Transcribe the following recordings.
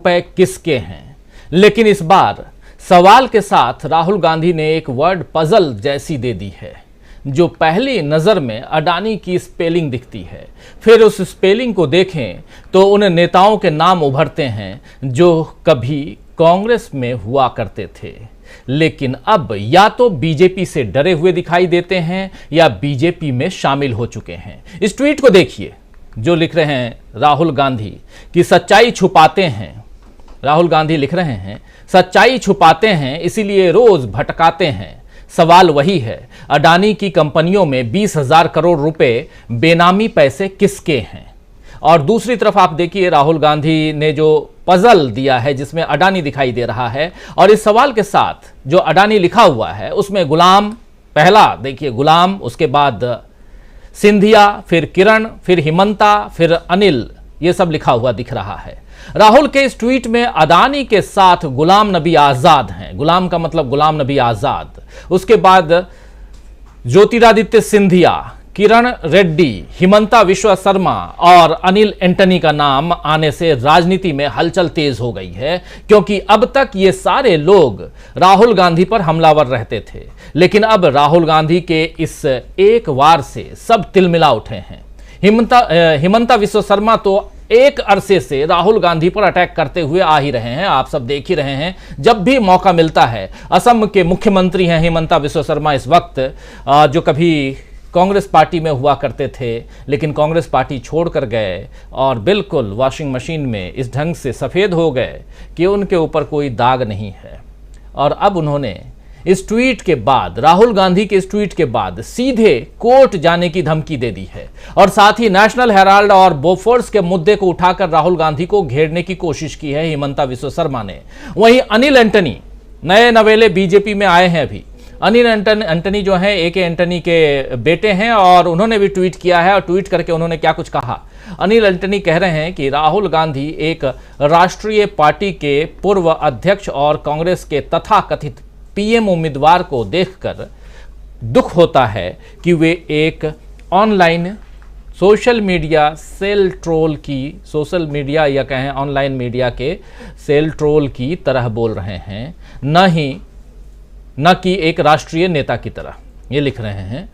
रुपए किसके हैं। लेकिन इस बार सवाल के साथ राहुल गांधी ने एक वर्ड पजल जैसी दे दी है, जो पहली नजर में अडानी की स्पेलिंग दिखती है। फिर उस स्पेलिंग को देखें तो उन नेताओं के नाम उभरते हैं जो कभी कांग्रेस में हुआ करते थे, लेकिन अब या तो बीजेपी से डरे हुए दिखाई देते हैं या बीजेपी में शामिल हो चुके हैं। इस ट्वीट को देखिए जो लिख रहे हैं राहुल गांधी कि सच्चाई छुपाते हैं। राहुल गांधी लिख रहे हैं सच्चाई छुपाते हैं इसीलिए रोज भटकाते हैं। सवाल वही है, अडानी की कंपनियों में 20,000 करोड़ रुपए बेनामी पैसे किसके हैं। और दूसरी तरफ आप देखिए राहुल गांधी ने जो पजल दिया है जिसमें अडानी दिखाई दे रहा है, और इस सवाल के साथ जो अडानी लिखा हुआ है उसमें गुलाम, पहला देखिए गुलाम, उसके बाद सिंधिया, फिर किरण, फिर हिमंता, फिर अनिल, ये सब लिखा हुआ दिख रहा है। राहुल के इस ट्वीट में अडानी के साथ गुलाम नबी आजाद हैं, गुलाम का मतलब गुलाम नबी आजाद, उसके बाद ज्योतिरादित्य सिंधिया, किरण रेड्डी, हिमंता विश्व शर्मा और अनिल एंटनी का नाम आने से राजनीति में हलचल तेज हो गई है, क्योंकि अब तक ये सारे लोग राहुल गांधी पर हमलावर रहते थे, लेकिन अब राहुल गांधी के इस एक वार से सब तिलमिला उठे हैं। हिमंता विश्व शर्मा तो एक अरसे से राहुल गांधी पर अटैक करते हुए आ ही रहे हैं, आप सब देख ही रहे हैं जब भी मौका मिलता है। असम के मुख्यमंत्री हैं हिमंता विश्व शर्मा इस वक्त, जो कभी कांग्रेस पार्टी में हुआ करते थे लेकिन कांग्रेस पार्टी छोड़कर गए और बिल्कुल वॉशिंग मशीन में इस ढंग से सफ़ेद हो गए कि उनके ऊपर कोई दाग नहीं है। और अब उन्होंने इस ट्वीट के बाद, राहुल गांधी के इस ट्वीट के बाद सीधे कोर्ट जाने की धमकी दे दी है, और साथ ही नेशनल हेराल्ड और बोफोर्स के मुद्दे को उठाकर राहुल गांधी को घेरने की कोशिश की है हिमंता विश्व शर्मा ने। वहीं अनिल एंटनी नए नवेले बीजेपी में आए हैं अभी। अनिल एंटनी जो है ए के एंटनी के बेटे हैं, और उन्होंने भी ट्वीट किया है, और ट्वीट करके उन्होंने क्या कुछ कहा। अनिल एंटनी कह रहे हैं कि राहुल गांधी एक राष्ट्रीय पार्टी के पूर्व अध्यक्ष और कांग्रेस के तथाकथित पीएम उम्मीदवार को देखकर दुख होता है कि वे एक online social media cell troll की, सोशल मीडिया या कहें ऑनलाइन मीडिया के सेल ट्रोल की तरह बोल रहे हैं, न कि एक राष्ट्रीय नेता की तरह। ये लिख रहे हैं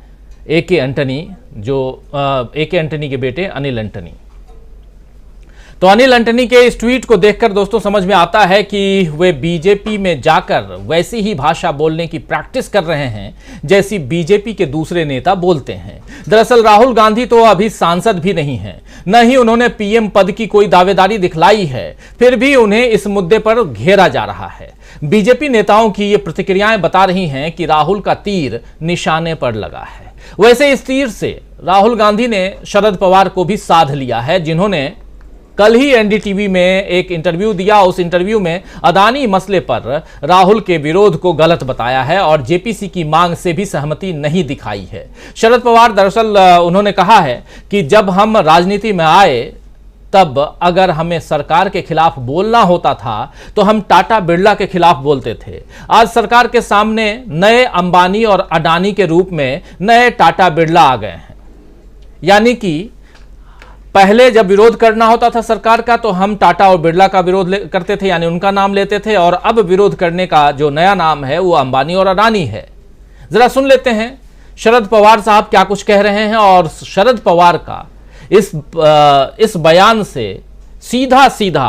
ए के एंटनी, जो ए के एंटनी के बेटे अनिल एंटनी। तो अनिल एंटनी के इस ट्वीट को देखकर दोस्तों समझ में आता है कि वे बीजेपी में जाकर वैसी ही भाषा बोलने की प्रैक्टिस कर रहे हैं जैसी बीजेपी के दूसरे नेता बोलते हैं। दरअसल राहुल गांधी तो अभी सांसद भी नहीं हैं, न ही उन्होंने पीएम पद की कोई दावेदारी दिखलाई है, फिर भी उन्हें इस मुद्दे पर घेरा जा रहा है। बीजेपी नेताओं की ये प्रतिक्रियाएं बता रही हैं कि राहुल का तीर निशाने पर लगा है। वैसे इस तीर से राहुल गांधी ने शरद पवार को भी साध लिया है, जिन्होंने कल ही एनडीटीवी में एक इंटरव्यू दिया। उस इंटरव्यू में अडानी मसले पर राहुल के विरोध को गलत बताया है और जेपीसी की मांग से भी सहमति नहीं दिखाई है। शरद पवार दरअसल उन्होंने कहा है कि जब हम राजनीति में आए तब अगर हमें सरकार के खिलाफ बोलना होता था तो हम टाटा बिरला के खिलाफ बोलते थे। आज सरकार के सामने नए अंबानी और अडानी के रूप में नए टाटा बिरला आ गए हैं। यानी कि पहले जब विरोध करना होता था सरकार का तो हम टाटा और बिरला का विरोध करते थे, यानी उनका नाम लेते थे, और अब विरोध करने का जो नया नाम है वो अंबानी और अडानी है। जरा सुन लेते हैं शरद पवार साहब क्या कुछ कह रहे हैं, और शरद पवार का इस बयान से सीधा सीधा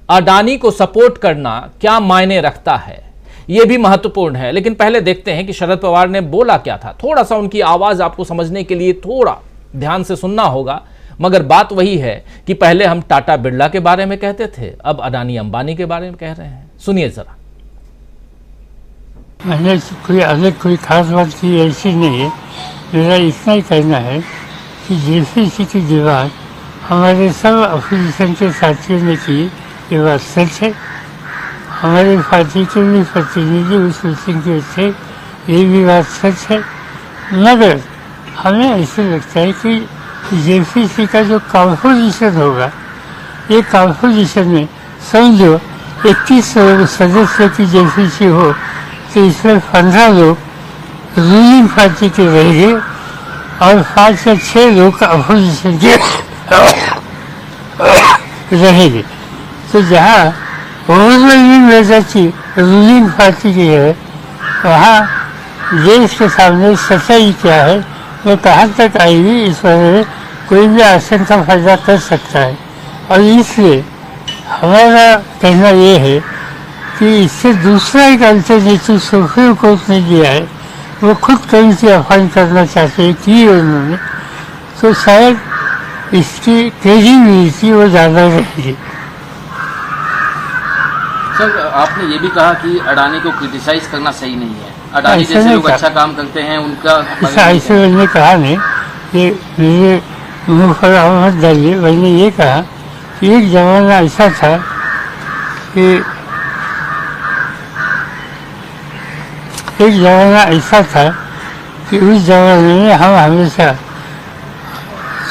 अडानी को सपोर्ट करना क्या मायने रखता है, यह भी महत्वपूर्ण है। लेकिन पहले देखते हैं कि शरद पवार ने बोला क्या था। थोड़ा सा उनकी आवाज आपको समझने के लिए थोड़ा ध्यान से सुनना होगा, मगर बात वही है कि पहले हम टाटा बिरला के बारे में कहते थे, अब अडानी अंबानी के बारे में कह रहे हैं। सुनिए जरा। मैंने कोई अलग कोई खास बात की ऐसी नहीं है। मेरा इतना ही कहना है कि जेपीसी की दीवार हमारे सब अपोजिशन के साथियों ने की, ये बात सच है। हमारे पार्टी के भी प्रतिनिधि उस मीटिंग के थे, ये भी बात सच है। मगर हमें ऐसे लगता है कि जेपीसी का जो कॉम्पोजिशन होगा, ये कॉम्पोजिशन में समझो 21 सदस्यों की जेपीसी हो तो इसमें 15 लोग रूलिंग पार्टी के रहेंगे और 5 या 6 लोग अपोजिशन के रहेंगे। तो तो जहाँ ओवरवेलमिंग मेजॉरिटी रूलिंग पार्टी की है, वहाँ देश के सामने सच्चाई क्या है, वो कहाँ तक आएगी, इस वजह से कोई भी आशंका पैदा कर सकता है। और इसलिए हमारा कहना ये है कि इससे दूसरा एक अल्टरनेटिव सुप्रीम कोर्ट ने दिया है, वो खुद कमिटी अपॉइंट करना चाहते हैं कि उन्होंने, तो शायद इसकी क्रेडिबिलिटी वो ज़्यादा रहेगी। सर, आपने ये भी कहा कि अडानी को क्रिटिसाइज करना सही नहीं है। अडानी जैसे लोग अच्छा काम करते हैं उनका ऐसे मैंने कहा नहीं, ये मेरे मुँह पर मत डालिए। मैंने ये कहा कि एक ज़माना ऐसा था कि उस ज़माने में हम हमेशा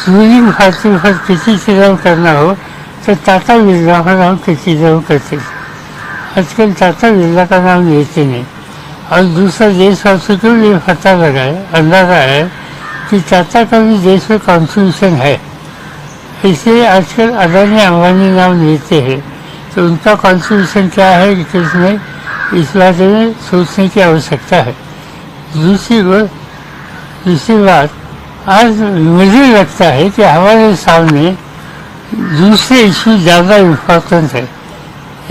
रूलिंग पार्टी पर क्रिटिसिज्म करना हो तो टाटा बिरला पर हम क्रिटिसिज्म करते थे। आजकल टाटा बिरला का नाम लेते नहीं। और दूसरा देशवासियों को ये पता लगा है, अंदाजा है कि टाटा का भी देश में कॉन्ट्रीब्यूशन है, इसलिए आजकल अडानी अंबानी नाम लेते हैं। तो उनका कॉन्ट्रीब्यूशन क्या है इसमें, इस बारे में सोचने की आवश्यकता है। दूसरी बात, आज मुझे लगता है कि हमारे सामने दूसरे इशू ज़्यादा इम्पोर्टेंट है।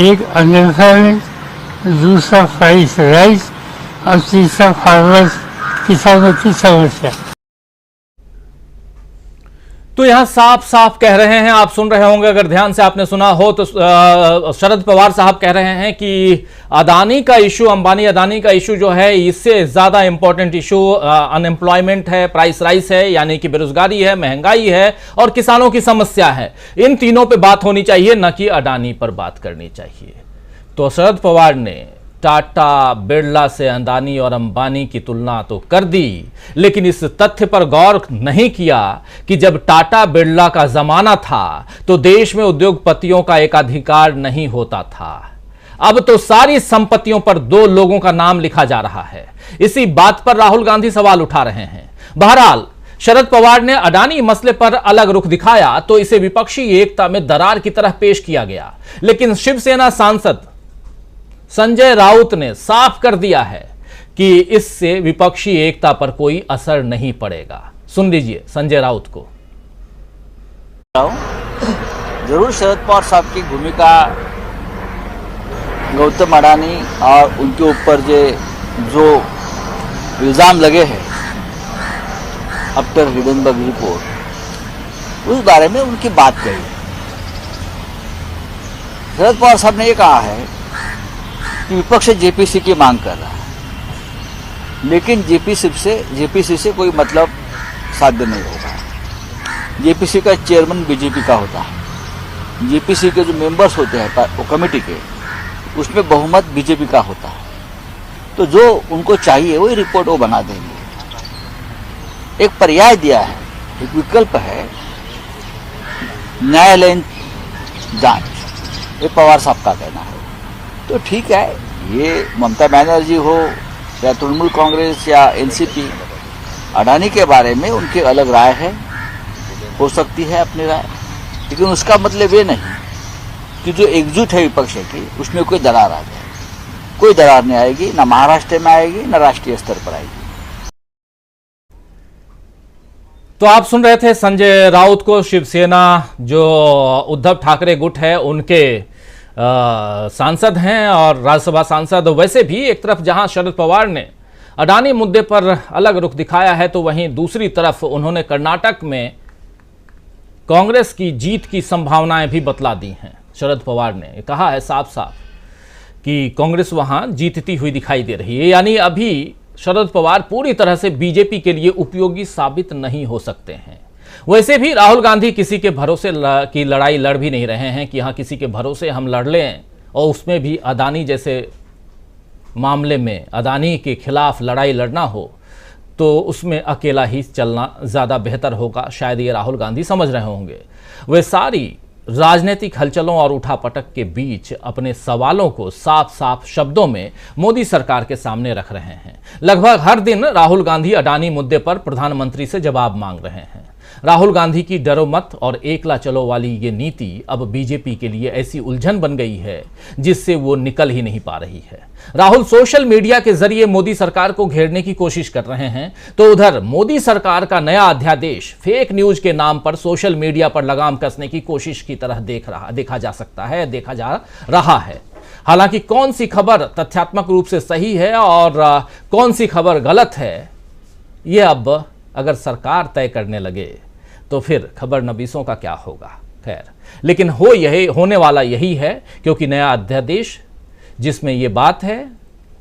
एक अनएम्प्लॉयमेंट, दूसरा प्राइस राइज और तीसरा फार्मर्स किसानों की समस्या। तो यहां साफ साफ कह रहे हैं, आप सुन रहे होंगे अगर ध्यान से आपने सुना हो तो शरद पवार साहब कह रहे हैं कि अदानी का इशू, अंबानी अदानी का इशू जो है, इससे ज्यादा इंपॉर्टेंट इशू अनएम्प्लॉयमेंट है, प्राइस राइज है, यानी कि बेरोजगारी है, महंगाई है और किसानों की समस्या है। इन तीनों पे बात होनी चाहिए, न कि अडानी पर बात करनी चाहिए। तो शरद पवार ने टाटा, बिरला से अडानी और अंबानी की तुलना तो कर दी, लेकिन इस तथ्य पर गौर नहीं किया कि जब टाटा बिरला का जमाना था तो देश में उद्योगपतियों का एकाधिकार नहीं होता था। अब तो सारी संपत्तियों पर दो लोगों का नाम लिखा जा रहा है। इसी बात पर राहुल गांधी सवाल उठा रहे हैं। बहरहाल शरद पवार ने अडानी मसले पर अलग रुख दिखाया तो इसे विपक्षी एकता में दरार की तरह पेश किया गया, लेकिन शिवसेना सांसद संजय राउत ने साफ कर दिया है कि इससे विपक्षी एकता पर कोई असर नहीं पड़ेगा। सुन लीजिए संजय राउत को। जरूर शरद पवार साहब की भूमिका गौतम अडानी और उनके ऊपर जो इल्जाम लगे हैं आफ्टर हिडनबर्ग रिपोर्ट, उस बारे में उनकी बात कही। शरद पवार साहब ने यह कहा है कि विपक्ष जेपीसी की मांग कर रहा है, लेकिन जेपीसी से कोई मतलब साध्य नहीं होगा। जेपीसी का चेयरमैन बीजेपी का होता है, जेपीसी के जो मेंबर्स होते हैं वो कमेटी के, उसमें बहुमत बीजेपी का होता है। तो जो उनको चाहिए वही रिपोर्ट वो बना देंगे। एक पर्याय दिया है, एक विकल्प है न्यायालयीन जांच, ये पवार साहब का कहना है। तो ठीक है, ये ममता बनर्जी हो या तृणमूल कांग्रेस या एनसीपी, अडानी के बारे में उनकी अलग राय है, हो सकती है अपनी राय, लेकिन उसका मतलब ये नहीं कि जो एकजुट है विपक्ष की उसमें कोई दरार आ जाए। कोई दरार नहीं आएगी, ना महाराष्ट्र में आएगी, ना राष्ट्रीय स्तर पर आएगी। तो आप सुन रहे थे संजय राउत को। शिवसेना जो उद्धव ठाकरे गुट है उनके सांसद हैं और राज्यसभा सांसद। वैसे भी एक तरफ जहां शरद पवार ने अडानी मुद्दे पर अलग रुख दिखाया है, तो वहीं दूसरी तरफ उन्होंने कर्नाटक में कांग्रेस की जीत की संभावनाएं भी बतला दी हैं। शरद पवार ने कहा है साफ साफ कि कांग्रेस वहां जीतती हुई दिखाई दे रही है, यानी अभी शरद पवार पूरी तरह से बीजेपी के लिए उपयोगी साबित नहीं हो सकते हैं। वैसे भी राहुल गांधी किसी के भरोसे की लड़ाई लड़ भी नहीं रहे हैं कि हाँ किसी के भरोसे हम लड़ लें, और उसमें भी अडानी जैसे मामले में अडानी के खिलाफ लड़ाई लड़ना हो तो उसमें अकेला ही चलना ज़्यादा बेहतर होगा, शायद ये राहुल गांधी समझ रहे होंगे। वे सारी राजनीतिक हलचलों और उठापटक के बीच अपने सवालों को साफ साफ शब्दों में मोदी सरकार के सामने रख रहे हैं। लगभग हर दिन राहुल गांधी अडानी मुद्दे पर प्रधानमंत्री से जवाब मांग रहे हैं। राहुल गांधी की डरो मत और एकला चलो वाली ये नीति अब बीजेपी के लिए ऐसी उलझन बन गई है जिससे वो निकल ही नहीं पा रही है। राहुल सोशल मीडिया के जरिए मोदी सरकार को घेरने की कोशिश कर रहे हैं, तो उधर मोदी सरकार का नया अध्यादेश फेक न्यूज के नाम पर सोशल मीडिया पर लगाम कसने की कोशिश की तरह देखा जा रहा है। हालांकि कौन सी खबर तथ्यात्मक रूप से सही है और कौन सी खबर गलत है, यह अब अगर सरकार तय करने लगे तो फिर खबर नबीसों का क्या होगा। खैर, लेकिन होने वाला यही है, क्योंकि नया अध्यादेश जिसमें यह बात है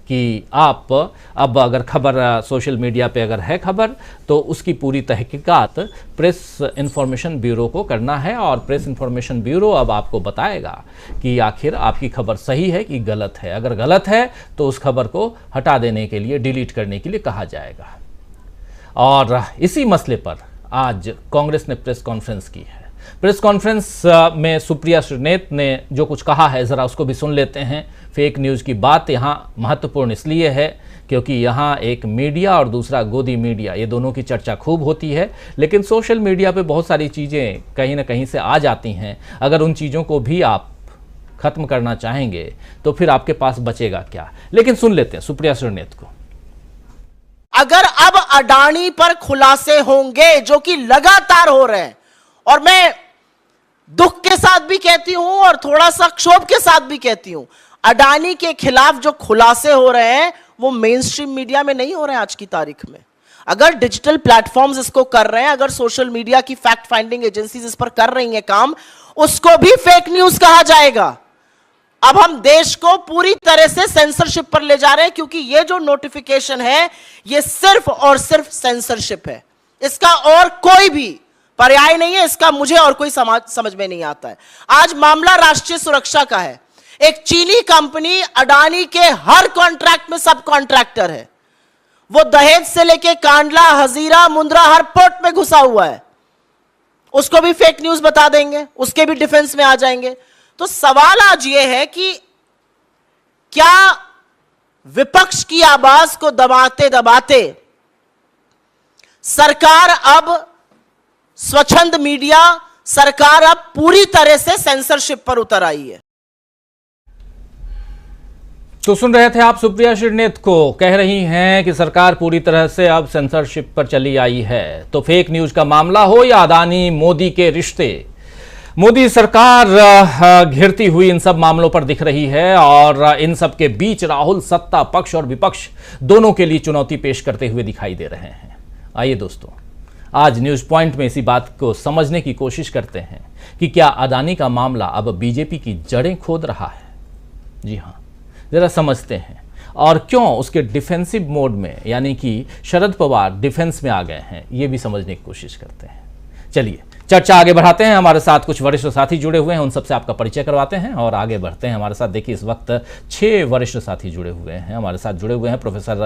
कि आप अब अगर खबर सोशल मीडिया पे अगर है खबर तो उसकी पूरी तहकीकात प्रेस इंफॉर्मेशन ब्यूरो को करना है, और प्रेस इंफॉर्मेशन ब्यूरो अब आपको बताएगा कि आखिर आपकी खबर सही है कि गलत है। अगर गलत है तो उस खबर को हटा देने के लिए, डिलीट करने के लिए कहा जाएगा। और इसी मसले पर आज कांग्रेस ने प्रेस कॉन्फ्रेंस की है। प्रेस कॉन्फ्रेंस में सुप्रिया श्रीनेत ने जो कुछ कहा है, ज़रा उसको भी सुन लेते हैं। फेक न्यूज़ की बात यहाँ महत्वपूर्ण इसलिए है क्योंकि यहाँ एक मीडिया और दूसरा गोदी मीडिया, ये दोनों की चर्चा खूब होती है, लेकिन सोशल मीडिया पे बहुत सारी चीज़ें कहीं ना कहीं से आ जाती हैं। अगर उन चीज़ों को भी आप ख़त्म करना चाहेंगे तो फिर आपके पास बचेगा क्या। लेकिन सुन लेते हैं सुप्रिया श्रीनेत को। अगर अब अडानी पर खुलासे होंगे जो कि लगातार हो रहे हैं, और मैं दुख के साथ भी कहती हूं और थोड़ा सा क्षोभ के साथ भी कहती हूं, अडानी के खिलाफ जो खुलासे हो रहे हैं वो मेन स्ट्रीम मीडिया में नहीं हो रहे हैं आज की तारीख में। अगर डिजिटल प्लेटफॉर्म्स इसको कर रहे हैं, अगर सोशल मीडिया की फैक्ट फाइंडिंग एजेंसीज इस पर कर रही हैं काम, उसको भी फेक न्यूज कहा जाएगा। अब हम देश को पूरी तरह से सेंसरशिप पर ले जा रहे हैं, क्योंकि ये जो नोटिफिकेशन है ये सिर्फ और सिर्फ सेंसरशिप है, इसका और कोई भी पर्याय नहीं है। इसका मुझे और कोई समझ में नहीं आता है। आज मामला राष्ट्रीय सुरक्षा का है। एक चीनी कंपनी अडानी के हर कॉन्ट्रैक्ट में सब कॉन्ट्रैक्टर है। वो दहेज से लेके कांडला, हजीरा, मुंद्रा हर पोर्ट में घुसा हुआ है। उसको भी फेक न्यूज बता देंगे, उसके भी डिफेंस में आ जाएंगे। तो सवाल आज ये है कि क्या विपक्ष की आवाज को दबाते दबाते सरकार अब स्वच्छंद मीडिया, सरकार अब पूरी तरह से सेंसरशिप पर उतर आई है। तो सुन रहे थे आप सुप्रिया श्रीनेत को, कह रही हैं कि सरकार पूरी तरह से अब सेंसरशिप पर चली आई है। तो फेक न्यूज का मामला हो या अडानी मोदी के रिश्ते, मोदी सरकार घिरती हुई इन सब मामलों पर दिख रही है, और इन सब के बीच राहुल सत्ता पक्ष और विपक्ष दोनों के लिए चुनौती पेश करते हुए दिखाई दे रहे हैं। आइए दोस्तों, आज न्यूज पॉइंट में इसी बात को समझने की कोशिश करते हैं कि क्या अडानी का मामला अब बीजेपी की जड़ें खोद रहा है। जी हाँ, जरा समझते हैं, और क्यों उसके डिफेंसिव मोड में, यानी कि शरद पवार डिफेंस में आ गए हैं, ये भी समझने की कोशिश करते हैं। चलिए चर्चा आगे बढ़ाते हैं। हमारे साथ कुछ वरिष्ठ साथी जुड़े हुए हैं, उन सबसे आपका परिचय करवाते हैं और आगे बढ़ते हैं। हमारे साथ देखिए इस वक्त 6 वरिष्ठ साथी जुड़े हुए हैं। हमारे साथ जुड़े हुए हैं प्रोफेसर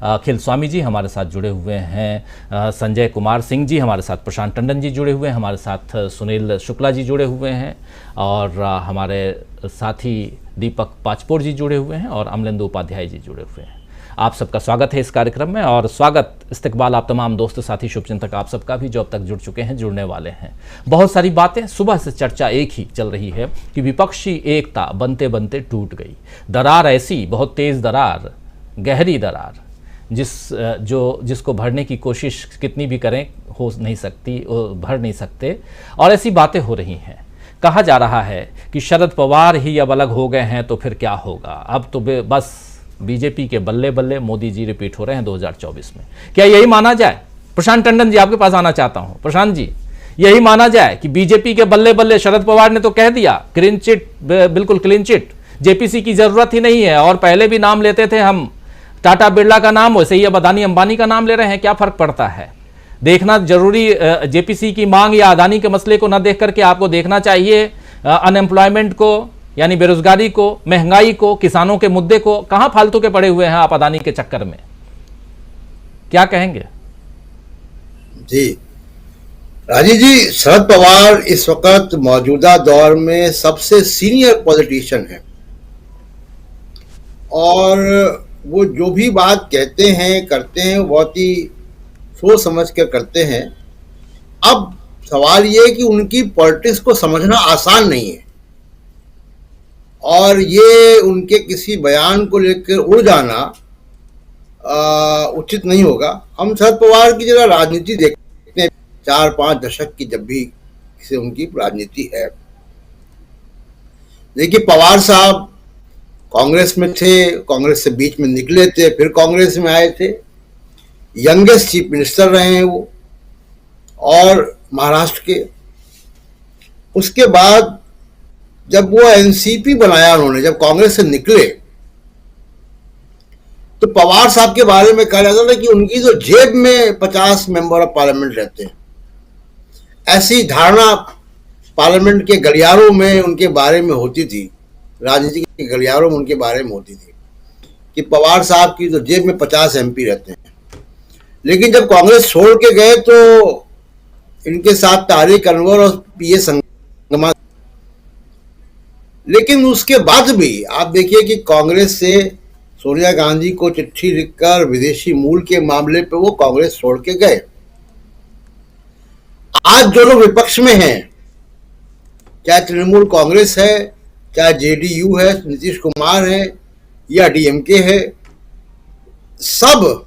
अखिल स्वामी जी, हमारे साथ जुड़े हुए हैं संजय कुमार सिंह जी, हमारे साथ प्रशांत टंडन जी जुड़े हुए हैं, हमारे साथ सुनील शुक्ला जी जुड़े हुए हैं, और हमारे साथी दीपक पाचपोर जी जुड़े हुए हैं, और अमलेंदु उपाध्याय जी जुड़े हुए हैं। आप सबका स्वागत है इस कार्यक्रम में, और स्वागत इस्तकबाल आप तमाम दोस्त साथी शुभचिंतक आप सबका भी जो अब तक जुड़ चुके हैं, जुड़ने वाले हैं। बहुत सारी बातें, सुबह से चर्चा एक ही चल रही है कि विपक्षी एकता बनते बनते टूट गई। दरार ऐसी, बहुत तेज दरार, गहरी दरार, जिसको भरने की कोशिश कितनी भी करें हो नहीं सकती, भर नहीं सकते, और ऐसी बातें हो रही हैं। कहा जा रहा है कि शरद पवार ही अब अलग हो गए हैं तो फिर क्या होगा, अब तो बस बीजेपी के बल्ले बल्ले मोदी जी रिपीट हो रहे हैं 2024 में। क्या यही माना जाए? प्रशांत टंडन जी, आपके पास आना चाहता हूं। प्रशांत जी, यही माना जाए कि बीजेपी के बल्ले बल्ले, शरद पवार ने तो कह दिया क्लीन चिट, बिल्कुल क्लीन चिट, जेपीसी की जरूरत ही नहीं है, और पहले भी नाम लेते थे हम टाटा बिरला का नाम, वैसे ही अब अदानी अंबानी का नाम ले रहे हैं। क्या फर्क पड़ता है? देखना जरूरी, जेपीसी की मांग या अदानी के मसले को न देख करके आपको देखना चाहिए अनएम्प्लॉयमेंट को, यानी बेरोजगारी को, महंगाई को, किसानों के मुद्दे को। कहां फालतू के पड़े हुए हैं आप अदानी के चक्कर में? क्या कहेंगे? जी राजीव जी, शरद पवार इस वक्त मौजूदा दौर में सबसे सीनियर पॉलिटिशियन है, और वो जो भी बात कहते हैं करते हैं बहुत ही सोच समझ कर करते हैं। अब सवाल ये है कि उनकी पॉलिटिक्स को समझना आसान नहीं है और ये उनके किसी बयान को लेकर उड़ जाना उचित नहीं होगा। हम शरद पवार की जरा राजनीति देखते हैं, 4-5 दशक की जब भी से उनकी राजनीति है। देखिए, पवार साहब कांग्रेस में थे, कांग्रेस से बीच में निकले थे, फिर कांग्रेस में आए थे, यंगेस्ट चीफ मिनिस्टर रहे हैं वो और महाराष्ट्र के। उसके बाद जब वो एनसीपी बनाया उन्होंने, जब कांग्रेस से निकले, तो पवार साहब के बारे में कहा जाता था कि उनकी तो जेब में 50 मेंबर ऑफ पार्लियामेंट रहते हैं। ऐसी धारणा पार्लियामेंट के गलियारों में उनके बारे में होती थी, राजनीति के गलियारों में उनके बारे में होती थी कि पवार साहब की तो जेब में 50 एमपी रहते हैं। लेकिन जब कांग्रेस छोड़ के गए तो इनके साथ तारिक अनवर और पीए संगमा, लेकिन उसके बाद भी आप देखिए कि कांग्रेस से सोनिया गांधी को चिट्ठी लिखकर विदेशी मूल के मामले पे वो कांग्रेस छोड़ के गए। आज जो लोग विपक्ष में हैं, चाहे तृणमूल कांग्रेस है, चाहे जेडीयू है, नीतीश कुमार है या डीएमके है, सब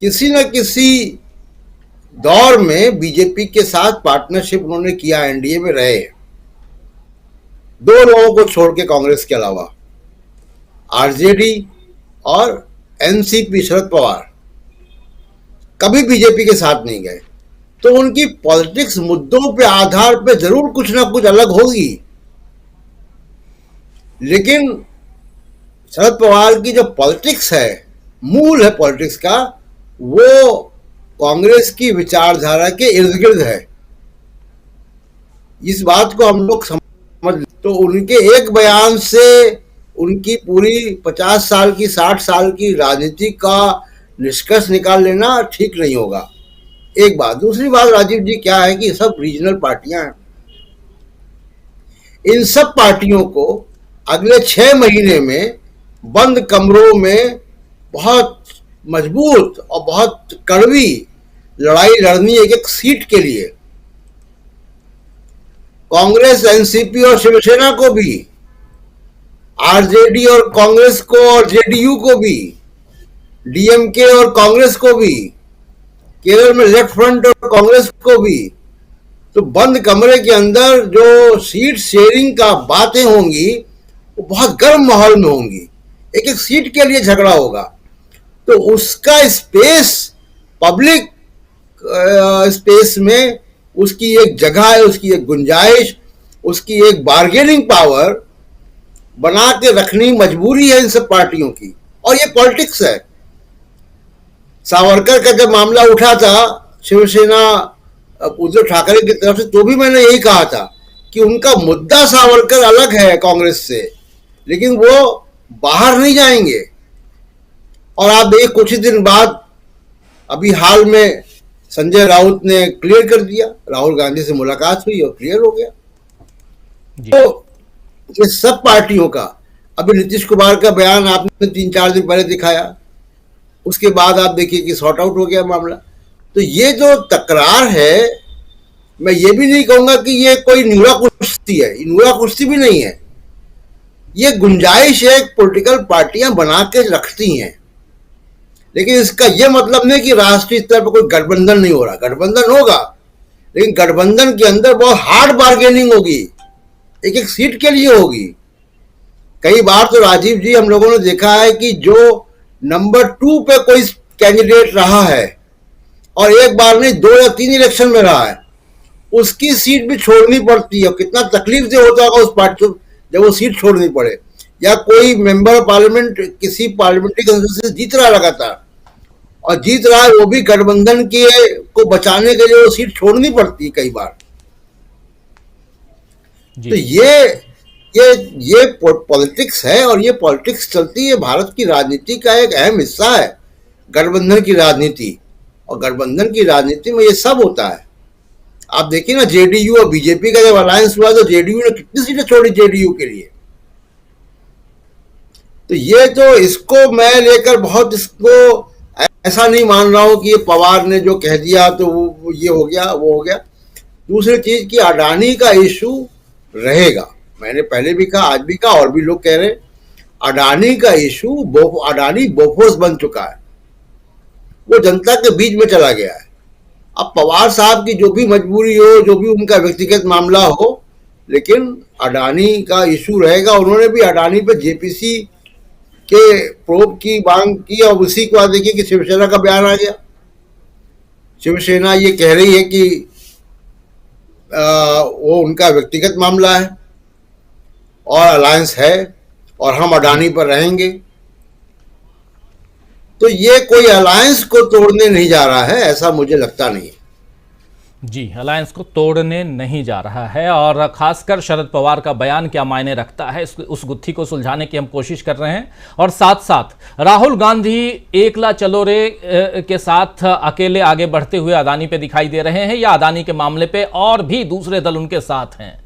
किसी न किसी दौर में बीजेपी के साथ पार्टनरशिप उन्होंने किया, एनडीए में रहे। 2 लोगों को छोड़ के कांग्रेस के अलावा, आरजेडी और एनसीपी शरद पवार कभी बीजेपी के साथ नहीं गए। तो उनकी पॉलिटिक्स मुद्दों पे आधार पे जरूर कुछ ना कुछ अलग होगी, लेकिन शरद पवार की जो पॉलिटिक्स है, मूल है पॉलिटिक्स का, वो कांग्रेस की विचारधारा के इर्द गिर्द है। इस बात को हम लोग समझ, तो उनके एक बयान से उनकी पूरी 50 साल की 60 साल की राजनीति का निष्कर्ष निकाल लेना ठीक नहीं होगा। एक बात। दूसरी बात राजीव जी क्या है कि सब रीजनल पार्टियां हैं, इन सब पार्टियों को अगले 6 महीने में बंद कमरों में बहुत मजबूत और बहुत कड़वी लड़ाई लड़नी है एक सीट के लिए। कांग्रेस, एनसीपी और शिवसेना को भी, आरजेडी और कांग्रेस को और जेडीयू को भी, डीएमके और कांग्रेस को भी, केरल में लेफ्ट फ्रंट और कांग्रेस को भी, तो बंद कमरे के अंदर जो सीट शेयरिंग का बातें होंगी वो बहुत गर्म माहौल में होंगी, एक एक सीट के लिए झगड़ा होगा। तो उसका स्पेस, पब्लिक स्पेस में उसकी एक जगह है, उसकी एक गुंजाइश, उसकी एक बार्गेनिंग पावर बना के रखनी मजबूरी है इन सब पार्टियों की। और ये पॉलिटिक्स है। सावरकर का जब मामला उठा था शिवसेना उद्धव ठाकरे की तरफ से, तो भी मैंने यही कहा था कि उनका मुद्दा सावरकर अलग है कांग्रेस से, लेकिन वो बाहर नहीं जाएंगे। और आप देखिए कुछ ही दिन बाद अभी हाल में संजय राउत ने क्लियर कर दिया, राहुल गांधी से मुलाकात हुई और क्लियर हो गया। तो ये सब पार्टियों का, अभी नीतीश कुमार का बयान आपने 3-4 दिन पहले दिखाया, उसके बाद आप देखिए कि सॉर्ट आउट हो गया मामला। तो ये जो तकरार है, मैं ये भी नहीं कहूंगा कि ये कोई न्यूरा कुश्ती है, न्यूरा कुश्ती भी नहीं है, ये गुंजाइश है पॉलिटिकल पार्टियां बना के रखती हैं। लेकिन इसका यह मतलब नहीं कि राष्ट्रीय स्तर पर कोई गठबंधन नहीं हो रहा, गठबंधन होगा, लेकिन गठबंधन के अंदर बहुत हार्ड बार्गेनिंग होगी, एक एक सीट के लिए होगी। कई बार तो राजीव जी हम लोगों ने देखा है कि जो नंबर 2 पे कोई कैंडिडेट रहा है और एक बार नहीं 2 या 3 इलेक्शन में रहा है, उसकी सीट भी छोड़नी पड़ती है। कितना तकलीफ से होता होगा उस पार्टी को जब वो सीट छोड़नी पड़े। या कोई मेंबर ऑफ पार्लियामेंट किसी पार्लियामेंट्री कंस्टिट्यूंसी से जीत रहा लगातार और जीत रहा है, वो भी गठबंधन के को बचाने के लिए वो सीट छोड़नी पड़ती है कई बार। तो ये पॉलिटिक्स है और ये पॉलिटिक्स चलती है, भारत की राजनीति का एक अहम हिस्सा है गठबंधन की राजनीति। और गठबंधन की राजनीति में ये सब होता है। आप देखिए ना, जेडीयू और बीजेपी का जब अलायंस हुआ तो जेडीयू ने कितनी सीटें छोड़ी जेडीयू के लिए। तो ये तो इसको मैं लेकर बहुत इसको ऐसा नहीं मान रहा हूं कि ये पवार ने जो कह दिया तो वो ये हो गया वो हो गया। दूसरी चीज कि अडानी का इशू रहेगा, मैंने पहले भी कहा, आज भी कहा, और भी लोग कह रहे हैं, अडानी का इशू, अडानी बोफोर्स बन चुका है, वो जनता के बीच में चला गया है। अब पवार साहब की जो भी मजबूरी हो, जो भी उनका व्यक्तिगत मामला हो, लेकिन अडानी का इशू रहेगा। उन्होंने भी अडानी पे जेपीसी के प्रोब की मांग की और उसी के बाद देखिए कि शिवसेना का बयान आ गया। शिवसेना ये कह रही है कि वो उनका व्यक्तिगत मामला है और अलायंस है और हम अडानी पर रहेंगे। तो ये कोई अलायंस को तोड़ने नहीं जा रहा है, ऐसा मुझे लगता नहीं है। जी, अलायंस को तोड़ने नहीं जा रहा है। और खासकर शरद पवार का बयान क्या मायने रखता है, उस गुत्थी को सुलझाने की हम कोशिश कर रहे हैं। और साथ साथ राहुल गांधी एकला चलो रे के साथ अकेले आगे बढ़ते हुए अडानी पे दिखाई दे रहे हैं, या अडानी के मामले पे और भी दूसरे दल उनके साथ हैं,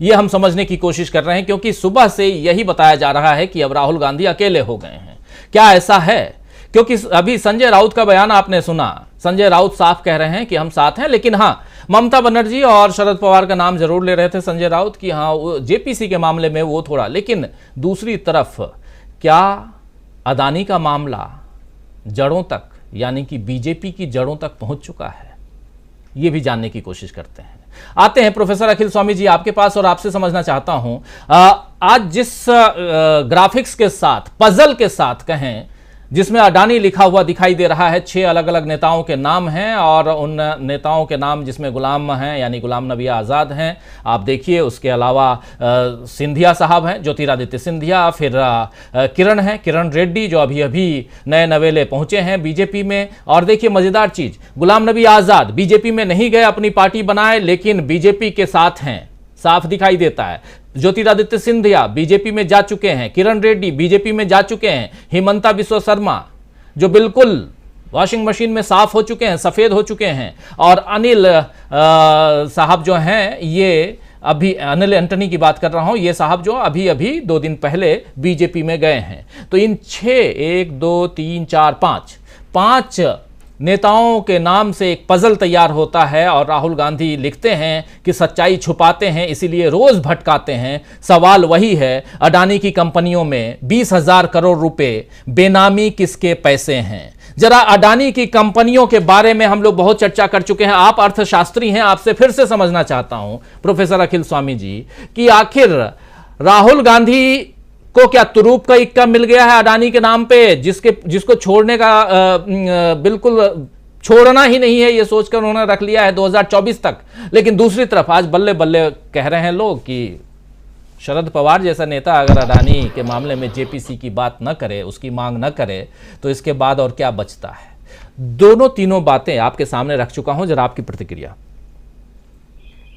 ये हम समझने की कोशिश कर रहे हैं। क्योंकि सुबह से यही बताया जा रहा है कि अब राहुल गांधी अकेले हो गए हैं। क्या ऐसा है? क्योंकि अभी संजय राउत का बयान आपने सुना, संजय राउत साफ कह रहे हैं कि हम साथ हैं, लेकिन हाँ, ममता बनर्जी और शरद पवार का नाम जरूर ले रहे थे संजय राउत कि हाँ जेपीसी के मामले में वो थोड़ा। लेकिन दूसरी तरफ क्या अडानी का मामला जड़ों तक, यानी कि बीजेपी की जड़ों तक पहुंच चुका है? ये भी जानने की कोशिश करते हैं। आते हैं प्रोफेसर अखिल स्वामी जी आपके पास, और आपसे समझना चाहता हूं, आज जिस ग्राफिक्स के साथ, पजल के साथ कहें, जिसमें अडानी लिखा हुआ दिखाई दे रहा है, 6 अलग अलग नेताओं के नाम हैं, और उन नेताओं के नाम जिसमें गुलाम हैं, यानी गुलाम नबी आज़ाद हैं, आप देखिए, उसके अलावा सिंधिया साहब हैं, ज्योतिरादित्य सिंधिया, फिर किरण हैं, किरण रेड्डी जो अभी अभी नए नवेले पहुंचे हैं बीजेपी में। और देखिए मज़ेदार चीज़, गुलाम नबी आज़ाद बीजेपी में नहीं गए, अपनी पार्टी बनाए, लेकिन बीजेपी के साथ हैं, साफ दिखाई देता है। ज्योतिरादित्य सिंधिया बीजेपी में जा चुके हैं, किरण रेड्डी बीजेपी में जा चुके हैं, हिमंता बिस्वा शर्मा जो बिल्कुल वॉशिंग मशीन में साफ हो चुके हैं, सफेद हो चुके हैं, और अनिल साहब जो हैं, ये अभी अनिल एंटनी की बात कर रहा हूं, ये साहब जो अभी अभी 2 दिन पहले बीजेपी में गए हैं। तो इन 6, 1, 2, 3, 4, 5 नेताओं के नाम से एक पजल तैयार होता है, और राहुल गांधी लिखते हैं कि सच्चाई छुपाते हैं, इसीलिए रोज भटकाते हैं। सवाल वही है, अडानी की कंपनियों में 20,000 करोड़ रुपए बेनामी किसके पैसे हैं? जरा अडानी की कंपनियों के बारे में हम लोग बहुत चर्चा कर चुके हैं। आप अर्थशास्त्री हैं, आपसे फिर से समझना चाहता हूं प्रोफेसर अखिल स्वामी जी, कि आखिर राहुल गांधी को क्या तुरूप का इक्का मिल गया है अडानी के नाम पे, जिसको छोड़ने का बिल्कुल छोड़ना ही नहीं है, ये सोचकर उन्होंने रख लिया है 2024 तक। लेकिन दूसरी तरफ आज बल्ले बल्ले कह रहे हैं लोग कि शरद पवार जैसा नेता अगर अडानी के मामले में जेपीसी की बात न करे, उसकी मांग न करे, तो इसके बाद और क्या बचता है? दोनों तीनों बातें आपके सामने रख चुका हूं, जरा आपकी प्रतिक्रिया।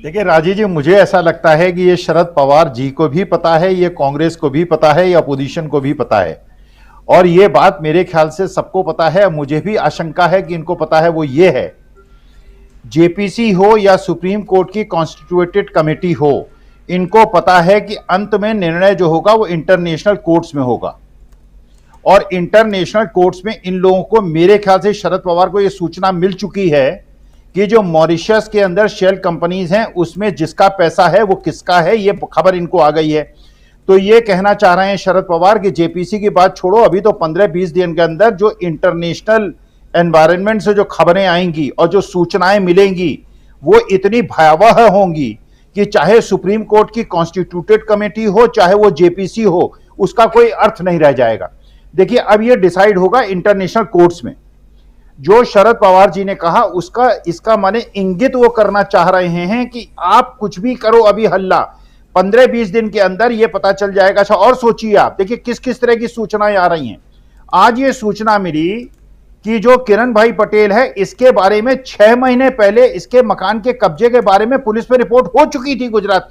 देखिए राजीव जी, मुझे ऐसा लगता है कि ये शरद पवार जी को भी पता है, ये कांग्रेस को भी पता है, ये अपोजिशन को भी पता है, और ये बात मेरे ख्याल से सबको पता है। मुझे भी आशंका है कि इनको पता है। वो ये है, जेपीसी हो या सुप्रीम कोर्ट की कॉन्स्टिट्यूटेड कमेटी हो, इनको पता है कि अंत में निर्णय जो होगा वो इंटरनेशनल कोर्ट्स में होगा, और इंटरनेशनल कोर्ट्स में इन लोगों को, मेरे ख्याल से शरद पवार को ये सूचना मिल चुकी है कि जो मॉरिशस के अंदर शेल कंपनीज हैं उसमें जिसका पैसा है वो किसका है, ये खबर इनको आ गई है। तो ये कहना चाह रहे हैं शरद पवार कि जेपीसी की बात छोड़ो, अभी तो 15-20 दिन के अंदर जो इंटरनेशनल एनवायरनमेंट से जो खबरें आएंगी और जो सूचनाएं मिलेंगी वो इतनी भयावह होंगी कि चाहे सुप्रीम कोर्ट की कॉन्स्टिट्यूटेड कमेटी हो, चाहे वो जेपीसी हो, उसका कोई अर्थ नहीं रह जाएगा। देखिए अब ये डिसाइड होगा इंटरनेशनल कोर्ट्स में। जो शरद पवार जी ने कहा उसका, इसका माने इंगित वो करना चाह रहे हैं कि आप कुछ भी करो, अभी हल्ला 15-20 दिन के अंदर ये पता चल जाएगा। अच्छा, और सोचिए आप, देखिए किस किस तरह की सूचनाएं आ रही हैं। आज ये सूचना मिली कि जो किरण भाई पटेल है, इसके बारे में 6 महीने पहले इसके मकान के कब्जे के बारे में पुलिस में रिपोर्ट हो चुकी थी। गुजरात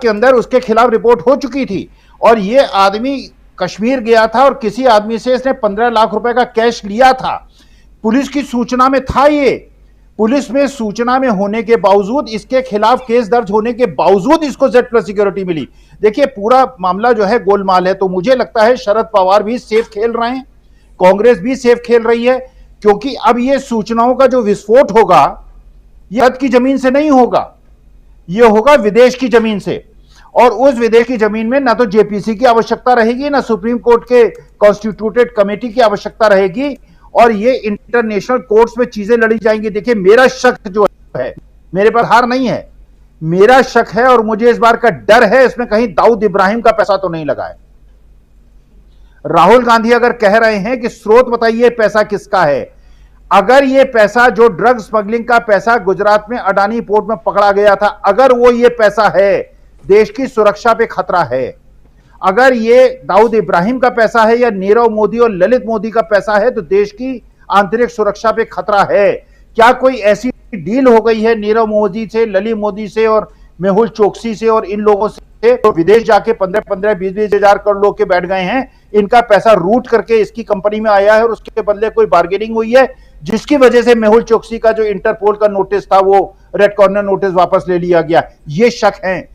के अंदर उसके खिलाफ रिपोर्ट हो चुकी थी, और ये आदमी कश्मीर गया था और किसी आदमी से इसने 15 लाख रुपए का कैश लिया था। पुलिस की सूचना में था ये। पुलिस में सूचना में होने के बावजूद, इसके खिलाफ केस दर्ज होने के बावजूद इसको Z+ सिक्योरिटी मिली। देखिए पूरा मामला जो है गोलमाल है। तो मुझे लगता है शरद पवार भी सेफ खेल रहे हैं, कांग्रेस भी सेफ खेल रही है, क्योंकि अब ये सूचनाओं का जो विस्फोट होगा ये भारत की जमीन से नहीं होगा, ये होगा विदेश की जमीन से। और उस विदेश की जमीन में ना तो जेपीसी की आवश्यकता रहेगी, ना सुप्रीम कोर्ट के कॉन्स्टिट्यूटेड कमेटी की आवश्यकता रहेगी, और ये इंटरनेशनल कोर्ट्स में चीजें लड़ी जाएंगी। देखिए, मेरा शक जो है, मेरे पास हार नहीं है, मेरा शक है और मुझे इस बार का डर है, इसमें कहीं दाऊद इब्राहिम का पैसा तो नहीं लगा है। राहुल गांधी अगर कह रहे हैं कि स्रोत बताइए पैसा किसका है, अगर ये पैसा जो ड्रग स्मगलिंग का पैसा गुजरात में अडानी पोर्ट में पकड़ा गया था, अगर वो ये पैसा है, देश की सुरक्षा पे खतरा है। अगर ये दाऊद इब्राहिम का पैसा है या नीरव मोदी और ललित मोदी का पैसा है, तो देश की आंतरिक सुरक्षा पे खतरा है। क्या कोई ऐसी डील हो गई है नीरव मोदी से, ललित मोदी से और मेहुल चोकसी से और इन लोगों से, तो विदेश जाके 15-15, 20-20 हजार करोड़ लोग के बैठ गए हैं, इनका पैसा रूट करके इसकी कंपनी में आया है और उसके बदले कोई बार्गेनिंग हुई है, जिसकी वजह से मेहुल चोकसी का जो इंटरपोल का नोटिस था वो रेड कॉर्नर नोटिस वापस ले लिया गया। ये शक है।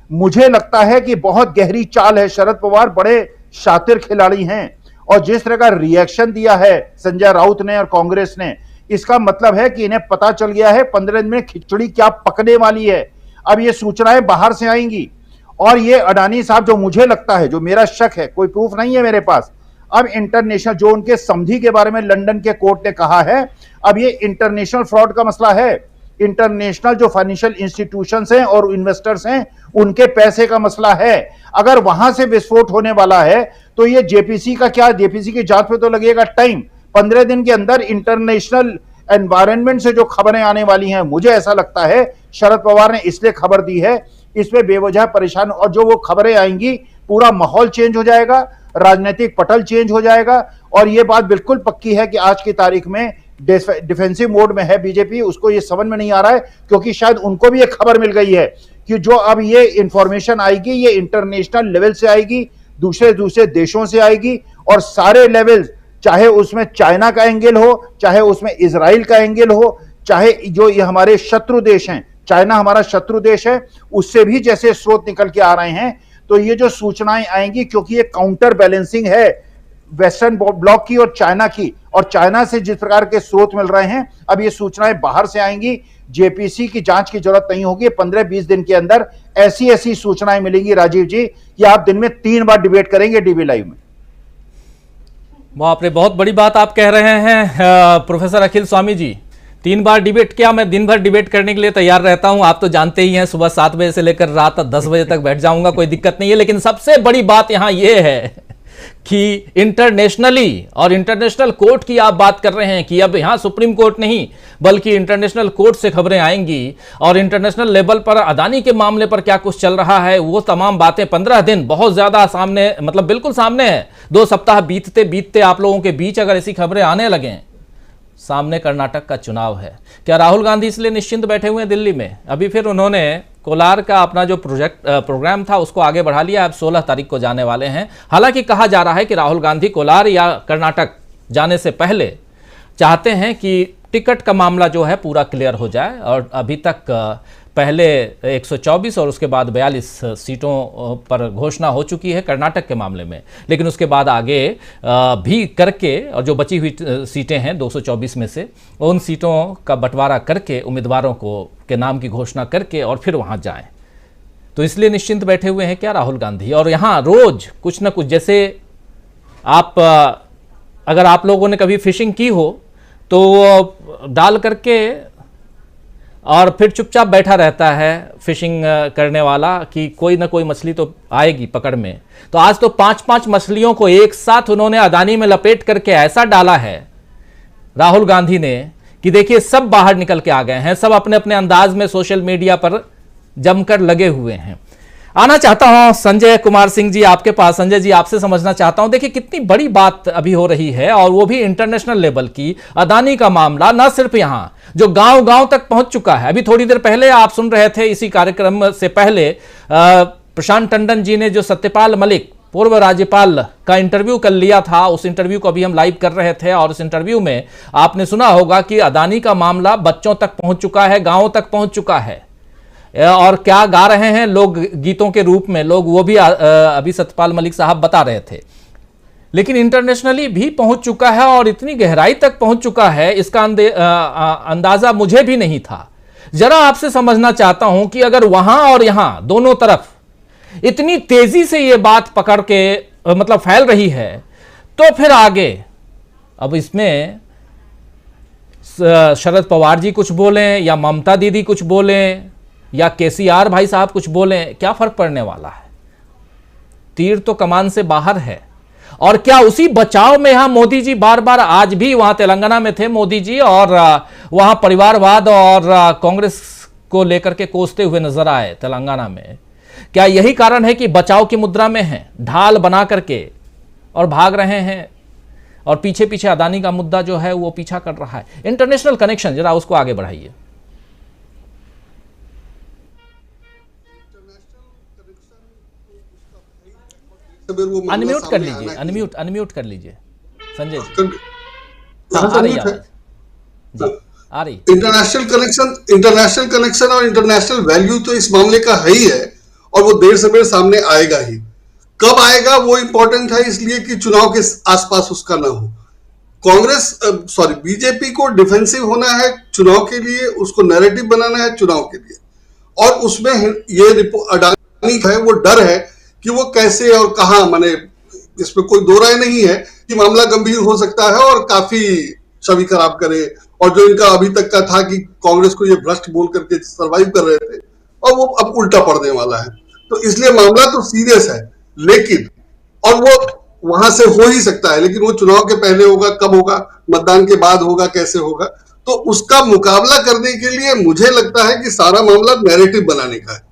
मुझे लगता है कि बहुत गहरी चाल है। शरद पवार बड़े शातिर खिलाड़ी हैं और जिस तरह का रिएक्शन दिया है संजय राउत ने और कांग्रेस ने, इसका मतलब है कि इन्हें पता चल गया है 15 दिन में खिचड़ी क्या पकने वाली है। अब ये सूचनाएं बाहर से आएंगी और ये अडानी साहब, जो मुझे लगता है, जो मेरा शक है, कोई प्रूफ नहीं है मेरे पास, अब इंटरनेशनल जो उनके समझी के बारे में लंदन के कोर्ट ने कहा है, अब ये इंटरनेशनल फ्रॉड का मसला है। इंटरनेशनल जो फाइनेंशियल इंस्टीट्यूशंस हैं और इन्वेस्टर्स हैं, उनके पैसे का मसला है। अगर वहां से विस्फोट होने वाला है तो ये जेपीसी का क्या, जेपीसी की जांच पे तो लगेगा टाइम। 15 दिन के अंदर इंटरनेशनल एनवायरनमेंट से जो खबरें आने वाली हैं, मुझे ऐसा लगता है शरद पवार ने इसलिए खबर दी है, इसमें बेवजह परेशान, और जो वो खबरें आएंगी पूरा माहौल चेंज हो जाएगा, राजनीतिक पटल चेंज हो जाएगा। और ये बात बिल्कुल पक्की है कि आज की तारीख में डिफेंसिव मोड में है बीजेपी। उसको ये समझ में नहीं आ रहा है, क्योंकि शायद उनको भी एक खबर मिल गई है कि जो अब ये इंफॉर्मेशन आएगी, ये इंटरनेशनल लेवल से आएगी, दूसरे देशों से आएगी, और सारे लेवल, चाहे उसमें चाइना का एंगल हो, चाहे उसमें इजराइल का एंगल हो, चाहे जो ये हमारे शत्रु देश हैं, चाइना हमारा शत्रु देश है, उससे भी जैसे स्रोत निकल के आ रहे हैं, तो ये जो सूचनाएं आएंगी, क्योंकि ये काउंटर बैलेंसिंग है वेस्टर्न ब्लॉक की और चाइना की, और चाइना से जिस प्रकार के स्रोत मिल रहे हैं, अब ये सूचनाएं बाहर से आएंगी। जेपीसी की जांच की जरूरत नहीं होगी। 15-20 दिन के अंदर ऐसी सूचनाएं मिलेंगी राजीव जी कि आप दिन में 3 बार डिबेट करेंगे डीबी लाइव में। बाप रे, बहुत बड़ी बात आप कह रहे हैं प्रोफेसर अखिल स्वामी जी। 3 बार डिबेट क्या, मैं दिन भर डिबेट करने के लिए तैयार रहता हूं। आप तो जानते ही हैं, सुबह 7 बजे से लेकर रात 10 बजे तक बैठ जाऊंगा, कोई दिक्कत नहीं है। लेकिन सबसे बड़ी बात यहां यह है कि इंटरनेशनली और इंटरनेशनल कोर्ट की आप बात कर रहे हैं कि अब यहां सुप्रीम कोर्ट नहीं बल्कि इंटरनेशनल कोर्ट से खबरें आएंगी, और इंटरनेशनल लेवल पर अडानी के मामले पर क्या कुछ चल रहा है, वो तमाम बातें 15 दिन बहुत ज्यादा सामने, मतलब बिल्कुल सामने है। 2 सप्ताह बीतते बीतते आप लोगों के बीच अगर ऐसी खबरें आने लगें, सामने कर्नाटक का चुनाव है। क्या राहुल गांधी इसलिए निश्चिंत बैठे हुए हैं दिल्ली में? अभी फिर उन्होंने कोलार का अपना जो प्रोग्राम था उसको आगे बढ़ा लिया, अब 16 तारीख को जाने वाले हैं। हालांकि कहा जा रहा है कि राहुल गांधी कोलार या कर्नाटक जाने से पहले चाहते हैं कि टिकट का मामला जो है पूरा क्लियर हो जाए, और अभी तक पहले 124 और उसके बाद 42 सीटों पर घोषणा हो चुकी है कर्नाटक के मामले में, लेकिन उसके बाद आगे भी करके, और जो बची हुई सीटें हैं 224 में से, उन सीटों का बंटवारा करके उम्मीदवारों के नाम की घोषणा करके और फिर वहां जाएं। तो इसलिए निश्चिंत बैठे हुए हैं क्या राहुल गांधी? और यहां रोज कुछ ना कुछ, जैसे आप अगर आप लोगों ने कभी फिशिंग की हो तो डाल करके और फिर चुपचाप बैठा रहता है फिशिंग करने वाला कि कोई ना कोई मछली तो आएगी पकड़ में। तो आज तो 5-5 मछलियों को एक साथ उन्होंने अडानी में लपेट करके ऐसा डाला है राहुल गांधी ने कि देखिए सब बाहर निकल के आ गए हैं, सब अपने अपने अंदाज में सोशल मीडिया पर जमकर लगे हुए हैं। आना चाहता हूं संजय कुमार सिंह जी आपके पास। संजय जी, आपसे समझना चाहता हूं, देखिए कितनी बड़ी बात अभी हो रही है, और वो भी इंटरनेशनल लेवल की। अडानी का मामला न सिर्फ यहां, जो गांव-गांव तक पहुंच चुका है। अभी थोड़ी देर पहले आप सुन रहे थे, इसी कार्यक्रम से पहले प्रशांत टंडन जी ने जो सत्यपाल मलिक पूर्व राज्यपाल का इंटरव्यू कर लिया था, उस इंटरव्यू को अभी हम लाइव कर रहे थे, और उस इंटरव्यू में आपने सुना होगा कि अडानी का मामला बच्चों तक पहुंच चुका है, गांवों तक पहुंच चुका है, और क्या गा रहे हैं लोग गीतों के रूप में लोग, वो भी अभी सत्यपाल मलिक साहब बता रहे थे। लेकिन इंटरनेशनली भी पहुंच चुका है और इतनी गहराई तक पहुंच चुका है, इसका अंदाजा मुझे भी नहीं था। जरा आपसे समझना चाहता हूं कि अगर वहां और यहां दोनों तरफ इतनी तेजी से यह बात पकड़ के मतलब फैल रही है, तो फिर आगे अब इसमें शरद पवार जी कुछ बोलें या ममता दीदी कुछ बोलें या केसीआर भाई साहब कुछ बोलें, क्या फर्क पड़ने वाला है? तीर तो कमान से बाहर है। और क्या उसी बचाव में यहां मोदी जी बार बार, आज भी वहां तेलंगाना में थे मोदी जी और वहां परिवारवाद और कांग्रेस को लेकर के कोसते हुए नजर आए तेलंगाना में? क्या यही कारण है कि बचाव की मुद्रा में हैं, ढाल बना करके और भाग रहे हैं और पीछे पीछे अदानी का मुद्दा जो है वो पीछा कर रहा है? इंटरनेशनल कनेक्शन जरा उसको आगे बढ़ाइए। अनम्यूट कर लीजिए, अनम्यूट कर लीजिए संजय जी। आ रही आवाज जी, आ रही। इंटरनेशनल कनेक्शन और इंटरनेशनल वैल्यू तो इस मामले का है ही है, और वो देर सवेर सामने आएगा ही। कब आएगा वो इंपॉर्टेंट है, इसलिए कि चुनाव के आसपास उसका ना हो। बीजेपी को डिफेंसिव होना है चुनाव के लिए, उसको नैरेटिव बनाना है चुनाव के लिए, और उसमें ये अडानी है वो डर है कि वो कैसे और कहां, माने इसमें कोई दो राय नहीं है कि मामला गंभीर हो सकता है और काफी छवि खराब करे। और जो इनका अभी तक का था कि कांग्रेस को ये भ्रष्ट बोल करके सरवाइव कर रहे थे, और वो अब उल्टा पड़ने वाला है। तो इसलिए मामला तो सीरियस है, लेकिन और वो वहां से हो ही सकता है, लेकिन वो चुनाव के पहले होगा, कब होगा, मतदान के बाद होगा, कैसे होगा, तो उसका मुकाबला करने के लिए मुझे लगता है कि सारा मामला नैरेटिव बनाने का है।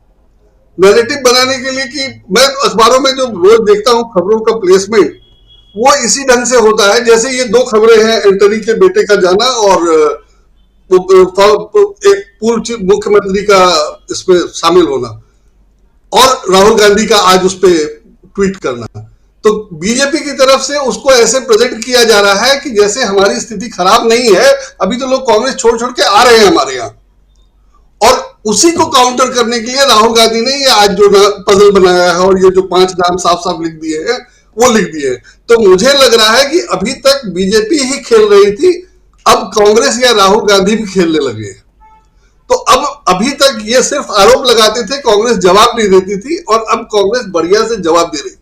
नैरेटिव बनाने के लिए कि मैं अखबारों में जो रोज देखता हूं खबरों का प्लेसमेंट, वो इसी ढंग से होता है जैसे ये दो खबरें हैं, एंटनी के बेटे का जाना और एक पूर्व मुख्यमंत्री का इसमें शामिल होना, और राहुल गांधी का आज उस पर ट्वीट करना। तो बीजेपी की तरफ से उसको ऐसे प्रेजेंट किया जा रहा है कि जैसे हमारी स्थिति खराब नहीं है, अभी तो लोग कांग्रेस छोड़ छोड़ के आ रहे हैं हमारे यहां। और उसी को काउंटर करने के लिए राहुल गांधी ने ये आज जो पजल बनाया है और ये जो 5 नाम साफ साफ लिख दिए हैं वो लिख दिए। तो मुझे लग रहा है कि अभी तक बीजेपी ही खेल रही थी, अब कांग्रेस या राहुल गांधी भी खेलने लगे हैं। तो अब अभी तक ये सिर्फ आरोप लगाते थे, कांग्रेस जवाब नहीं देती थी, और अब कांग्रेस बढ़िया से जवाब दे रही।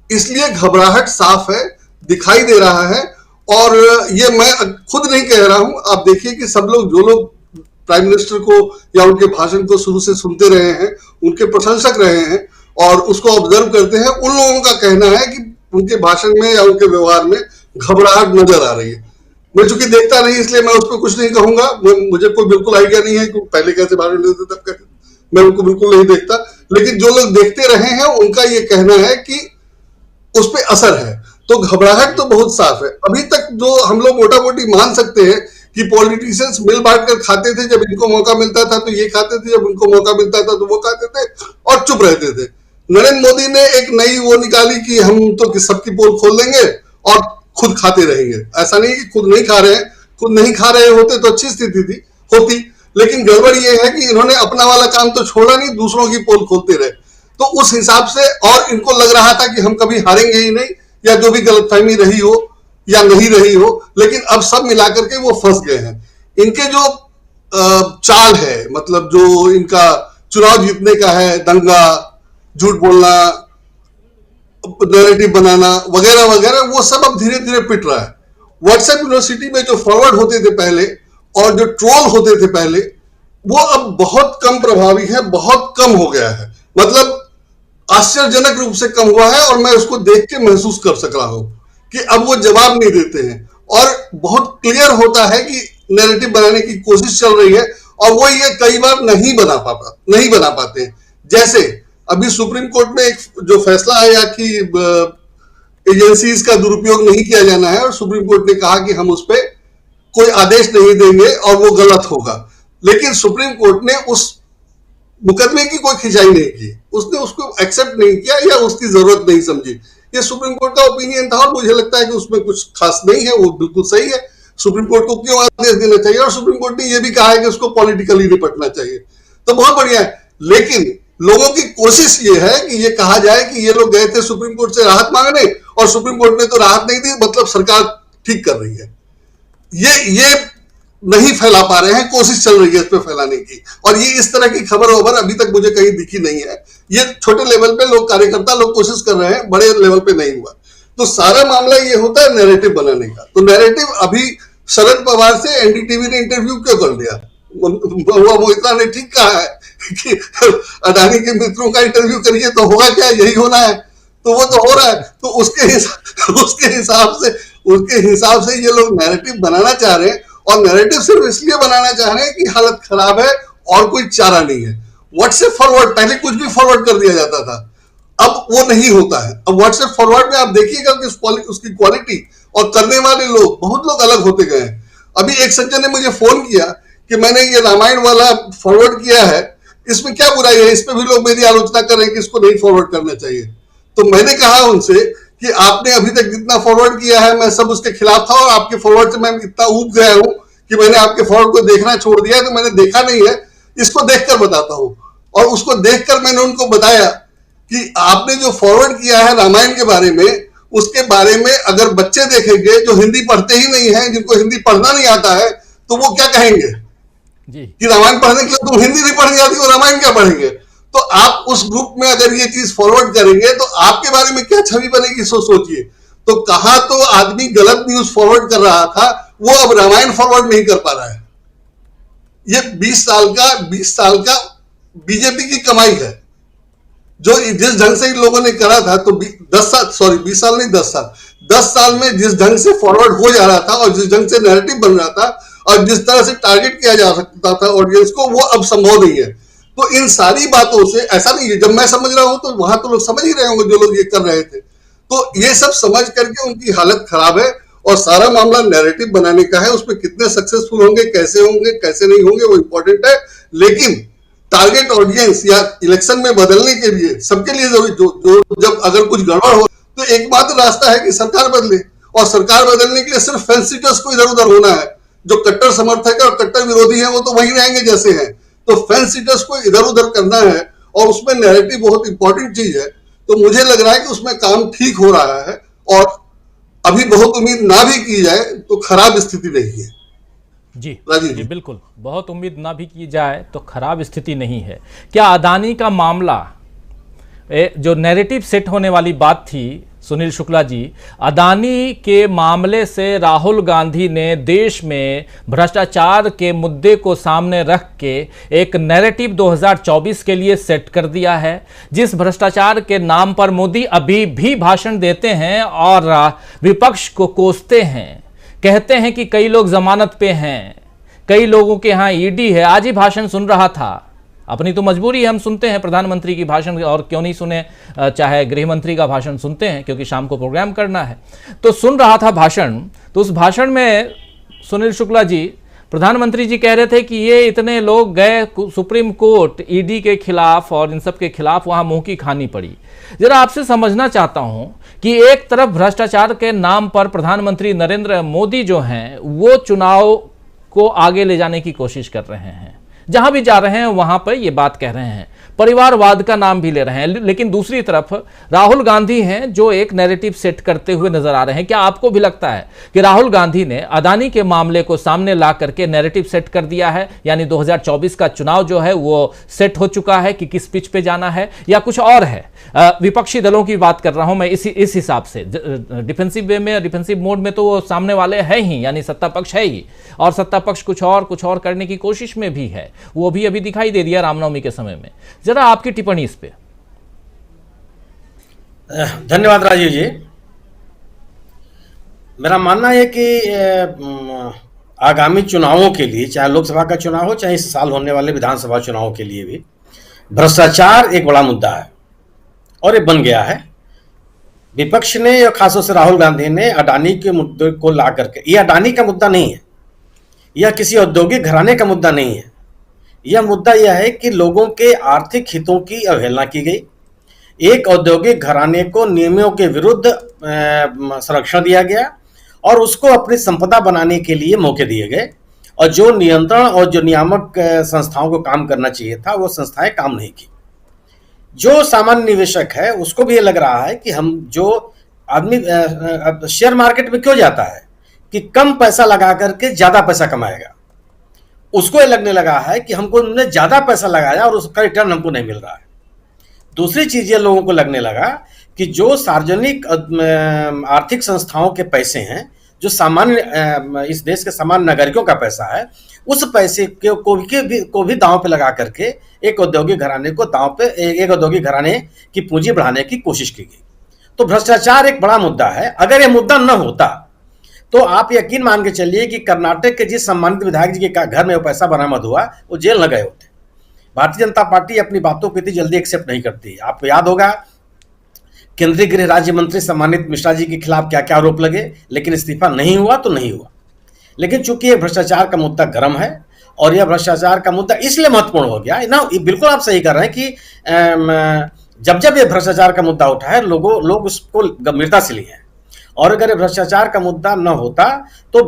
इसलिए घबराहट साफ है, दिखाई दे रहा है। और ये मैं खुद नहीं कह रहा हूं, आप देखिए कि सब लोग, जो लोग प्राइम मिनिस्टर को या उनके भाषण को शुरू से सुनते रहे हैं, उनके प्रशंसक रहे हैं और उसको ऑब्जर्व करते हैं, उन लोगों का कहना है कि उनके भाषण में या उनके व्यवहार में घबराहट नजर आ रही है। मैं चूंकि देखता नहीं, इसलिए मैं उस पर कुछ नहीं कहूंगा। मुझे कोई बिल्कुल आइडिया नहीं है कि पहले कैसे भाषण देते तब कैसे, मैं उनको बिल्कुल नहीं देखता। लेकिन जो लोग देखते रहे हैं उनका ये कहना है कि उस पर असर है। तो घबराहट तो बहुत साफ है। अभी तक जो हम लोग मोटा मोटी मान सकते हैं कि पॉलिटिशियंस मिल बांट कर खाते थे, जब इनको मौका मिलता था तो ये खाते थे, जब उनको मौका मिलता था तो वो खाते थे और चुप रहते थे। नरेंद्र मोदी ने एक नई वो निकाली कि हम तो सबकी पोल खोल देंगे और खुद खाते रहेंगे। ऐसा नहीं कि खुद नहीं खा रहे हैं, खुद नहीं खा रहे होते तो अच्छी स्थिति होती, लेकिन गड़बड़ ये है कि इन्होंने अपना वाला काम तो छोड़ा नहीं, दूसरों की पोल खोलते रहे। तो उस हिसाब से, और इनको लग रहा था कि हम कभी हारेंगे ही नहीं, या जो भी गलतफहमी रही हो या नहीं रही हो, लेकिन अब सब मिलाकर के वो फंस गए हैं। इनके जो चाल है, मतलब जो इनका चुनाव जीतने का है, दंगा, झूठ बोलना, नैरेटिव बनाना वगैरह वगैरह, वो सब अब धीरे धीरे पिट रहा है। व्हाट्सएप यूनिवर्सिटी में जो फॉरवर्ड होते थे पहले और जो ट्रोल होते थे पहले, वो अब बहुत कम प्रभावी है, बहुत कम हो गया है। मतलब आश्चर्यजनक रूप से कम हुआ है, और मैं उसको देख के महसूस कर सक रहा हूं कि अब वो जवाब नहीं देते हैं, और बहुत क्लियर होता है कि नैरेटिव बनाने की कोशिश चल रही है, और वो ये कई बार नहीं बना पाते हैं। जैसे अभी सुप्रीम कोर्ट में एक जो फैसला आया कि एजेंसीज का दुरुपयोग नहीं किया जाना है, और सुप्रीम कोर्ट ने कहा कि हम उस पर कोई आदेश नहीं देंगे और वो गलत होगा। लेकिन सुप्रीम कोर्ट ने उस मुकदमे की कोई खिंचाई नहीं की, उसने उसको एक्सेप्ट नहीं किया या उसकी जरूरत नहीं समझी। ये सुप्रीम कोर्ट का ओपिनियन था, और मुझे लगता है कि उसमें कुछ खास नहीं है, वो बिल्कुल सही है। सुप्रीम कोर्ट को क्यों आदेश देना चाहिए, और सुप्रीम कोर्ट ने यह भी कहा है कि उसको पॉलिटिकली निपटना चाहिए, तो बहुत बढ़िया है। लेकिन लोगों की कोशिश ये है कि ये कहा जाए कि ये लोग गए थे सुप्रीम कोर्ट से राहत मांगने, और सुप्रीम कोर्ट ने तो राहत नहीं दी, मतलब सरकार ठीक कर रही है। ये नहीं फैला पा रहे हैं, कोशिश चल रही है इस पे फैलाने की। और ये इस तरह की खबर अभी तक मुझे कहीं दिखी नहीं है। ये छोटे लेवल पे लोग, कार्यकर्ता लोग कोशिश कर रहे हैं, बड़े लेवल पे नहीं हुआ। तो सारा मामला ये होता है नैरेटिव बनाने का। तो नैरेटिव अभी शरद पवार से एनडीटीवी ने इंटरव्यू क्यों कर लिया? मोहित्रा ने ठीक कहा है कि अडानी के मित्रों का इंटरव्यू करिए तो होगा क्या, यही होना है। तो वो तो हो रहा है। तो उसके हिसाब से ये लोग नैरेटिव बनाना चाह रहे हैं, और नैरेटिव सिर्फ इसलिए बनाना चाह रहे हैं कि हालत खराब है और कोई चारा नहीं है। व्हाट्सएप फॉरवर्ड, पहले कुछ भी फॉरवर्ड कर दिया जाता था, अब वो नहीं होता है। अब व्हाट्सएप फॉरवर्ड में आप देखिएगा कि उसकी क्वालिटी और करने वाले लोग, बहुत लोग अलग होते गए हैं। अभी एक सज्जन ने मुझे फोन किया कि मैंने ये रामायण वाला फॉरवर्ड किया है, इसमें क्या बुराई है? इस पे भी लोग मेरी आलोचना कर रहे हैं कि इसको नहीं फॉरवर्ड करना चाहिए। तो मैंने कहा उनसे कि आपने अभी तक जितना फॉरवर्ड किया है, मैं सब उसके खिलाफ था, और आपके फॉरवर्ड से मैं इतना ऊब गया हूं कि मैंने आपके फॉरवर्ड को देखना छोड़ दिया। तो मैंने देखा नहीं है, इसको देखकर बताता हूं। और उसको देखकर मैंने उनको बताया कि आपने जो फॉरवर्ड किया है रामायण के बारे में, उसके बारे में अगर बच्चे देखेंगे जो हिंदी पढ़ते ही नहीं है, जिनको हिंदी पढ़ना नहीं आता है, तो वो क्या कहेंगे जी कि रामायण पढ़ने के लिए तुम हिंदी नहीं पढ़नी आती, वो रामायण क्या पढ़ेंगे? तो आप उस ग्रुप में अगर ये चीज फॉरवर्ड करेंगे तो आपके बारे में क्या छवि बनेगी, सोचिए। तो कहा तो आदमी गलत न्यूज फॉरवर्ड कर रहा था, वो अब रामायण फॉरवर्ड नहीं कर पा रहा है। ये 20 साल का बीजेपी की कमाई है, जो जिस ढंग से इन लोगों ने करा था। तो 20 साल में जिस ढंग से फॉरवर्ड हो जा रहा था और जिस ढंग से नैरेटिव बन रहा था और जिस तरह से टारगेट किया जा सकता था ऑडियंस को, वो अब संभव नहीं है। तो इन सारी बातों से ऐसा नहीं है, जब मैं समझ रहा हूं तो वहां तो लोग समझ ही रहे होंगे, जो लोग ये कर रहे थे। तो ये सब समझ करके उनकी हालत खराब है, और सारा मामला नैरेटिव बनाने का है। उसमें कितने सक्सेसफुल होंगे, कैसे नहीं होंगे, वो इंपॉर्टेंट है। लेकिन टारगेट ऑडियंस या इलेक्शन में बदलने के लिए, सबके लिए जो जब अगर कुछ गड़बड़ हो तो एकमात्र रास्ता है कि सरकार बदले। और सरकार बदलने के लिए सिर्फ फेंसिटर्स को इधर उधर होना है। जो कट्टर समर्थक है और कट्टर विरोधी है वो तो वही रहेंगे जैसे हैं। तो फेंसिटर्स को इधर उधर करना है, और उसमें नैरेटिव बहुत इंपॉर्टेंट चीज है। तो मुझे लग रहा है कि उसमें काम ठीक हो रहा है, और अभी बहुत उम्मीद ना भी की जाए तो खराब स्थिति नहीं है। जी राजीव जी, बिल्कुल, बहुत उम्मीद ना भी की जाए तो खराब स्थिति नहीं है। क्या अडानी का मामला, जो नैरेटिव सेट होने वाली बात थी सुनील शुक्ला जी, अडानी के मामले से राहुल गांधी ने देश में भ्रष्टाचार के मुद्दे को सामने रख के एक नैरेटिव 2024 के लिए सेट कर दिया है, जिस भ्रष्टाचार के नाम पर मोदी अभी भी भाषण देते हैं और विपक्ष को कोसते हैं, कहते हैं कि कई लोग जमानत पे हैं, कई लोगों के यहाँ ईडी है। आज ही भाषण सुन रहा था, अपनी तो मजबूरी है, हम सुनते हैं प्रधानमंत्री की भाषण, और क्यों नहीं सुने, चाहे गृह मंत्री का भाषण सुनते हैं क्योंकि शाम को प्रोग्राम करना है। तो सुन रहा था भाषण, तो उस भाषण में सुनील शुक्ला जी, प्रधानमंत्री जी कह रहे थे कि ये इतने लोग गए सुप्रीम कोर्ट ईडी के खिलाफ और इन सब के खिलाफ, वहां मुंह की खानी पड़ी। जरा आपसे समझना चाहता हूं कि एक तरफ भ्रष्टाचार के नाम पर प्रधानमंत्री नरेंद्र मोदी जो हैं वो चुनाव को आगे ले जाने की कोशिश कर रहे हैं, जहां भी जा रहे हैं वहां पर ये बात कह रहे हैं, परिवारवाद का नाम भी ले रहे हैं। लेकिन दूसरी तरफ राहुल गांधी हैं जो एक नैरेटिव सेट करते हुए नजर आ रहे हैं। क्या आपको भी लगता है कि राहुल गांधी ने अडानी के मामले को सामने ला करके नैरेटिव सेट कर दिया है, यानी 2024 का चुनाव जो है वो सेट हो चुका है कि किस पिच पे जाना है, या कुछ और है? विपक्षी दलों की बात कर रहा हूं मैं इस हिसाब से। डिफेंसिव वे में, डिफेंसिव मोड में तो वो सामने वाले हैं ही, यानी सत्ता पक्ष है ही, और सत्ता पक्ष कुछ और करने की कोशिश में भी है। वो भी अभी दिखाई दे दिया रामनवमी के समय में। जरा आपकी टिप्पणी इस पे। धन्यवाद राजीव जी। मेरा मानना है कि आगामी चुनावों के लिए, चाहे लोकसभा का चुनाव हो चाहे इस साल होने वाले विधानसभा चुनावों के लिए भी, भ्रष्टाचार एक बड़ा मुद्दा है और ये बन गया है। विपक्ष ने और खासतौर से राहुल गांधी ने अडानी के मुद्दे को ला करके, यह अडानी का मुद्दा नहीं है, यह किसी औद्योगिक घराने का मुद्दा नहीं है, यह मुद्दा यह है कि लोगों के आर्थिक हितों की अवहेलना की गई। एक औद्योगिक घराने को नियमों के विरुद्ध संरक्षण दिया गया और उसको अपनी संपदा बनाने के लिए मौके दिए गए, और जो नियंत्रण और जो नियामक संस्थाओं को काम करना चाहिए था वो संस्थाएं काम नहीं की। जो सामान्य निवेशक है उसको भी ये लग रहा है कि हम, जो आदमी शेयर मार्केट में क्यों जाता है कि कम पैसा लगा करके ज्यादा पैसा कमाएगा, उसको ये लगने लगा है कि हमको उन्होंने ज्यादा पैसा लगाया और उसका रिटर्न हमको नहीं मिल रहा है। दूसरी चीज ये लोगों को लगने लगा कि जो सार्वजनिक आर्थिक संस्थाओं के पैसे हैं, जो सामान्य इस देश के सामान्य नागरिकों का पैसा है, उस पैसे को भी दांव पे लगा करके एक औद्योगिक घराने को एक औद्योगिक घराने की पूंजी बढ़ाने की कोशिश की गई। तो भ्रष्टाचार एक बड़ा मुद्दा है। अगर ये मुद्दा न होता तो आप यकीन मान के चलिए कि कर्नाटक के जिस सम्मानित विधायक जी के घर में वो पैसा बरामद हुआ, वो जेल न गए होते। भारतीय जनता पार्टी अपनी बातों को इतनी जल्दी एक्सेप्ट नहीं करती। आपको याद होगा केंद्रीय गृह राज्य मंत्री सम्मानित मिश्रा जी के खिलाफ क्या क्या आरोप लगे, लेकिन इस्तीफा नहीं हुआ तो नहीं हुआ। लेकिन चूंकि ये भ्रष्टाचार का मुद्दा गर्म है और यह भ्रष्टाचार का मुद्दा इसलिए महत्वपूर्ण हो गया ना, बिल्कुल आप सही कर रहे हैं कि जब ये भ्रष्टाचार का मुद्दा उठा है, लोग उसको गंभीरता से लिए हैं। और अगर भ्रष्टाचार का मुद्दा न होता तो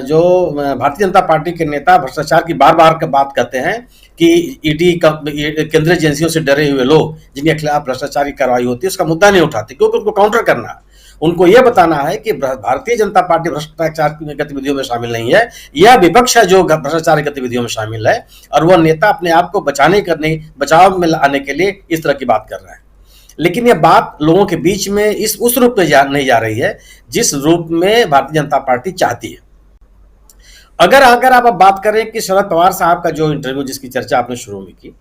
जो भारतीय जनता पार्टी के नेता भ्रष्टाचार की बार बार बात करते हैं कि ईडी केंद्रीय एजेंसियों से डरे हुए लोग जिनके खिलाफ भ्रष्टाचार की कार्रवाई होती है, उसका मुद्दा नहीं उठाते, क्योंकि उनको काउंटर करना, उनको यह बताना है कि भारतीय जनता पार्टी भ्रष्टाचार की गतिविधियों में शामिल नहीं है, यह विपक्ष है जो भ्रष्टाचार की गतिविधियों में शामिल है, और वह नेता अपने आप को बचाव में लाने के लिए इस तरह की बात कर रहा है। लेकिन यह बात लोगों के बीच में उस रूप में नहीं जा रही है जिस रूप में भारतीय जनता पार्टी चाहती है। अगर आप बात करें कि शरद पवार साहब का जो इंटरव्यू जिसकी चर्चा आपने शुरू में की,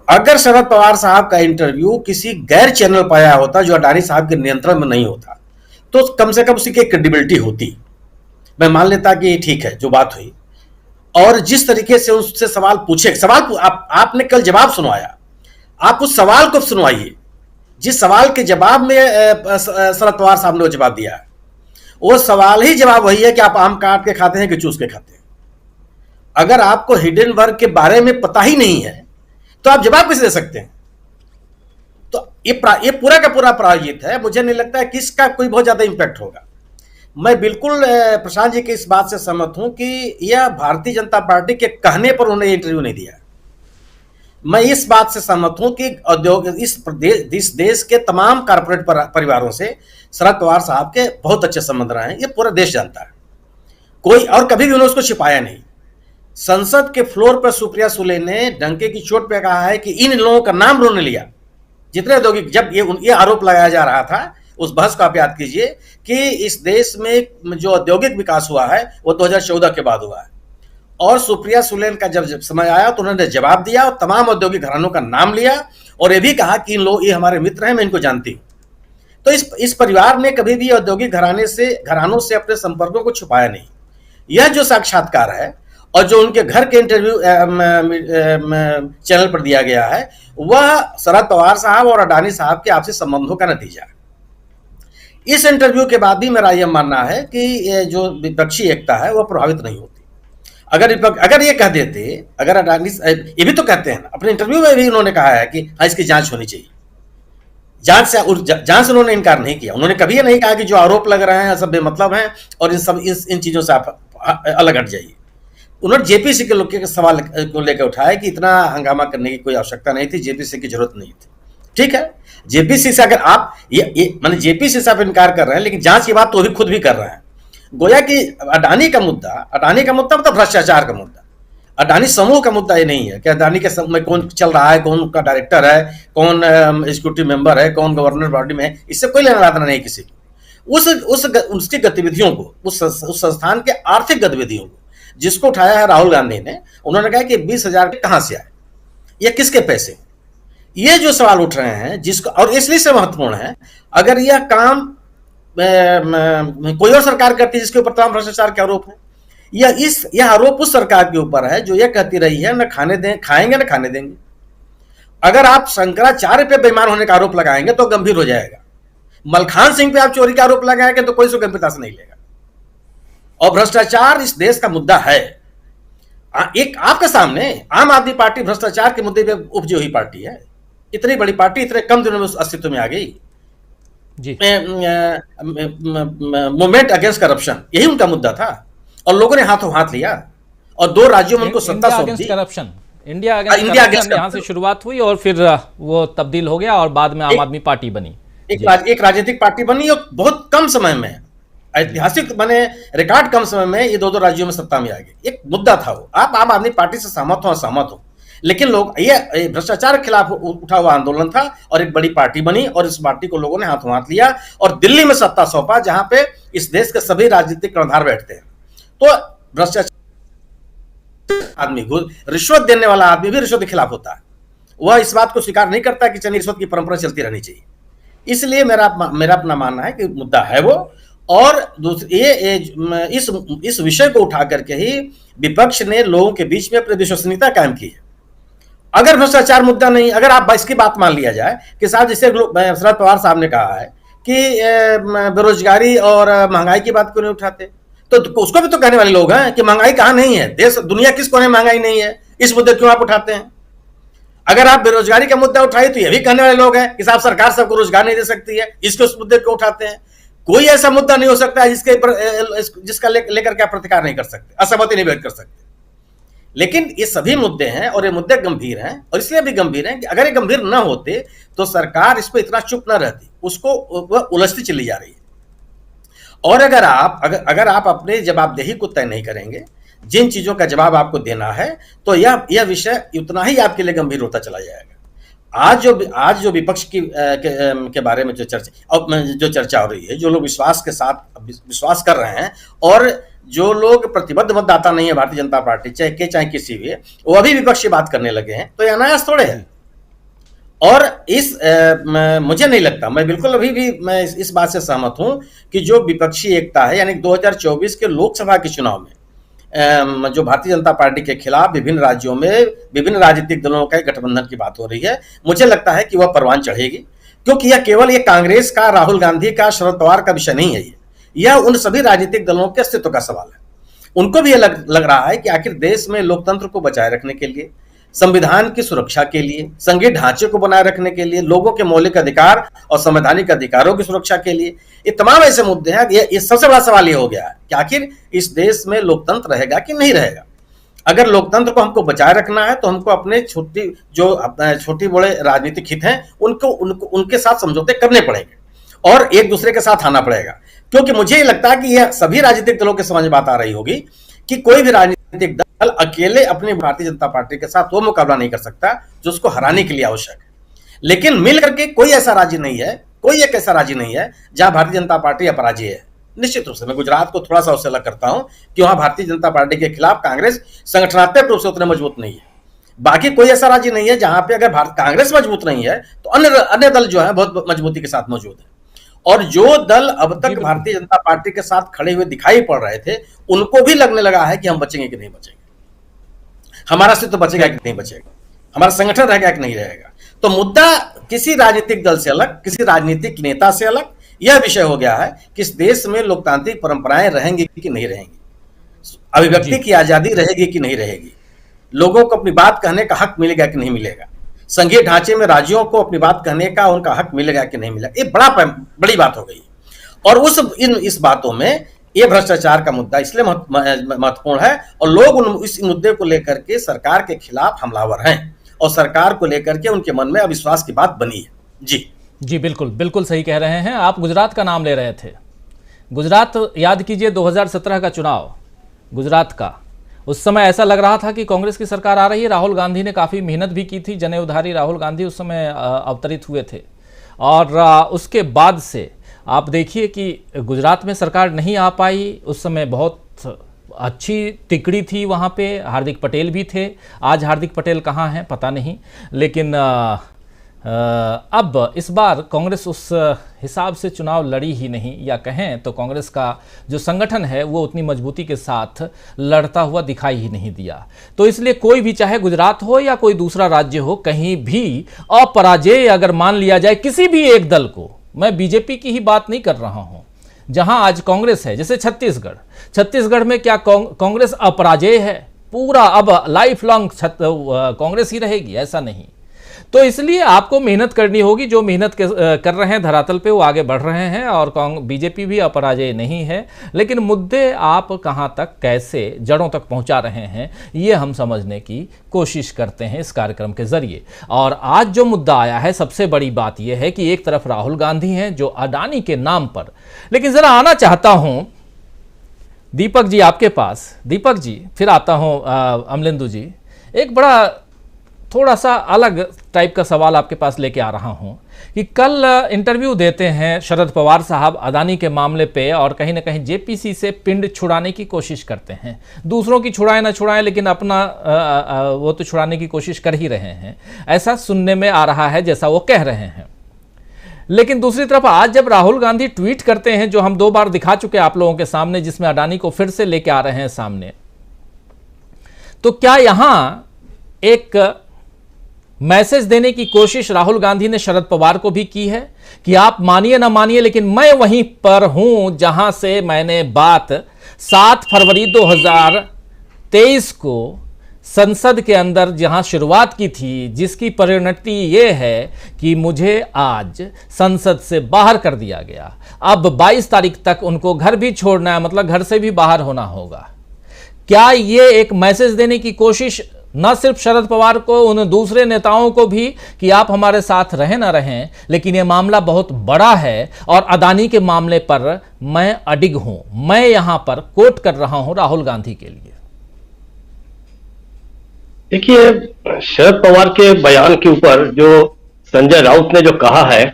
अगर शरद पवार साहब का इंटरव्यू किसी गैर चैनल पर आया होता जो अडानी साहब के नियंत्रण में नहीं होता, तो कम से कम उसकी क्रेडिबिलिटी होती। मैं मान लेता कि ठीक है जो बात हुई, और जिस तरीके से उससे सवाल पूछे, आपने कल जवाब सुनवाया, आप उस सवाल को सुनवाइए जिस सवाल के जवाब में शरद पवार साहब ने वो जवाब दिया है। वो सवाल ही जवाब वही है कि आप आम काट के खाते हैं कि चूस के खाते हैं। अगर आपको हिडेनबर्ग के बारे में पता ही नहीं है तो आप जवाब कैसे दे सकते हैं? तो ये पूरा का पूरा प्रायोजित है। मुझे नहीं लगता है कि इसका कोई बहुत ज्यादा इंपैक्ट होगा। मैं बिल्कुल प्रशांत जी की इस बात से सहमत हूं कि यह भारतीय जनता पार्टी के कहने पर उन्होंने इंटरव्यू नहीं दिया। मैं इस बात से सहमत हूं कि इस देश के तमाम कारपोरेट परिवारों से शरद पवार साहब के बहुत अच्छे संबंध रहे हैं, ये पूरा देश जानता है। कोई और कभी भी उन्होंने उसको छिपाया नहीं। संसद के फ्लोर पर सुप्रिया सुले ने डंके की चोट पे कहा है कि इन लोगों का नाम उन्होंने लिया, जितने औद्योगिक, जब ये आरोप लगाया जा रहा था, उस बहस को आप याद कीजिए कि इस देश में जो औद्योगिक विकास हुआ है वो 2014 के बाद हुआ है, और सुप्रिया सुले का जब समय आया तो उन्होंने जवाब दिया और तमाम औद्योगिक घरानों का नाम लिया और ये भी कहा कि इन लोग ये हमारे मित्र हैं, मैं इनको जानती हूं। तो इस परिवार ने कभी भी औद्योगिक घरानों से अपने संपर्कों को छुपाया नहीं। यह जो साक्षात्कार है और जो उनके घर के इंटरव्यू चैनल पर दिया गया है, वह शरद पवार साहब और अडानी साहब के आपसी संबंधों का नतीजा है। इस इंटरव्यू के बाद भी मेरा यह मानना है कि जो विपक्षी एकता है वह प्रभावित नहीं होती। अगर ये कह देते, अगर अडानी ये भी तो कहते हैं अपने इंटरव्यू में भी उन्होंने कहा है कि हाँ इसकी जांच होनी चाहिए, जांच से उन्होंने इनकार नहीं किया। उन्होंने कभी ये नहीं कहा कि जो आरोप लग रहे हैं सब बेमतलब हैं और इन चीजों से आप अलग हट जाइए। उन्होंने जेपीसी के लोग के सवाल को लेकर उठाया कि इतना हंगामा करने की कोई आवश्यकता नहीं थी, जेपीसी की जरूरत नहीं थी। ठीक है, जेपीसी से अगर आप माने जेपीसी से आप इनकार कर रहे हैं, लेकिन जांच की बात तो भी खुद भी कर रहे हैं। गोया कि अडानी का मुद्दा मतलब भ्रष्टाचार का मुद्दा, अडानी समूह का मुद्दा ये नहीं है कि अडानी के समूह में कौन चल रहा है, कौन का डायरेक्टर है, कौन एग्जीक्यूटिव मेंबर है, कौन गवर्नर बॉडी में है, इससे कोई लेना देना नहीं किसी को। उसकी गतिविधियों को, उस संस्थान के आर्थिक गतिविधियों को जिसको उठाया है राहुल गांधी ने, उन्होंने कहा कि 20,000 कहां से आए, ये किसके पैसे, ये जो सवाल उठ रहे हैं जिसको, और इसलिए से महत्वपूर्ण है। अगर यह काम कोई और सरकार करती है जिसके ऊपर तमाम भ्रष्टाचार के आरोप है, यह आरोप उस सरकार के ऊपर है जो यह कहती रही है न खाएंगे न खाने देंगे। अगर आप शंकराचार्य पे बेईमान होने का आरोप लगाएंगे तो गंभीर हो जाएगा, मलखान सिंह पे आप चोरी का आरोप लगाएंगे तो कोई उसको गंभीरता से नहीं लेगा। और भ्रष्टाचार इस देश का मुद्दा है। एक आपके सामने आम आदमी पार्टी भ्रष्टाचार के मुद्दे पे उपजी हुई पार्टी है, इतनी बड़ी पार्टी इतने कम दिनों में अस्तित्व में आ गई। मूवमेंट अगेंस्ट करप्शन यही उनका मुद्दा था और लोगों ने हाथों हाथ लिया और 2 राज्यों में उनको सत्ता सौंप दी। इंडिया अगेंस्ट यहां से शुरुआत हुई और फिर वो तब्दील हो गया और बाद में आम आदमी पार्टी बनी, एक राजनीतिक पार्टी बनी और बहुत कम समय में ऐतिहासिक माने रिकॉर्ड कम समय में ये 2 राज्यों में सत्ता में आ गई। एक मुद्दा था वो, आप आम आदमी पार्टी से सहमत हो असहमत हो, लेकिन लोग ये भ्रष्टाचार के खिलाफ उठा हुआ आंदोलन था और एक बड़ी पार्टी बनी और इस पार्टी को लोगों ने हाथों हाथ लिया और दिल्ली में सत्ता सौंपा, जहां पे इस देश के सभी राजनीतिक कर्णधार बैठते हैं। तो भ्रष्टाचार आदमी, रिश्वत देने वाला आदमी भी रिश्वत के खिलाफ होता है। वह इस बात को स्वीकार नहीं करता कि चलिए रिश्वत की परंपरा चलती रहनी चाहिए। इसलिए मेरा अपना मानना है कि मुद्दा है वो, और दूसरी इस विषय को उठा करके ही विपक्ष ने लोगों के बीच में अपनी विश्वसनीयता कायम की है। अगर भ्रष्टाचार मुद्दा नहीं, अगर आप इसकी बात मान लिया जाए कि साहब जैसे शरद पवार साहब ने कहा है कि बेरोजगारी और महंगाई की बात क्यों नहीं उठाते, तो उसको भी तो कहने वाले लोग हैं कि महंगाई कहां नहीं है, देश दुनिया किस कोने महंगाई नहीं है, इस मुद्दे क्यों आप उठाते हैं। अगर आप बेरोजगारी का मुद्दा उठाइए तो ये भी कहने वाले लोग हैं कि साहब सरकार सबको रोजगार नहीं दे सकती है, इसके उस मुद्दे को उठाते हैं। कोई ऐसा मुद्दा नहीं हो सकता जिसका लेकर के आप प्रतिकार नहीं कर सकते, असहमति नहीं व्यक्त कर सकते। लेकिन ये सभी मुद्दे हैं और ये मुद्दे गंभीर हैं, और इसलिए भी गंभीर हैं कि अगर ये गंभीर न होते तो सरकार इस पर इतना चुप न रहती, उसको वह उलझती चली जा रही है। और अगर आप अपने जवाबदेही को तय नहीं करेंगे, जिन चीजों का जवाब आपको देना है, तो यह विषय उतना ही आपके लिए गंभीर होता चला जाएगा। आज जो विपक्ष के बारे में जो चर्चा हो रही है, जो लोग विश्वास के साथ विश्वास कर रहे हैं और जो लोग प्रतिबद्ध मतदाता नहीं है भारतीय जनता पार्टी चाहे किसी भी, वो अभी विपक्ष की बात करने लगे हैं, तो ये अनायास थोड़े है। और मुझे नहीं लगता, मैं बिल्कुल अभी भी मैं इस बात से सहमत हूं कि जो विपक्षी एकता है, यानी 2024 के लोकसभा के चुनाव में जो भारतीय जनता पार्टी के खिलाफ विभिन्न राज्यों में विभिन्न राजनीतिक दलों का गठबंधन की बात हो रही है, मुझे लगता है कि वह परवान चढ़ेगी, क्योंकि यह केवल ये कांग्रेस का, राहुल गांधी का, शरद पवार का विषय नहीं है। यह उन सभी राजनीतिक दलों के अस्तित्व का सवाल है। उनको भी यह लग रहा है कि आखिर देश में लोकतंत्र को बचाए रखने के लिए, संविधान की सुरक्षा के लिए, संघीय ढांचे को बनाए रखने के लिए, लोगों के मौलिक अधिकार और संवैधानिक अधिकारों की सुरक्षा के लिए, ये तमाम ऐसे मुद्दे हैं। ये सबसे बड़ा सवाल ये हो गया है कि आखिर इस देश में लोकतंत्र रहेगा कि नहीं रहेगा। अगर लोकतंत्र को हमको बचाए रखना है तो हमको अपने छोटी बड़े राजनीतिक हित हैं उनके साथ समझौते करने पड़ेंगे और एक दूसरे के साथ आना पड़ेगा। क्योंकि मुझे लगता है कि यह सभी राजनीतिक दलों के समझ में बात आ रही होगी कि कोई भी राजनीतिक दल अकेले अपनी भारतीय जनता पार्टी के साथ वो मुकाबला नहीं कर सकता जो उसको हराने के लिए आवश्यक है। लेकिन मिल करके कोई ऐसा राज्य नहीं है, कोई एक ऐसा राज्य नहीं है जहां भारतीय जनता पार्टी अपराजय है। निश्चित रूप से मैं गुजरात को थोड़ा सा उससे अलग करता हूं कि वहां भारतीय जनता पार्टी के खिलाफ कांग्रेस संगठनात्मक रूप से उतने मजबूत नहीं है। बाकी कोई ऐसा राज्य नहीं है जहां पे अगर कांग्रेस मजबूत नहीं है तो अन्य दल जो है बहुत मजबूती के साथ मौजूद है। और जो दल अब तक भारतीय जनता पार्टी के साथ खड़े हुए दिखाई पड़ रहे थे, उनको भी लगने लगा है कि हम बचेंगे कि नहीं बचेंगे, हमारा अस्तित्व बचेगा कि नहीं बचेगा, हमारा संगठन रहेगा कि नहीं रहेगा। तो मुद्दा किसी राजनीतिक दल से अलग, किसी राजनीतिक नेता से अलग यह विषय हो गया है कि इस देश में लोकतांत्रिक परंपराएं रहेंगी कि नहीं रहेंगी, अभिव्यक्ति की आजादी रहेगी कि नहीं रहेगी, लोगों को अपनी बात कहने का हक मिलेगा कि नहीं मिलेगा, संघीय ढांचे में राज्यों को अपनी बात कहने का उनका हक मिलेगा कि नहीं मिलेगा। ये बड़ी बात हो गई। और इस बातों में ये भ्रष्टाचार का मुद्दा इसलिए महत्वपूर्ण है और लोग इस मुद्दे को लेकर के सरकार के खिलाफ हमलावर हैं और सरकार को लेकर के उनके मन में अविश्वास की बात बनी है। जी बिल्कुल सही कह रहे हैं आप। गुजरात का नाम ले रहे थे। गुजरात याद कीजिए 2017 का चुनाव गुजरात का, उस समय ऐसा लग रहा था कि कांग्रेस की सरकार आ रही है। राहुल गांधी ने काफ़ी मेहनत भी की थी, जनेऊधारी राहुल गांधी उस समय अवतरित हुए थे। और उसके बाद से आप देखिए कि गुजरात में सरकार नहीं आ पाई। उस समय बहुत अच्छी तिकड़ी थी वहाँ पे, हार्दिक पटेल भी थे। आज हार्दिक पटेल कहाँ हैं पता नहीं, लेकिन अब इस बार कांग्रेस उस हिसाब से चुनाव लड़ी ही नहीं, या कहें तो कांग्रेस का जो संगठन है वो उतनी मजबूती के साथ लड़ता हुआ दिखाई ही नहीं दिया। तो इसलिए कोई भी, चाहे गुजरात हो या कोई दूसरा राज्य हो, कहीं भी अपराजय अगर मान लिया जाए किसी भी एक दल को, मैं बीजेपी की ही बात नहीं कर रहा हूं, जहां आज कांग्रेस है, जैसे छत्तीसगढ़ में क्या कांग्रेस अपराजय है? पूरा अब लाइफ लॉन्ग कांग्रेस ही रहेगी? ऐसा नहीं। तो इसलिए आपको मेहनत करनी होगी। जो मेहनत कर रहे हैं धरातल पे वो आगे बढ़ रहे हैं और बीजेपी भी अपराजय नहीं है, लेकिन मुद्दे आप कहां तक कैसे जड़ों तक पहुंचा रहे हैं ये हम समझने की कोशिश करते हैं इस कार्यक्रम के जरिए। और आज जो मुद्दा आया है, सबसे बड़ी बात यह है कि एक तरफ राहुल गांधी हैं जो अडानी के नाम पर, लेकिन जरा आना चाहता हूं दीपक जी आपके पास। दीपक जी, फिर आता हूं अमलेंदु जी। एक बड़ा थोड़ा सा अलग टाइप का सवाल आपके पास लेके आ रहा हूं कि कल इंटरव्यू देते हैं शरद पवार साहब अडानी के मामले पे और कहीं ना कहीं जेपीसी से पिंड छुड़ाने की कोशिश करते हैं। दूसरों की छुड़ाए ना छुड़ाए, लेकिन अपना वो तो छुड़ाने की कोशिश कर ही रहे हैं, ऐसा सुनने में आ रहा है जैसा वो कह रहे हैं। लेकिन दूसरी तरफ आज जब राहुल गांधी ट्वीट करते हैं, जो हम 2 बार दिखा चुके आप लोगों के सामने, जिसमें अडानी को फिर से लेके आ रहे हैं सामने, तो क्या यहां एक मैसेज देने की कोशिश राहुल गांधी ने शरद पवार को भी की है कि आप मानिए ना मानिए, लेकिन मैं वहीं पर हूं जहां से मैंने बात 7 फरवरी 2023 को संसद के अंदर जहां शुरुआत की थी, जिसकी परिणति यह है कि मुझे आज संसद से बाहर कर दिया गया। अब 22 तारीख तक उनको घर भी छोड़ना है, मतलब घर से भी बाहर होना होगा। क्या ये एक मैसेज देने की कोशिश न सिर्फ शरद पवार को, उन दूसरे नेताओं को भी कि आप हमारे साथ रहें ना रहें, लेकिन ये मामला बहुत बड़ा है और अडानी के मामले पर मैं अडिग हूं, मैं यहां पर कोट कर रहा हूं राहुल गांधी के लिए? देखिए, शरद पवार के बयान के ऊपर जो संजय राउत ने जो कहा है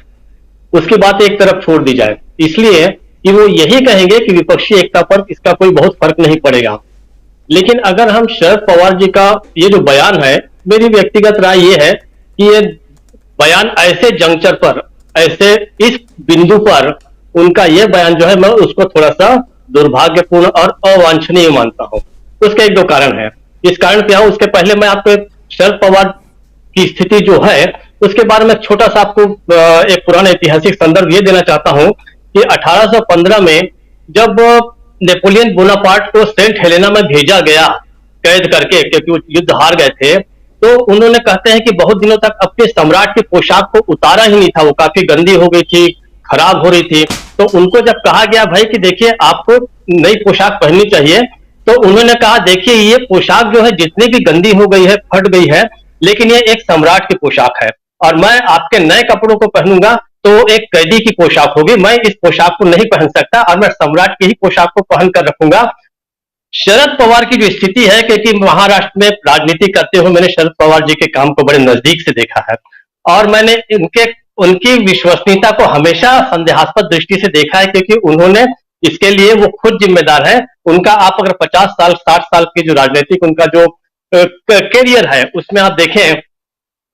उसकी बात एक तरफ छोड़ दी जाए, इसलिए कि वो यही कहेंगे कि विपक्षी एकता पर इसका कोई बहुत फर्क नहीं पड़ेगा। लेकिन अगर हम शरद पवार जी का ये जो बयान है, मेरी व्यक्तिगत राय ये है कि ये बयान ऐसे जंक्चर पर, ऐसे इस बिंदु पर उनका ये बयान जो है, मैं उसको थोड़ा सा दुर्भाग्यपूर्ण और अवांछनीय मानता हूं। उसके 1-2 कारण है। इस कारण क्या हो, उसके पहले मैं आपको शरद पवार की स्थिति जो है उसके बारे में छोटा सा आपको एक पुराना ऐतिहासिक संदर्भ ये देना चाहता हूं कि 1815 में जब नेपोलियन बोनापार्ट को सेंट हेलेना में भेजा गया कैद करके, क्योंकि वो युद्ध हार गए थे, तो उन्होंने कहते हैं कि बहुत दिनों तक अपने सम्राट की पोशाक को उतारा ही नहीं था, वो काफी गंदी हो गई थी, खराब हो रही थी। तो उनको जब कहा गया भाई कि देखिए आपको नई पोशाक पहननी चाहिए, तो उन्होंने कहा देखिए ये पोशाक जो है जितनी भी गंदी हो गई है, फट गई है, लेकिन ये एक सम्राट की पोशाक है और मैं आपके नए कपड़ों को पहनूंगा तो एक कैदी की पोशाक होगी, मैं इस पोशाक को नहीं पहन सकता और मैं सम्राट की ही पोशाक को पहन कर रखूंगा। शरद पवार की जो स्थिति है, क्योंकि महाराष्ट्र में राजनीति करते हुए मैंने शरद पवार जी के काम को बड़े नजदीक से देखा है और मैंने उनकी विश्वसनीयता को हमेशा संदेहास्पद दृष्टि से देखा है, क्योंकि उन्होंने इसके लिए वो खुद जिम्मेदार है। उनका आप अगर 50 साल 60 साल की जो राजनीतिक उनका जो करियर है उसमें आप देखें,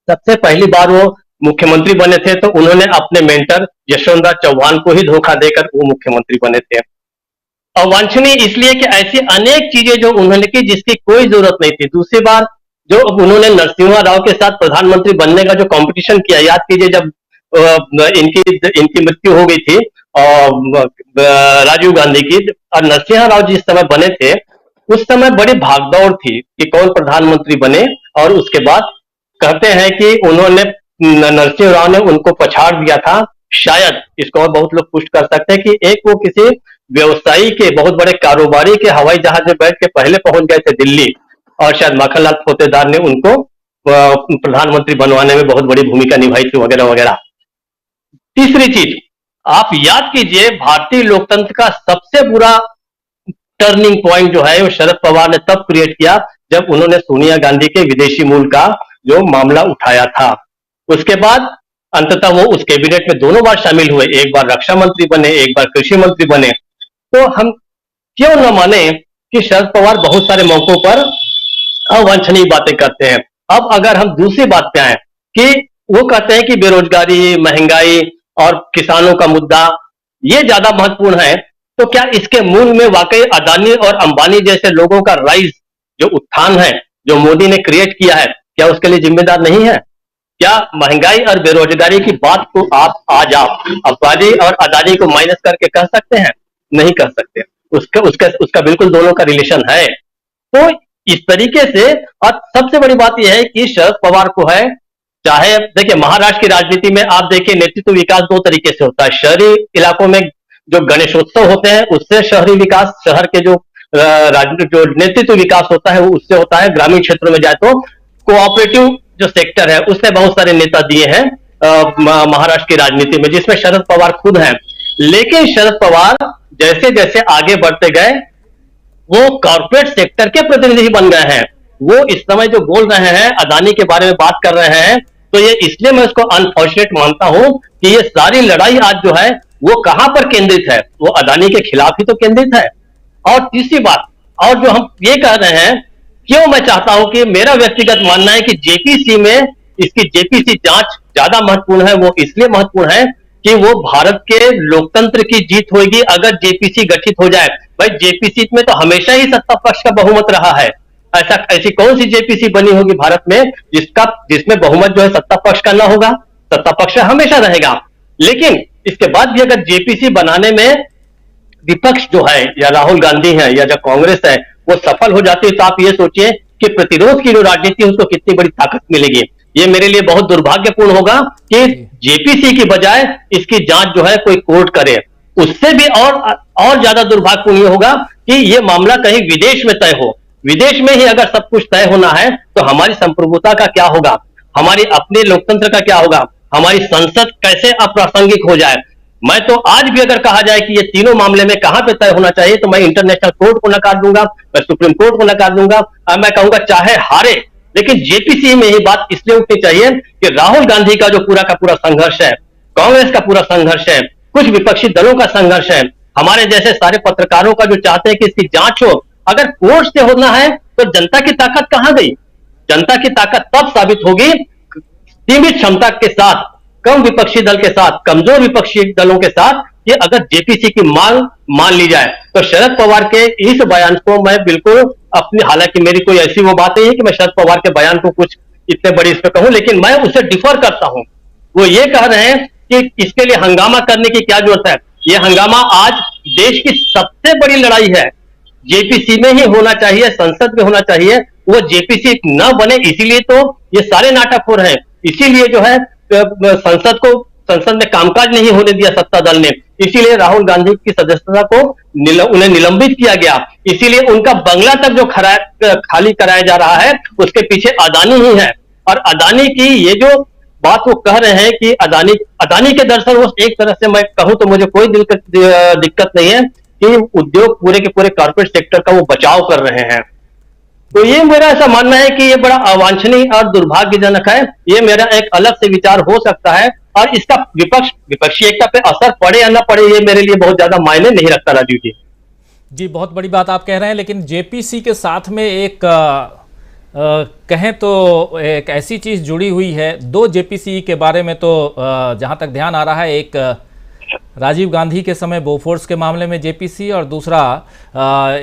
सबसे पहली बार वो मुख्यमंत्री बने थे तो उन्होंने अपने मेंटर यशवंतराव चौहान को ही धोखा देकर वो मुख्यमंत्री बने थे। अवांछनीय इसलिए कि ऐसी अनेक चीजें जो उन्होंने की जिसकी कोई जरूरत नहीं थी। दूसरी बार जो उन्होंने नरसिम्हा राव के साथ प्रधानमंत्री बनने का जो कंपटीशन किया, याद कीजिए जब इनकी मृत्यु हो गई थी राजीव गांधी की, और नरसिम्हा राव जिस समय बने थे उस समय बड़ी भागदौड़ थी कि कौन प्रधानमंत्री बने, और उसके बाद कहते हैं कि उन्होंने नरसिम्हा राव ने उनको पछाड़ दिया था। शायद इसको और बहुत लोग पुष्ट कर सकते हैं कि एक वो किसी व्यवसायी के, बहुत बड़े कारोबारी के हवाई जहाज में बैठ के पहले पहुंच गए थे दिल्ली और शायद माखनलाल पोतेदार ने उनको प्रधानमंत्री बनवाने में बहुत बड़ी भूमिका निभाई थी वगैरह वगैरह। तीसरी चीज आप याद कीजिए, भारतीय लोकतंत्र का सबसे बुरा टर्निंग पॉइंट जो है वो शरद पवार ने तब क्रिएट किया जब उन्होंने सोनिया गांधी के विदेशी मूल का जो मामला उठाया था। उसके बाद अंततः वो उस कैबिनेट में दोनों बार शामिल हुए, एक बार रक्षा मंत्री बने, एक बार कृषि मंत्री बने। तो हम क्यों न माने कि शरद पवार बहुत सारे मौकों पर अवांछनीय बातें करते हैं। अब अगर हम दूसरी बात पे आए कि वो कहते हैं कि बेरोजगारी, महंगाई और किसानों का मुद्दा ये ज्यादा महत्वपूर्ण है, तो क्या इसके मूल में वाकई अदानी और अंबानी जैसे लोगों का राइज, जो उत्थान है, जो मोदी ने क्रिएट किया है, क्या उसके लिए जिम्मेदार नहीं है? क्या महंगाई और बेरोजगारी की बात को आप आज अंबानी और अदानी को माइनस करके कह सकते हैं? नहीं कह सकते। उसका बिल्कुल दोनों का रिलेशन है। तो इस तरीके से, और सबसे बड़ी बात यह है कि शरद पवार को है चाहे देखिए महाराष्ट्र की राजनीति में आप देखिए नेतृत्व विकास दो तरीके से होता है। शहरी इलाकों में जो गणेशोत्सव होते हैं उससे शहरी विकास, शहर के जो जो नेतृत्व विकास होता है वो उससे होता है। ग्रामीण क्षेत्रों में जाए तो कोऑपरेटिव जो सेक्टर है उसने बहुत सारे नेता दिए हैं महाराष्ट्र की राजनीति में, जिसमें शरद पवार खुद हैं। लेकिन शरद पवार जैसे जैसे आगे बढ़ते गए वो कॉर्पोरेट सेक्टर के प्रतिनिधि बन गए हैं। वो इस समय जो बोल रहे हैं अदानी के बारे में बात कर रहे हैं, तो ये इसलिए मैं उसको अनफॉर्चुनेट मानता हूं कि ये सारी लड़ाई आज जो है वो कहां पर केंद्रित है, वो अदानी के खिलाफ ही तो केंद्रित है। और तीसरी बात, और जो हम ये कह रहे हैं, क्यों मैं चाहता हूं कि मेरा व्यक्तिगत मानना है कि जेपीसी में इसकी जेपीसी जांच ज्यादा महत्वपूर्ण है। वो इसलिए महत्वपूर्ण है कि वो भारत के लोकतंत्र की जीत होगी अगर जेपीसी गठित हो जाए। भाई जेपीसी में तो हमेशा ही सत्ता पक्ष का बहुमत रहा है। ऐसी कौन सी जेपीसी बनी होगी भारत में जिसमें बहुमत जो है सत्ता पक्ष का ना होगा? सत्ता पक्ष हमेशा रहेगा। लेकिन इसके बाद भी अगर जेपीसी बनाने में विपक्ष जो है या राहुल गांधी है या जो कांग्रेस है वो सफल हो जाती है, तो आप ये सोचिए कि प्रतिरोध की जो राजनीति है उसको कितनी बड़ी ताकत मिलेगी। ये मेरे लिए बहुत दुर्भाग्यपूर्ण होगा कि जेपीसी की बजाय इसकी जांच जो है कोई कोर्ट करे। उससे भी और ज्यादा दुर्भाग्यपूर्ण होगा कि ये मामला कहीं विदेश में तय हो। विदेश में ही अगर सब कुछ तय होना है तो हमारी संप्रभुता का क्या होगा, हमारी अपने लोकतंत्र का क्या होगा, हमारी संसद कैसे अप्रासंगिक हो जाए। मैं तो आज भी अगर कहा जाए कि ये तीनों मामले में कहां पे तय होना चाहिए, तो मैं इंटरनेशनल कोर्ट को नकार दूंगा, मैं सुप्रीम कोर्ट को नकार दूंगा। मैं कहूंगा चाहे हारे, लेकिन जेपीसी में ही बात इसलिए उठनी चाहिए कि राहुल गांधी का जो पूरा का पूरा संघर्ष है, कांग्रेस का पूरा संघर्ष है, कुछ विपक्षी दलों का संघर्ष है, हमारे जैसे सारे पत्रकारों का जो चाहते हैं कि इसकी जांच हो, अगर कोर्ट से होना है तो जनता की ताकत कहां गई? जनता की ताकत तब साबित होगी सीमित क्षमता के साथ, कम विपक्षी दल के साथ, कमजोर विपक्षी दलों के साथ, कि अगर जेपीसी की मांग मान ली जाए। तो शरद पवार के इस बयान को मैं बिल्कुल अपनी, हालांकि मेरी कोई ऐसी वो बात नहीं है कि मैं शरद पवार के बयान को कुछ इतने बड़ी इस पे कहूं, लेकिन मैं उससे डिफर करता हूं। वो ये कह रहे हैं कि इसके लिए हंगामा करने की क्या जरूरत है। ये हंगामा आज देश की सबसे बड़ी लड़ाई है, जेपीसी में ही होना चाहिए, संसद में होना चाहिए। वो जेपीसी न बने इसीलिए तो ये सारे नाटक हो रहे हैं। इसीलिए जो है संसद में कामकाज नहीं होने दिया सत्ता दल ने, इसीलिए राहुल गांधी की सदस्यता को उन्हें निलंबित किया गया, इसीलिए उनका बंगला तक जो खाली कराया जा रहा है उसके पीछे अदानी ही है। और अदानी की ये जो बात वो कह रहे हैं कि अदानी के दरअसल वो एक तरह से मैं कहूं तो मुझे कोई दिक्कत नहीं है कि उद्योग पूरे के पूरे कॉर्पोरेट सेक्टर का वो बचाव कर रहे हैं। तो ये मेरा ऐसा मानना है कि ये बड़ा अवांछनीय और दुर्भाग्यजनक है। ये मेरा एक अलग से विचार हो सकता है और इसका विपक्षी एकता पे असर पड़े या ना पड़े ये मेरे लिए बहुत ज्यादा मायने नहीं रखता। राजीव जी, बहुत बड़ी बात आप कह रहे हैं, लेकिन जेपीसी के साथ में एक कहें तो एक ऐसी चीज जुड़ी हुई है। दो जेपीसी के बारे में तो जहां तक ध्यान आ रहा है, एक राजीव गांधी के समय बोफोर्स के मामले में जेपीसी और दूसरा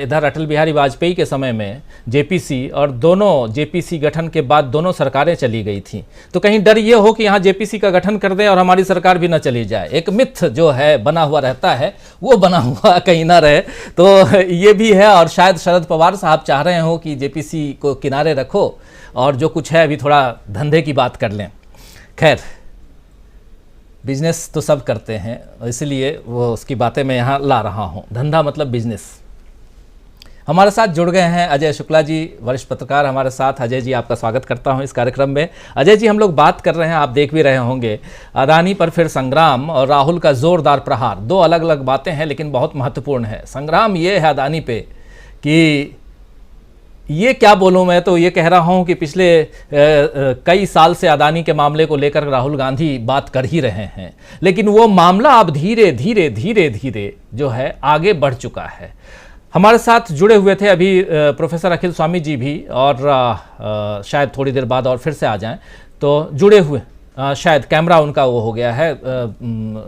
इधर अटल बिहारी वाजपेयी के समय में जेपीसी, और दोनों जेपीसी गठन के बाद दोनों सरकारें चली गई थी। तो कहीं डर ये हो कि यहाँ जेपीसी का गठन कर दें और हमारी सरकार भी ना चली जाए। एक मिथ जो है बना हुआ रहता है, वो बना हुआ कहीं ना रहे, तो ये भी है। और शायद शरद पवार साहब चाह रहे हो कि जेपीसी को किनारे रखो और जो कुछ है अभी थोड़ा धंधे की बात कर लें। खैर, बिजनेस तो सब करते हैं, इसलिए वो उसकी बातें मैं यहाँ ला रहा हूँ। धंधा मतलब बिजनेस। हमारे साथ जुड़ गए हैं अजय शुक्ला जी, वरिष्ठ पत्रकार हमारे साथ। अजय जी, आपका स्वागत करता हूँ इस कार्यक्रम में। अजय जी, हम लोग बात कर रहे हैं, आप देख भी रहे होंगे, अदानी पर फिर संग्राम और राहुल का जोरदार प्रहार। दो अलग अलग बातें हैं लेकिन बहुत महत्वपूर्ण है। संग्राम ये है अदानी पे कि ये क्या बोलूं, मैं तो ये कह रहा हूं कि पिछले कई साल से अदानी के मामले को लेकर राहुल गांधी बात कर ही रहे हैं, लेकिन वो मामला अब धीरे धीरे धीरे धीरे जो है आगे बढ़ चुका है। हमारे साथ जुड़े हुए थे अभी प्रोफेसर अखिल स्वामी जी भी, और शायद थोड़ी देर बाद और फिर से आ जाएं, तो जुड़े हुए शायद कैमरा उनका वो हो गया है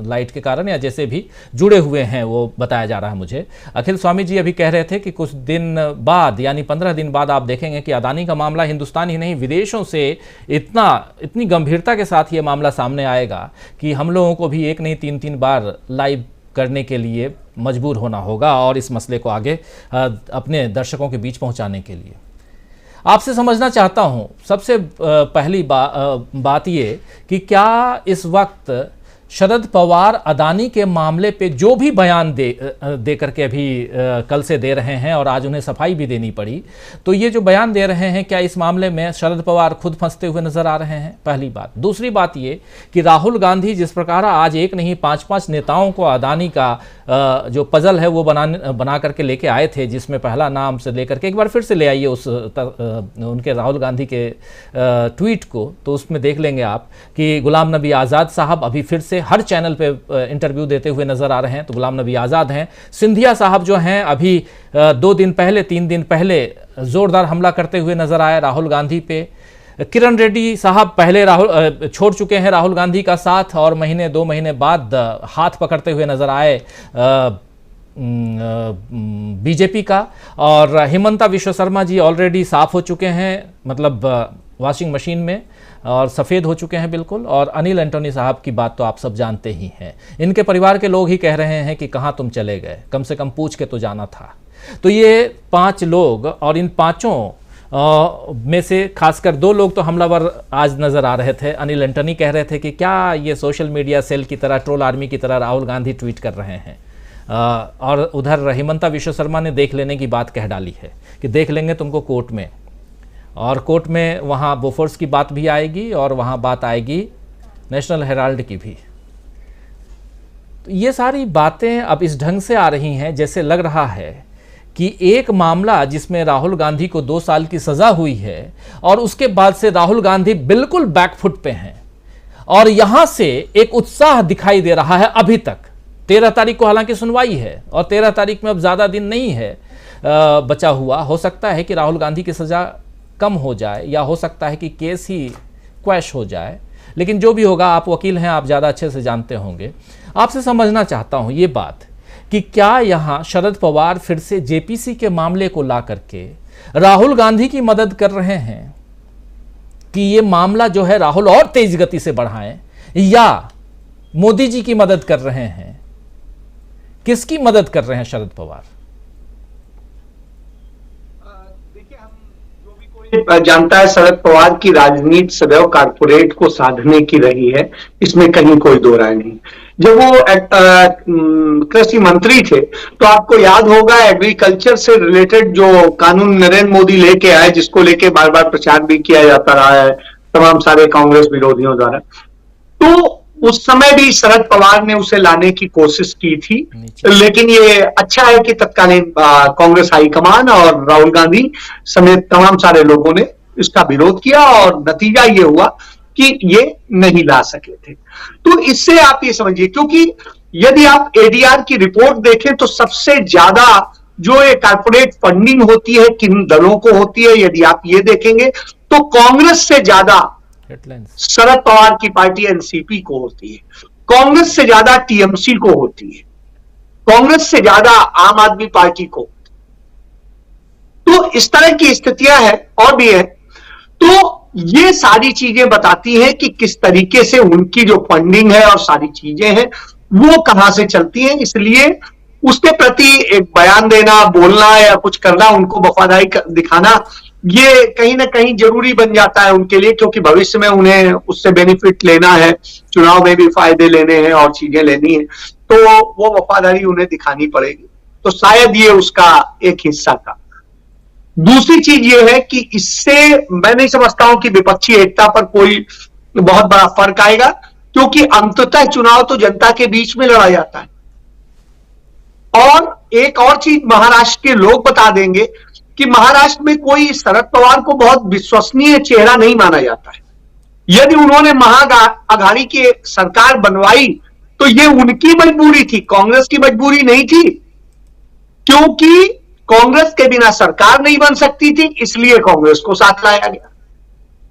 लाइट के कारण या जैसे भी जुड़े हुए हैं वो बताया जा रहा है मुझे। अखिल स्वामी जी अभी कह रहे थे कि कुछ दिन बाद यानी 15 दिन बाद आप देखेंगे कि अदानी का मामला हिंदुस्तान ही नहीं विदेशों से इतनी गंभीरता के साथ ये मामला सामने आएगा कि हम लोगों को भी एक नहीं 3-3 बार लाइव करने के लिए मजबूर होना होगा और इस मसले को आगे अपने दर्शकों के बीच पहुँचाने के लिए। आपसे समझना चाहता हूं सबसे पहली बात ये कि क्या इस वक्त शरद पवार अडानी के मामले पे जो भी बयान दे करके अभी कल से दे रहे हैं और आज उन्हें सफाई भी देनी पड़ी, तो ये जो बयान दे रहे हैं क्या इस मामले में शरद पवार खुद फंसते हुए नजर आ रहे हैं? पहली बात। दूसरी बात ये कि राहुल गांधी जिस प्रकार आज एक नहीं 5-5 नेताओं को अडानी का जो पजल है वो बना करके लेके आए थे, जिसमें पहला नाम से लेकर के एक बार फिर से ले आइए उनके राहुल गांधी के ट्वीट को, तो उसमें देख लेंगे आप कि गुलाम नबी आज़ाद साहब अभी फिर से हर चैनल पे इंटरव्यू देते हुए नजर आ रहे हैं। तो गुलाम नबी आज़ाद हैं, सिंधिया साहब जो हैं अभी 2 दिन पहले 3 दिन पहले जोरदार हमला करते हुए नजर आए राहुल गांधी पे। किरण रेड्डी साहब पहले छोड़ चुके हैं राहुल गांधी का साथ और 2 महीने बाद हाथ पकड़ते हुए नजर आए बीजेपी का। और हिमंता विश्व शर्मा जी ऑलरेडी साफ हो चुके हैं, मतलब वॉशिंग मशीन में, और सफ़ेद हो चुके हैं बिल्कुल। और अनिल एंटोनी साहब की बात तो आप सब जानते ही हैं, इनके परिवार के लोग ही कह रहे हैं कि कहाँ तुम चले गए, कम से कम पूछ के तो जाना था। तो ये 5 लोग, और इन 5 में से खासकर 2 लोग तो हमलावर आज नज़र आ रहे थे। अनिल एंटोनी कह रहे थे कि क्या ये सोशल मीडिया सेल की तरह, ट्रोल आर्मी की तरह राहुल गांधी ट्वीट कर रहे हैं, और उधर हिमंता विश्व शर्मा ने देख लेने की बात कह डाली है कि देख लेंगे तुमको कोर्ट में, और कोर्ट में वहाँ बोफोर्स की बात भी आएगी और वहाँ बात आएगी नेशनल हेराल्ड की भी। तो ये सारी बातें अब इस ढंग से आ रही हैं जैसे लग रहा है कि एक मामला जिसमें राहुल गांधी को 2 साल की सज़ा हुई है और उसके बाद से राहुल गांधी बिल्कुल बैकफुट पे हैं, और यहाँ से एक उत्साह दिखाई दे रहा है अभी तक। 13 तारीख को हालांकि सुनवाई है और 13 तारीख में अब ज़्यादा दिन नहीं है बचा हुआ। हो सकता है कि राहुल गांधी की सज़ा कम हो जाए, या हो सकता है कि केस ही क्वैश हो जाए, लेकिन जो भी होगा, आप वकील हैं, आप ज़्यादा अच्छे से जानते होंगे। आपसे समझना चाहता हूं ये बात कि क्या यहाँ शरद पवार फिर से जेपीसी के मामले को ला करके राहुल गांधी की मदद कर रहे हैं कि ये मामला जो है राहुल और तेज गति से बढ़ाएं, या मोदी जी की मदद कर रहे हैं? किसकी मदद कर रहे हैं शरद पवार? जानता है, शरद पवार की राजनीति सदैव कारपोरेट को साधने की रही है, इसमें कहीं कोई दो राय नहीं। जब वो कृषि मंत्री थे तो आपको याद होगा एग्रीकल्चर से रिलेटेड जो कानून नरेंद्र मोदी लेके आए, जिसको लेके बार बार प्रचार भी किया जाता रहा है तमाम सारे कांग्रेस विरोधियों द्वारा, तो उस समय भी शरद पवार ने उसे लाने की कोशिश की थी। लेकिन ये अच्छा है कि तत्कालीन कांग्रेस हाईकमान और राहुल गांधी समेत तमाम सारे लोगों ने इसका विरोध किया, और नतीजा ये हुआ कि ये नहीं ला सके थे। तो इससे आप ये समझिए, क्योंकि यदि आप एडीआर की रिपोर्ट देखें तो सबसे ज्यादा जो ये कारपोरेट फंडिंग होती है किन दलों को होती है, यदि आप ये देखेंगे तो कांग्रेस से ज्यादा शरद पवार की पार्टी एनसीपी को होती है, कांग्रेस से ज्यादा टीएमसी को होती है, कांग्रेस से ज्यादा आम आदमी पार्टी को। तो इस तरह की स्थितियां हैं और भी है। तो ये सारी चीजें बताती हैं कि किस तरीके से उनकी जो फंडिंग है और सारी चीजें हैं वो कहां से चलती हैं। इसलिए उसके प्रति एक बयान देना, बोलना या कुछ करना, उनको वफादारी दिखाना, ये कहीं ना कहीं जरूरी बन जाता है उनके लिए, क्योंकि भविष्य में उन्हें उससे बेनिफिट लेना है, चुनाव में भी फायदे लेने हैं और चीजें लेनी है, तो वो वफादारी उन्हें दिखानी पड़ेगी। तो शायद ये उसका एक हिस्सा था। दूसरी चीज ये है कि इससे मैं नहीं समझता हूं कि विपक्षी एकता पर कोई बहुत बड़ा फर्क आएगा, क्योंकि अंततः चुनाव तो जनता के बीच में लड़ा जाता है। और एक और चीज महाराष्ट्र के लोग बता देंगे कि महाराष्ट्र में कोई शरद पवार को बहुत विश्वसनीय चेहरा नहीं माना जाता है। यदि उन्होंने महाअघाड़ी की सरकार बनवाई तो ये उनकी मजबूरी थी, कांग्रेस की मजबूरी नहीं थी, क्योंकि कांग्रेस के बिना सरकार नहीं बन सकती थी, इसलिए कांग्रेस को साथ लाया गया।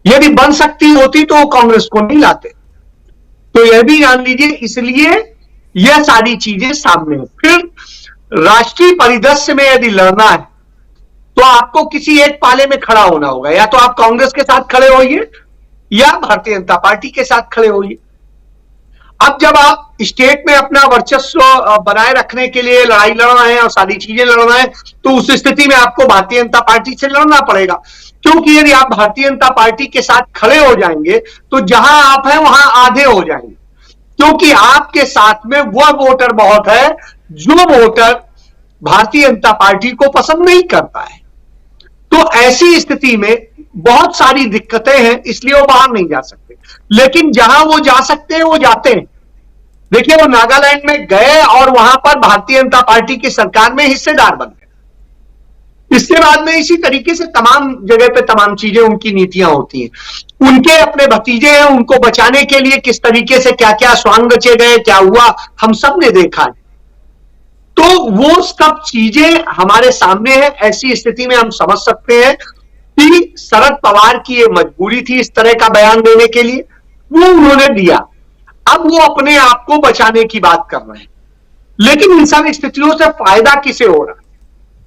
यदि बन सकती होती तो कांग्रेस को नहीं लाते। तो यह भी जान लीजिए, इसलिए यह सारी चीजें सामने हैं। फिर राष्ट्रीय परिदृश्य में यदि लड़ना है तो आपको किसी एक पाले में खड़ा होना होगा, या तो आप कांग्रेस के साथ खड़े होइए या भारतीय जनता पार्टी के साथ खड़े होइए। अब जब आप स्टेट में अपना वर्चस्व बनाए रखने के लिए लड़ाई लड़ रहे हैं और सारी चीजें लड़ रहे हैं, तो उस स्थिति में आपको भारतीय जनता पार्टी से लड़ना पड़ेगा, क्योंकि यदि आप भारतीय जनता पार्टी के साथ खड़े हो जाएंगे तो जहां आप हैं वहां आधे हो जाएंगे, क्योंकि आपके साथ में वह वोटर बहुत है जो वोटर भारतीय जनता पार्टी को पसंद नहीं करता है। तो ऐसी स्थिति में बहुत सारी दिक्कतें हैं, इसलिए वो बाहर नहीं जा सकते। लेकिन जहां वो जा सकते हैं वो जाते हैं। देखिए, वो नागालैंड में गए और वहां पर भारतीय जनता पार्टी की सरकार में हिस्सेदार बन गए। इसके बाद में इसी तरीके से तमाम जगह पे तमाम चीजें, उनकी नीतियां होती हैं। उनके अपने भतीजे हैं, उनको बचाने के लिए किस तरीके से क्या क्या स्वांग रचे गए, क्या हुआ, हम सब ने देखा है। तो वो सब चीजें हमारे सामने है। ऐसी स्थिति में हम समझ सकते हैं कि शरद पवार की ये मजबूरी थी इस तरह का बयान देने के लिए, वो उन्होंने दिया। अब वो अपने आप को बचाने की बात कर रहे हैं, लेकिन इन सब स्थितियों से फायदा किसे हो रहा है?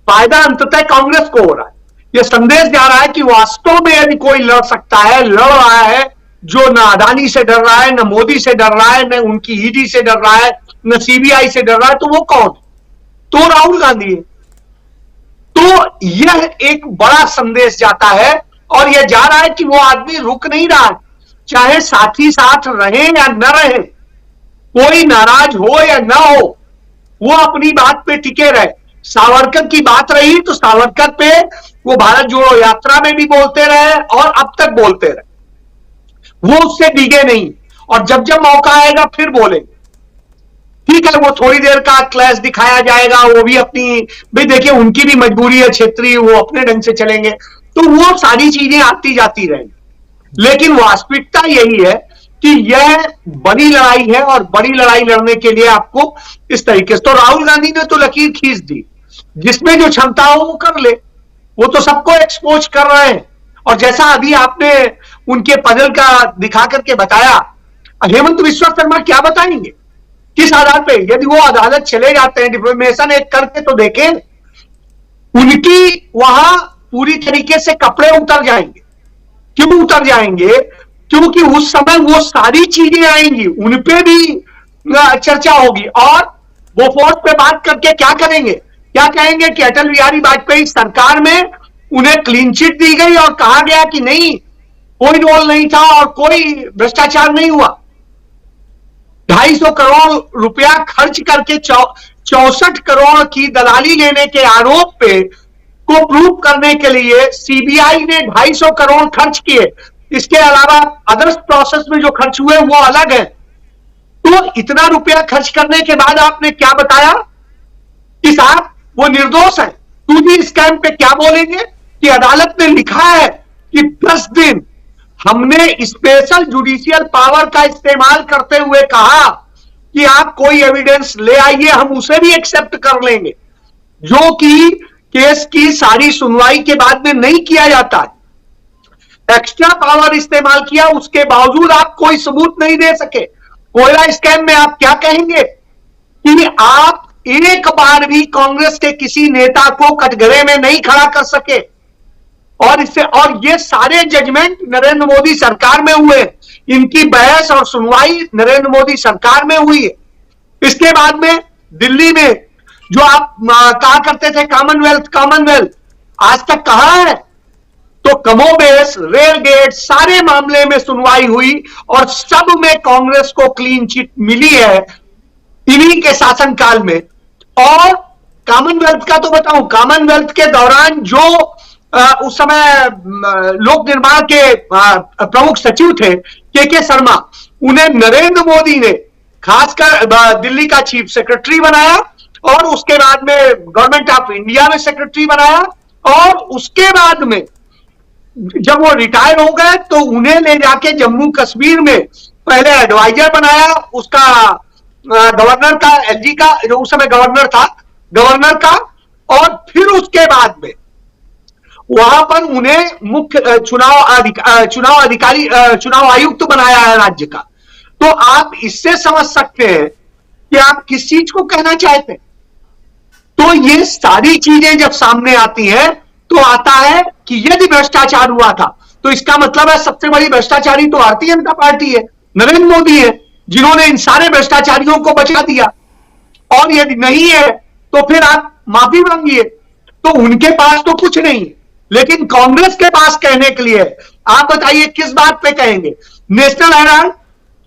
फायदा अंततः कांग्रेस को हो रहा है। यह संदेश जा रहा है कि वास्तव में यदि कोई लड़ सकता है, लड़ रहा है, जो न अडानी से डर रहा है, न मोदी से डर रहा है, न उनकी ईडी से डर रहा है, न सीबीआई से डर रहा है, तो वो कौन? तो राहुल गांधी है। तो यह एक बड़ा संदेश जाता है, और यह जा रहा है कि वो आदमी रुक नहीं रहा है, चाहे साथी साथ रहे या न रहे, कोई नाराज हो या न हो, वो अपनी बात पे टिके रहे। सावरकर की बात रही तो सावरकर पे वो भारत जोड़ो यात्रा में भी बोलते रहे और अब तक बोलते रहे, वो उससे डिगे नहीं, और जब जब मौका आएगा फिर बोलेंगे। ठीक है, वो थोड़ी देर का क्लैश दिखाया जाएगा, वो भी अपनी, भाई देखिए उनकी भी मजबूरी है क्षेत्रीय, वो अपने ढंग से चलेंगे, तो वो सारी चीजें आती जाती रहेंगी। लेकिन वास्तविकता यही है कि यह बड़ी लड़ाई है, और बड़ी लड़ाई लड़ने के लिए आपको इस तरीके से, तो राहुल गांधी ने तो लकीर खींच दी, जिसमें जो क्षमता हो वो कर ले, वो तो सबको एक्सपोज कर रहे हैं। और जैसा अभी आपने उनके पजल का दिखा करके बताया, हेमंत बिस्वा शर्मा क्या बताएंगे, किस आधार पे? यदि वो अदालत चले जाते हैं, डिफेमेशन एक करके, तो देखें उनकी वहां पूरी तरीके से कपड़े उतर जाएंगे। क्यों उतर जाएंगे? क्योंकि उस समय वो सारी चीजें आएंगी, उनपे भी चर्चा होगी, और वो फोर्स पे बात करके क्या करेंगे, क्या कहेंगे कि अटल बिहारी वाजपेयी सरकार में उन्हें क्लीन चिट दी गई और कहा गया कि नहीं, कोई रोल नहीं था और कोई भ्रष्टाचार नहीं हुआ। 250 करोड़ रुपया खर्च करके 64 करोड़ की दलाली लेने के आरोप पे को प्रूव करने के लिए सीबीआई ने 250 करोड़ खर्च किए। इसके अलावा अदर्स प्रोसेस में जो खर्च हुए वो अलग है। तो इतना रुपया खर्च करने के बाद आपने क्या बताया कि साहब वो निर्दोष है। 2G स्कैम पे क्या बोलेंगे कि अदालत ने लिखा है कि 10 दिन हमने स्पेशल जुडिशियल पावर का इस्तेमाल करते हुए कहा कि आप कोई एविडेंस ले आइए, हम उसे भी एक्सेप्ट कर लेंगे, जो कि केस की सारी सुनवाई के बाद में नहीं किया जाता है। एक्स्ट्रा पावर इस्तेमाल किया, उसके बावजूद आप कोई सबूत नहीं दे सके। कोयला स्कैम में आप क्या कहेंगे कि आप एक बार भी कांग्रेस के किसी नेता को कटघरे में नहीं खड़ा कर सके, और इससे, और ये सारे जजमेंट नरेंद्र मोदी सरकार में हुए, इनकी बहस और सुनवाई नरेंद्र मोदी सरकार में हुई है। इसके बाद में दिल्ली में जो आप कहा करते थे कॉमनवेल्थ, आज तक कहां है? तो कमोबेश रेल गेट सारे मामले में सुनवाई हुई, और सब में कांग्रेस को क्लीन चिट मिली है इन्हीं के शासनकाल में। और कॉमनवेल्थ का तो बताऊं, कॉमनवेल्थ के दौरान जो उस समय लोक निर्माण के प्रमुख सचिव थे के शर्मा, उन्हें नरेंद्र मोदी ने खासकर दिल्ली का चीफ सेक्रेटरी बनाया, और उसके बाद में गवर्नमेंट ऑफ इंडिया में सेक्रेटरी बनाया, और उसके बाद में जब वो रिटायर हो गए तो उन्हें ले जाके जम्मू कश्मीर में पहले एडवाइजर बनाया, उसका गवर्नर का, एलजी का, जो उस समय गवर्नर था, गवर्नर का, और फिर उसके बाद में वहां पर उन्हें मुख्य चुनाव अधिकारी, चुनाव आयुक्त बनाया है राज्य का। तो आप इससे समझ सकते हैं कि आप किस चीज को कहना चाहते हैं। तो ये सारी चीजें जब सामने आती हैं तो आता है कि यदि भ्रष्टाचार हुआ था तो इसका मतलब है सबसे बड़ी भ्रष्टाचारी तो भारतीय जनता पार्टी है, नरेंद्र मोदी है, जिन्होंने इन सारे भ्रष्टाचारियों को बचा दिया, और यदि नहीं है तो फिर आप माफी मांगिए। तो उनके पास तो कुछ नहीं, लेकिन कांग्रेस के पास कहने के लिए, आप बताइए किस बात पे कहेंगे? नेशनल हेराल्ड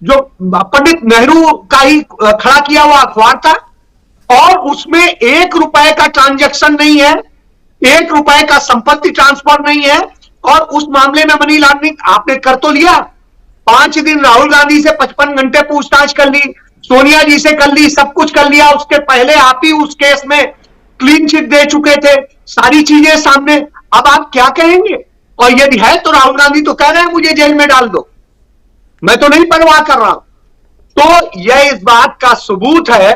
जो पंडित नेहरू का ही खड़ा किया हुआ अखबार था, और उसमें 1 रुपए का ट्रांजैक्शन नहीं है, 1 रुपए का संपत्ति ट्रांसफर नहीं है, और उस मामले में मनी लॉन्ड्रिंग आपने कर तो लिया। 5 दिन राहुल गांधी से 55 घंटे पूछताछ कर ली, सोनिया जी से कर ली, सब कुछ कर लिया। उसके पहले आप ही उस केस में क्लीन चिट दे चुके थे, सारी चीजें सामने। अब आप क्या कहेंगे? और यदि है तो राहुल गांधी तो कह रहे हैं मुझे जेल में डाल दो, मैं तो नहीं परवाह कर रहा। तो यह इस बात का सबूत है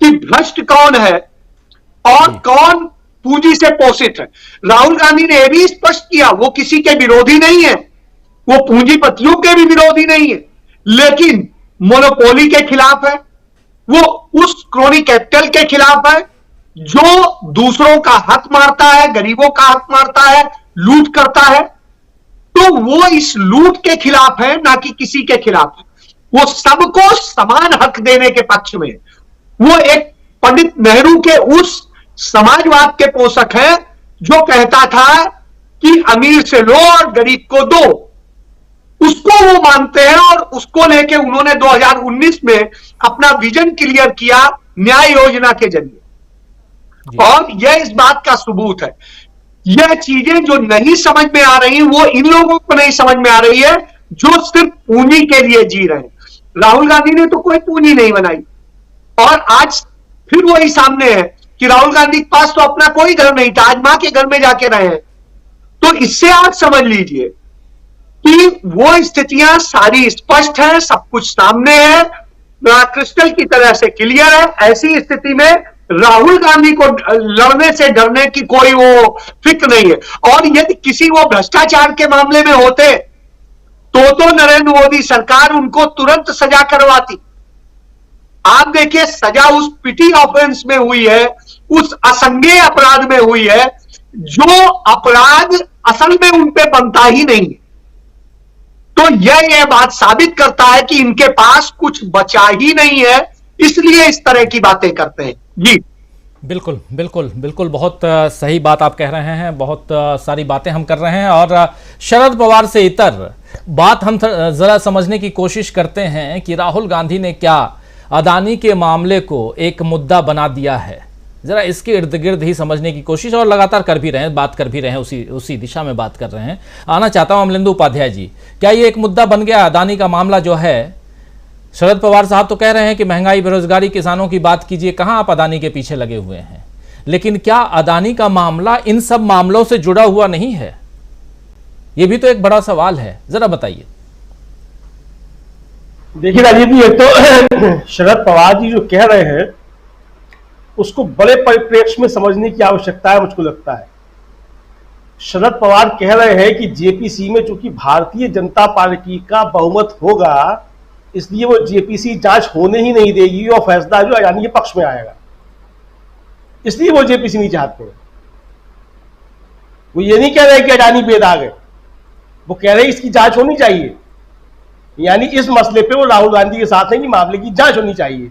कि भ्रष्ट कौन है और कौन पूंजी से पोषित है। राहुल गांधी ने यह भी स्पष्ट किया, वो किसी के विरोधी नहीं है, वो पूंजीपतियों के भी विरोधी नहीं है, लेकिन मोनोपोली के खिलाफ है, वो उस क्रोनी कैपिटल के खिलाफ है जो दूसरों का हक मारता है, गरीबों का हक मारता है, लूट करता है। तो वो इस लूट के खिलाफ है, ना कि किसी के खिलाफ है। वो सबको समान हक देने के पक्ष में। वो एक पंडित नेहरू के उस समाजवाद के पोषक है जो कहता था कि अमीर से लो और गरीब को दो। उसको वो मानते हैं, और उसको लेके उन्होंने 2019 में अपना विजन क्लियर किया न्याय योजना के जरिए। और यह इस बात का सबूत है। यह चीजें जो नहीं समझ में आ रही, वो इन लोगों को नहीं समझ में आ रही है जो सिर्फ पूंजी के लिए जी रहे हैं। राहुल गांधी ने तो कोई पूंजी नहीं बनाई, और आज फिर वही सामने है कि राहुल गांधी के पास तो अपना कोई घर नहीं था, आज मां के घर में जाके रहे हैं। तो इससे आप समझ लीजिए कि वो स्थितियां सारी स्पष्ट हैं, सब कुछ सामने है, क्रिस्टल की तरह से क्लियर है। ऐसी स्थिति में राहुल गांधी को लड़ने से डरने की कोई वो फिक्र नहीं है। और यदि किसी वो भ्रष्टाचार के मामले में होते तो नरेंद्र मोदी सरकार उनको तुरंत सजा करवाती। आप देखिए, सजा उस पिटी ऑफेंस में हुई है, उस असंज्ञेय अपराध में हुई है, जो अपराध असल में उन पे बनता ही नहीं है। तो यह बात साबित करता है कि इनके पास कुछ बचा ही नहीं है, इसलिए इस तरह की बातें करते हैं। जी बिल्कुल बिल्कुल बिल्कुल, बहुत सही बात आप कह रहे हैं, बहुत सारी बातें हम कर रहे हैं। और शरद पवार से इतर बात हम जरा समझने की कोशिश करते हैं कि राहुल गांधी ने क्या अदानी के मामले को एक मुद्दा बना दिया है। जरा इसके इर्द गिर्द ही समझने की कोशिश और लगातार कर भी रहे हैं, बात कर भी रहे हैं, उसी दिशा में बात कर रहे हैं। आना चाहता हूं अमलेंदु उपाध्याय जी, क्या ये एक मुद्दा बन गया अदानी का मामला जो है? शरद पवार साहब तो कह रहे हैं कि महंगाई, बेरोजगारी, किसानों की बात कीजिए, कहां आप अदानी के पीछे लगे हुए हैं। लेकिन क्या अदानी का मामला इन सब मामलों से जुड़ा हुआ नहीं है? यह भी तो एक बड़ा सवाल है, जरा बताइए। देखिए राजीव जी, एक तो शरद पवार जी जो कह रहे हैं उसको बड़े परिप्रेक्ष्य में समझने की आवश्यकता है। मुझको लगता है शरद पवार कह रहे हैं कि जेपीसी में चूंकि भारतीय जनता पार्टी का बहुमत होगा, इसलिए वो जेपीसी जांच होने ही नहीं देगी और फैसला जो अडानी के पक्ष में आएगा, इसलिए वो जेपीसी नहीं चाहते हैं। वो ये नहीं कह रहे कि अडानी बेदाग है, वो कह रहे हैं इसकी जांच होनी चाहिए। यानी इस मसले पे वो राहुल गांधी के साथ है कि मामले की जांच होनी चाहिए।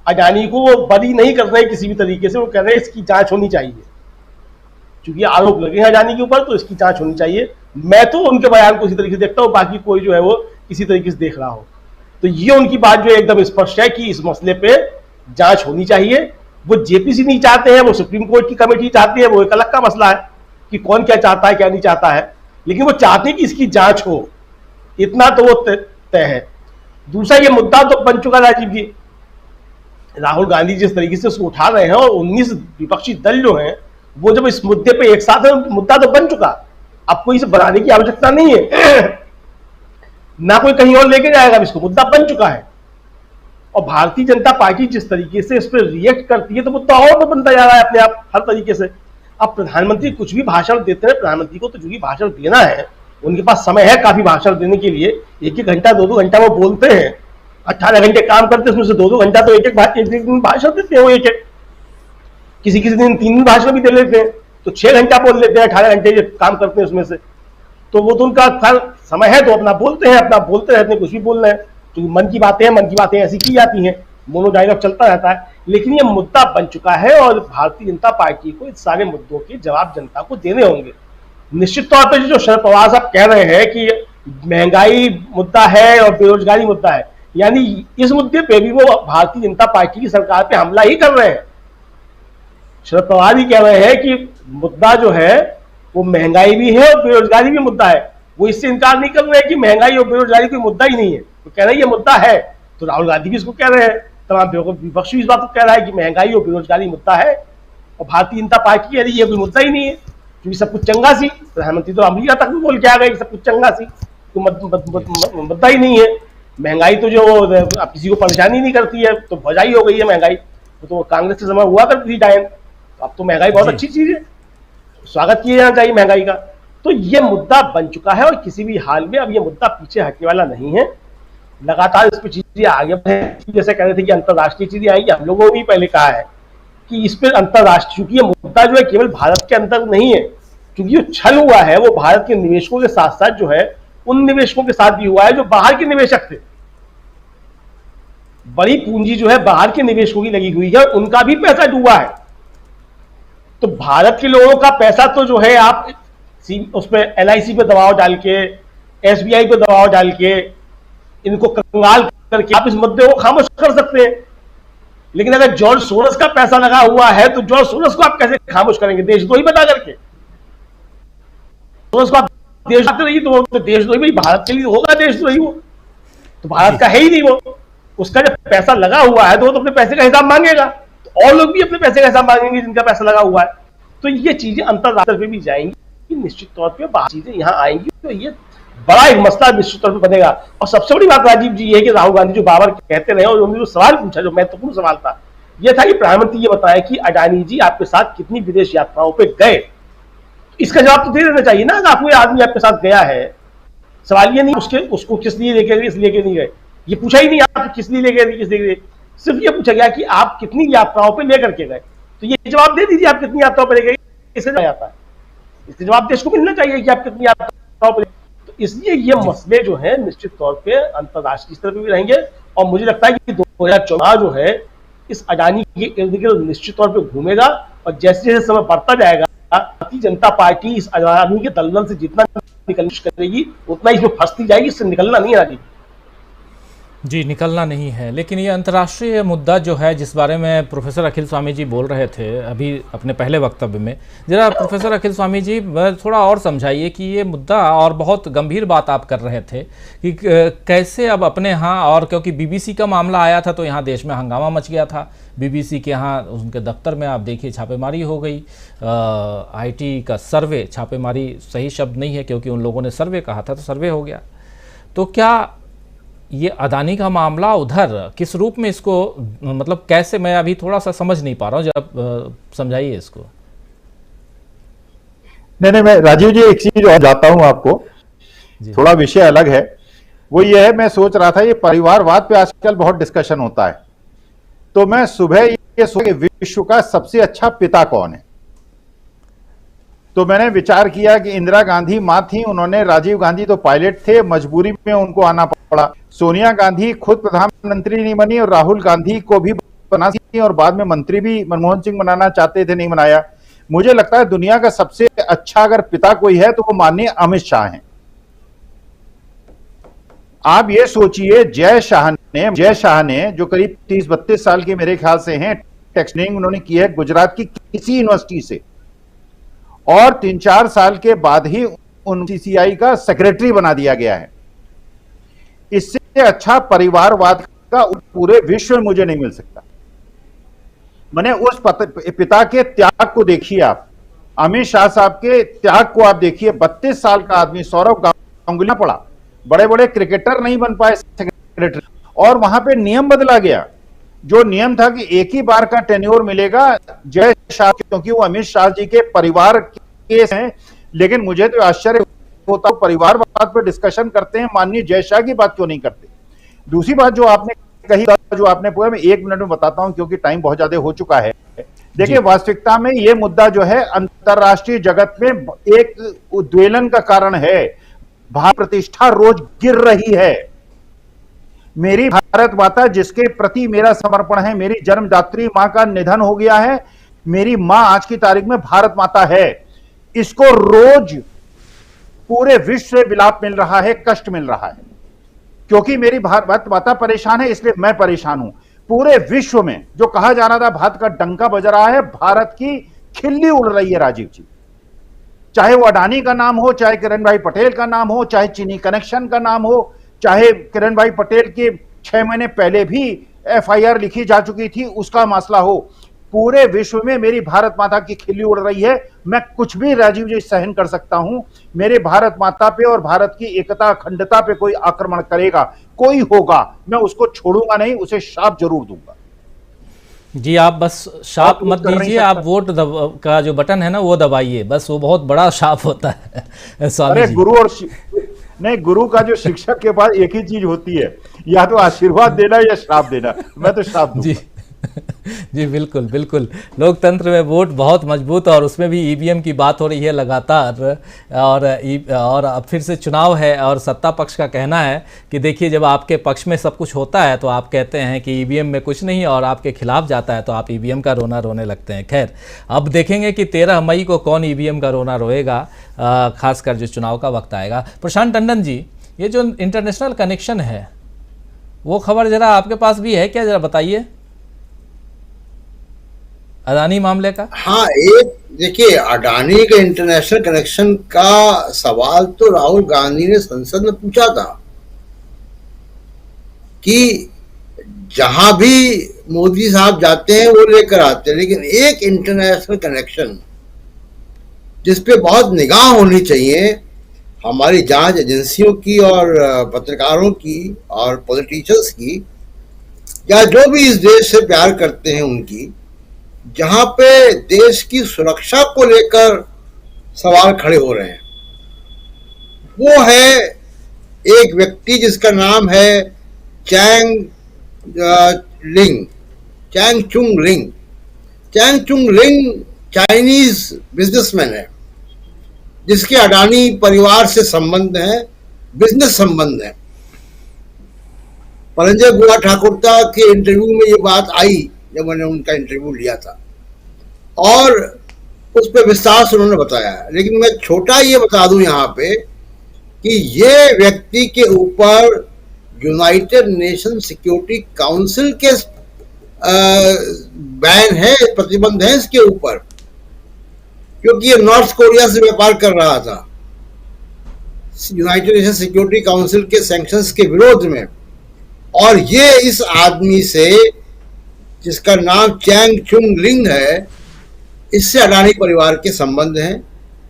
अडानी को वो बरी नहीं कर रहे किसी भी तरीके से, वो कह रहे हैं इसकी जांच होनी चाहिए। क्योंकि आरोप लगे हैं अडानी के ऊपर, तो इसकी जांच होनी चाहिए। मैं तो उनके बयान को इसी तरीके से देखता हूं, बाकी कोई जो है वो किसी तरीके से देख रहा हो। तो ये उनकी बात जो एकदम स्पष्ट है कि इस मसले पे जांच होनी चाहिए। वो जेपीसी नहीं चाहते हैं, वो सुप्रीम कोर्ट की कमेटी चाहती है, वो एक अलग का मसला है कि कौन क्या चाहता है क्या नहीं चाहता है, लेकिन वो चाहते हैं कि इसकी जांच हो, इतना तो वो तय है। दूसरा ये मुद्दा तो बन चुका राजीव जी, राहुल गांधी जिस तरीके से उसको उठा रहे हैं और 19 विपक्षी दल जो हैं वो जब इस मुद्दे पे एक साथ है, मुद्दा तो बन चुका, अब कोई इसे बढ़ाने की आवश्यकता नहीं है ना कोई कहीं और लेके जाएगा इसको, मुद्दा बन चुका है। और भारतीय जनता पार्टी जिस तरीके से इस पर रिएक्ट करती है तो मुद्दा और तो बनता जा रहा है अपने आप हर तरीके से। अब प्रधानमंत्री कुछ भी भाषण देते हैं, प्रधानमंत्री को तो जो भी भाषण देना है उनके पास समय है काफी भाषण देने के लिए, 1-1 घंटा 2-2 घंटा वो बोलते हैं, 18 घंटे काम करते हैं, उसमें से 2-2 घंटा तो एक दिन भाषण देते हैं वो, एक किसी दिन 3 भाषण भी दे लेते हैं, तो 6 घंटा बोल लेते हैं, 18 घंटे काम करते हैं उसमें से। तो वो तो उनका समय है तो अपना बोलते हैं, अपना बोलते रहते हैं, कुछ भी बोल रहे हैं। क्योंकि मन की बातें ऐसी की जाती हैं, मोनो डायलॉग चलता रहता है। लेकिन ये मुद्दा बन चुका है और भारतीय जनता पार्टी को इस सारे मुद्दों के जवाब जनता को देने होंगे। निश्चित तौर पर जो शरद पवार साहब कह रहे हैं कि महंगाई मुद्दा है और बेरोजगारी मुद्दा है, यानी इस मुद्दे पे भी वो भारतीय जनता पार्टी की सरकार पे हमला ही कर रहे हैं। शरद पवार ही कह रहे हैं कि मुद्दा जो है वो महंगाई भी है और बेरोजगारी भी मुद्दा है। वो इससे इनकार नहीं कर रहे हैं कि महंगाई और बेरोजगारी कोई मुद्दा ही नहीं है, वो कह रहे हैं ये मुद्दा है। तो राहुल गांधी भी इसको कह रहे हैं, तमाम विपक्ष भी इस बात को कह रहा है कि महंगाई और बेरोजगारी मुद्दा है, और भारतीय जनता पार्टी कह रही है ये कोई मुद्दा ही नहीं है क्योंकि सब कुछ चंगा सी। प्रधानमंत्री तो अमेरिका तक भी बोल के आ गए कि सब कुछ चंगा सी, तो मुद्दा ही नहीं है। महंगाई तो जो अब किसी को परेशानी नहीं करती है, तो भजाई हो गई है महंगाई, तो कांग्रेस के समय हुआ करती थी टाइम, अब तो महंगाई बहुत अच्छी चीज है, स्वागत किया जाना चाहिए महंगाई का। तो ये मुद्दा बन चुका है और किसी भी हाल में अब ये मुद्दा पीछे हटने वाला नहीं है। लगातार इस पर चीजें आगे बढ़े, जैसे कह रहे थे कि अंतरराष्ट्रीय चीजें आएंगी, हम लोगों ने भी पहले कहा है कि इस पर अंतरराष्ट्रीय, क्योंकि ये मुद्दा जो है केवल भारत के अंदर नहीं है, क्योंकि जो छल हुआ है वो भारत के निवेशकों के साथ साथ जो है उन निवेशकों के साथ भी हुआ है जो बाहर के निवेशक थे। बड़ी पूंजी जो है बाहर के निवेशकों की लगी हुई है, उनका भी पैसा डूबा है। तो भारत के लोगों का पैसा तो जो है आप उस पर LIC पे दबाव डाल के, SBI पे दबाव डाल के, इनको कंगाल करके आप इस मुद्दे को खामोश कर सकते हैं। लेकिन अगर जॉर्ज सोरस का पैसा लगा हुआ है तो जॉर्ज सोरस को आप कैसे खामोश करेंगे देशद्रोही बता करके? सोरस को आप देशद्रोही रही तो देशद्रोही भाई भारत के लिए होगा देशद्रोही, वो तो भारत का है ही नहीं। वो उसका जब पैसा लगा हुआ है तो वो तो अपने पैसे का हिसाब मांगेगा, तो और लोग भी अपने पैसे का हिसाब मांगेंगे जिनका पैसा लगा हुआ है। तो ये चीजें अंतरराष्ट्रीय पे भी जाएंगी, निश्चित तौर पे चीजें यहाँ आएंगी, तो ये बड़ा एक मसला निश्चित तौर पे बनेगा। और सबसे बड़ी बात राजीव जी ये है कि राहुल गांधी जो बार कहते रहे और उन्होंने जो सवाल पूछा, जो महत्वपूर्ण सवाल था, ये था कि प्रधानमंत्री ये बताया कि अडानी जी आपके साथ कितनी विदेश यात्राओं पे गए। इसका जवाब तो दे देना चाहिए ना, अगर कोई आदमी आपके साथ गया है। सवाल ये नहीं उसको किस लिए लेके गए, इसलिए नहीं गए, ये पूछा ही नहीं आप किस लिए लेके गए, किस लिए, सिर्फ ये पूछा गया कि आप कितनी यात्राओं पे लेकर के गए। तो ये जवाब दे दीजिए आप कितनी यात्राओं पे ले गए, इससे जाता है, इसके जवाब देश को मिलना चाहिए कि आप कितनी यात्राओं पे। तो इसलिए ये मसले जो है निश्चित तौर पे अंतरराष्ट्रीय स्तर पर भी रहेंगे, और मुझे लगता है कि 2014 जो है इस अडानी के इर्द गिर्द निश्चित तौर पे घूमेगा, और जैसे जैसे समय बढ़ता जाएगा भारतीय जनता पार्टी इस अडानी के दलदल से जितना निकलने की कोशिश करेगी उतना इसमें फंसती जाएगी, इससे निकलना नहीं है जी, निकलना नहीं है। लेकिन ये अंतर्राष्ट्रीय मुद्दा जो है जिस बारे में प्रोफेसर अखिल स्वामी जी बोल रहे थे अभी अपने पहले वक्तव्य में, जरा प्रोफेसर अखिल स्वामी जी थोड़ा और समझाइए कि ये मुद्दा, और बहुत गंभीर बात आप कर रहे थे कि कैसे अब अपने यहाँ, और क्योंकि BBC का मामला आया था तो यहाँ देश में हंगामा मच गया था। BBC के यहाँ उनके दफ्तर में आप देखिए छापेमारी हो गई, IT का सर्वे, छापेमारी सही शब्द नहीं है क्योंकि उन लोगों ने सर्वे कहा था तो सर्वे हो गया। तो क्या ये अडानी का मामला उधर किस रूप में इसको, मतलब कैसे, मैं अभी थोड़ा सा समझ नहीं पा रहा हूँ, जब समझाइए इसको। नहीं, मैं राजीव जी एक चीज और जाता हूं आपको, थोड़ा विषय अलग है। वो ये है, मैं सोच रहा था ये परिवारवाद पे आजकल बहुत डिस्कशन होता है, तो मैं सुबह ये सोचा कि विश्व का सबसे अच्छा पिता कौन है। तो मैंने विचार किया कि इंदिरा गांधी मां थी, उन्होंने, राजीव गांधी तो पायलट थे, मजबूरी में उनको आना पड़ा। सोनिया गांधी खुद प्रधानमंत्री नहीं बनी और राहुल गांधी को भी बना दी, और बाद में मंत्री भी मनमोहन सिंह बनाना चाहते थे, नहीं बनाया। मुझे लगता है दुनिया का सबसे अच्छा अगर पिता कोई है तो वो माननीय अमित शाह हैं। आप ये सोचिए, जय शाह ने जो करीब 30-32 साल के मेरे ख्याल से हैं, टेक्सटिंग उन्होंने की है गुजरात की किसी यूनिवर्सिटी से, और 3-4 साल के बाद ही उन CCI का सेक्रेटरी बना दिया गया है। इससे अच्छा परिवारवाद का पूरे विश्व में मुझे नहीं मिल सकता। मैंने उस पिता के त्याग को देखिए, आप अमित शाह साहब के त्याग को आप देखिए। 32 साल का आदमी, सौरव गांगुली पड़ा, बड़े बड़े क्रिकेटर नहीं बन पाए सेक्रेटरी, और वहां पे नियम बदला गया। जो नियम था कि एक ही बार का टेन्योर मिलेगा जय शाह, क्योंकि वो अमित शाह जी के परिवार केस हैं। लेकिन मुझे तो आश्चर्य होता है, परिवारवाद पे डिस्कशन करते हैं, माननीय जय शाह की बात क्यों नहीं करते। दूसरी बात जो आपने कही, जो आपने पूरा, मैं 1 मिनट में बताता हूं क्योंकि टाइम बहुत ज्यादा हो चुका है। देखिए, वास्तविकता में ये मुद्दा जो है अंतरराष्ट्रीय जगत में एक उद्वेलन का कारण है। भारत प्रतिष्ठा रोज गिर रही है। मेरी भारत माता जिसके प्रति मेरा समर्पण है, मेरी जन्मदात्री मां का निधन हो गया है, मेरी मां आज की तारीख में भारत माता है। इसको रोज पूरे विश्व से विलाप मिल रहा है, कष्ट मिल रहा है, क्योंकि मेरी भारत माता परेशान है, इसलिए मैं परेशान हूं। पूरे विश्व में जो कहा जा रहा था भारत का डंका बज रहा है, भारत की खिल्ली उड़ रही है राजीव जी। चाहे वो अडानी का नाम हो, चाहे किरण भाई पटेल का नाम हो, चाहे चीनी कनेक्शन का नाम हो, चाहे किरण भाई पटेल के 6 महीने पहले भी FIR लिखी जा चुकी थी उसका मसला हो, पूरे विश्व में मेरी भारत माता की खिल्ली उड़ रही है। मैं कुछ भी राजीव जी सहन कर सकता हूं, मेरे भारत माता पे और भारत की एकता अखंडता पे कोई आक्रमण करेगा, कोई होगा, मैं उसको छोड़ूंगा नहीं, उसे श्राप जरूर दूंगा। जी आप बस शाप मत दीजिए, आप वोट का जो बटन है ना वो दबाइए, बस वो बहुत बड़ा शाप होता है स्वामी अरे जी। गुरु और नहीं, गुरु का जो शिक्षक के पास एक ही चीज होती है, या तो आशीर्वाद देना या श्राप देना। मैं तो श्राप दूंगा। जी जी बिल्कुल बिल्कुल। लोकतंत्र में वोट बहुत मजबूत, और उसमें भी ईवीएम की बात हो रही है लगातार, और अब फिर से चुनाव है, और सत्ता पक्ष का कहना है कि देखिए जब आपके पक्ष में सब कुछ होता है तो आप कहते हैं कि ईवीएम में कुछ नहीं, और आपके खिलाफ जाता है तो आप ईवीएम का रोना रोने लगते हैं। खैर अब देखेंगे कि 13 मई को कौन ईवीएम का रोना रोएगा, खासकर जो चुनाव का वक्त आएगा। प्रशांत टंडन जी, ये जो इंटरनेशनल कनेक्शन है वो खबर जरा आपके पास भी है क्या, जरा बताइए अडानी मामले का। हाँ, एक देखिए, अडानी के इंटरनेशनल कनेक्शन का सवाल तो राहुल गांधी ने संसद में पूछा था कि जहां भी मोदी साहब जाते हैं वो लेकर आते हैं, लेकिन एक इंटरनेशनल कनेक्शन जिस पे बहुत निगाह होनी चाहिए हमारी जांच एजेंसियों की और पत्रकारों की और पॉलिटिशियंस की, या जो भी इस देश से प्यार करते हैं उनकी, जहां पे देश की सुरक्षा को लेकर सवाल खड़े हो रहे हैं, वो है एक व्यक्ति जिसका नाम है चैंग चुंग लिंग। चैंग चुंग लिंग चाइनीज बिजनेसमैन है जिसके अडानी परिवार से संबंध है, बिजनेस संबंध है। परंजय गुहा ठाकुरता के इंटरव्यू में ये बात आई जब मैंने उनका इंटरव्यू लिया था, और उस पर विस्तार से उन्होंने बताया। लेकिन मैं छोटा ये बता दूं यहाँ पे कि ये व्यक्ति के ऊपर यूनाइटेड नेशन सिक्योरिटी काउंसिल के बैन है, प्रतिबंध है इसके ऊपर, क्योंकि ये नॉर्थ कोरिया से व्यापार कर रहा था यूनाइटेड नेशन सिक्योरिटी काउंसिल के सैंक्शंस के विरोध में। और ये इस आदमी से, जिसका नाम चैंग चुंग लिंग है, इससे अडानी परिवार के संबंध हैं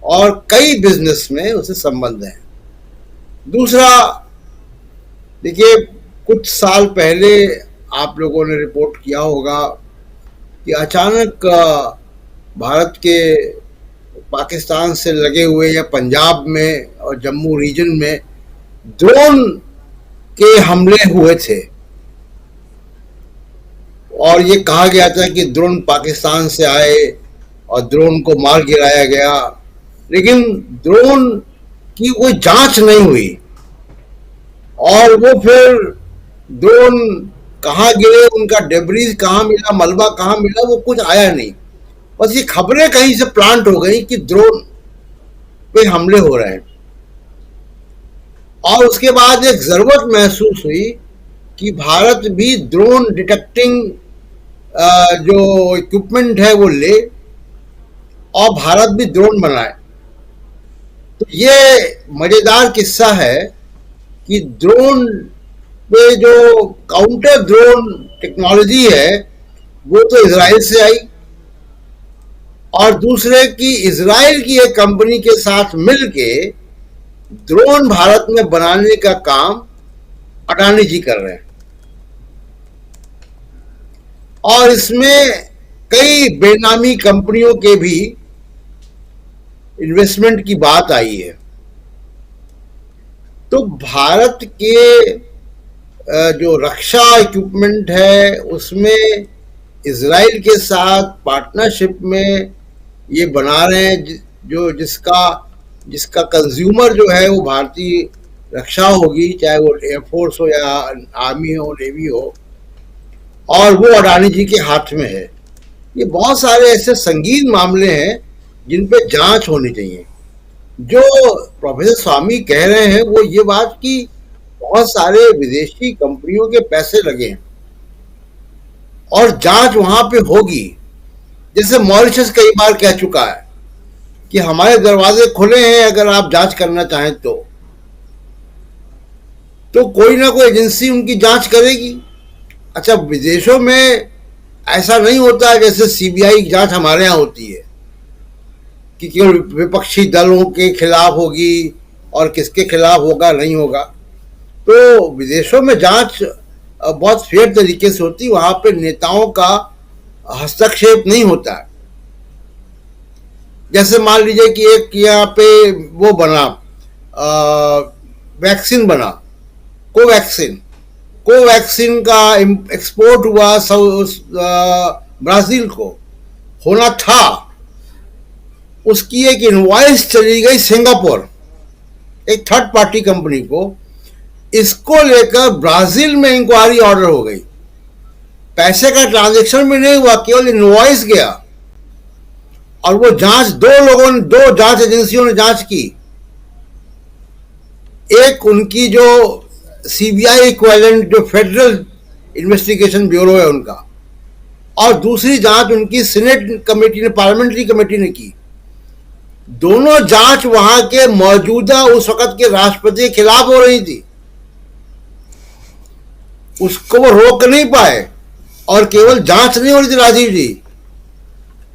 और कई बिजनेस में उससे संबंध हैं। दूसरा, देखिए कुछ साल पहले आप लोगों ने रिपोर्ट किया होगा कि अचानक भारत के पाकिस्तान से लगे हुए या पंजाब में और जम्मू रीजन में ड्रोन के हमले हुए थे, और ये कहा गया था कि ड्रोन पाकिस्तान से आए और ड्रोन को मार गिराया गया, लेकिन ड्रोन की कोई जांच नहीं हुई, और वो फिर ड्रोन कहाँ गिरे, उनका डेब्रीज कहाँ मिला, मलबा कहाँ मिला, वो कुछ आया नहीं। बस ये खबरें कहीं से प्लांट हो गई कि ड्रोन पे हमले हो रहे हैं, और उसके बाद एक जरूरत महसूस हुई कि भारत भी ड्रोन डिटेक्टिंग जो इक्विपमेंट है वो ले, और भारत भी ड्रोन बनाए। तो ये मजेदार किस्सा है कि ड्रोन पे जो काउंटर ड्रोन टेक्नोलॉजी है वो तो इजराइल से आई, और दूसरे की इजराइल की एक कंपनी के साथ मिलके ड्रोन भारत में बनाने का काम अडानी जी कर रहे हैं, और इसमें कई बेनामी कंपनियों के भी इन्वेस्टमेंट की बात आई है। तो भारत के जो रक्षा इक्विपमेंट है उसमें इजराइल के साथ पार्टनरशिप में ये बना रहे हैं, जो जिसका कंज्यूमर जो है वो भारतीय रक्षा होगी, चाहे वो एयरफोर्स हो या आर्मी हो, नेवी हो, और वो अडानी जी के हाथ में है। ये बहुत सारे ऐसे संगीन मामले हैं जिन पे जांच होनी चाहिए। जो प्रोफेसर स्वामी कह रहे हैं वो ये बात कि बहुत सारे विदेशी कंपनियों के पैसे लगे हैं और जांच वहां पे होगी। जैसे मॉरिशस कई बार कह चुका है कि हमारे दरवाजे खुले हैं, अगर आप जांच करना चाहें तो कोई ना कोई एजेंसी उनकी जांच करेगी। अच्छा, विदेशों में ऐसा नहीं होता है जैसे सीबीआई जांच हमारे यहाँ होती है कि केवल विपक्षी दलों के खिलाफ होगी और किसके खिलाफ होगा नहीं होगा। तो विदेशों में जांच बहुत फेयर तरीके से होती है, वहां पे नेताओं का हस्तक्षेप नहीं होता है। जैसे मान लीजिए कि एक यहाँ पे वो बना वैक्सीन बना, कोवैक्सीन का एक्सपोर्ट हुआ ब्राजील को, होना था, उसकी एक इनवॉइस चली गई सिंगापुर एक थर्ड पार्टी कंपनी को। इसको लेकर ब्राजील में इंक्वायरी ऑर्डर हो गई। पैसे का ट्रांजैक्शन भी नहीं हुआ, केवल इनवॉइस गया और वो जांच दो जांच एजेंसियों ने जांच की। एक उनकी जो सीबीआई इक्विवेलेंट जो फेडरल इन्वेस्टिगेशन ब्यूरो है उनका, और दूसरी जांच उनकी सीनेट कमेटी ने, पार्लियामेंट्री कमेटी ने की। दोनों जांच वहां के मौजूदा उस वक्त के राष्ट्रपति के खिलाफ हो रही थी, उसको वो रोक नहीं पाए। और केवल जांच नहीं हो रही थी राजीव जी,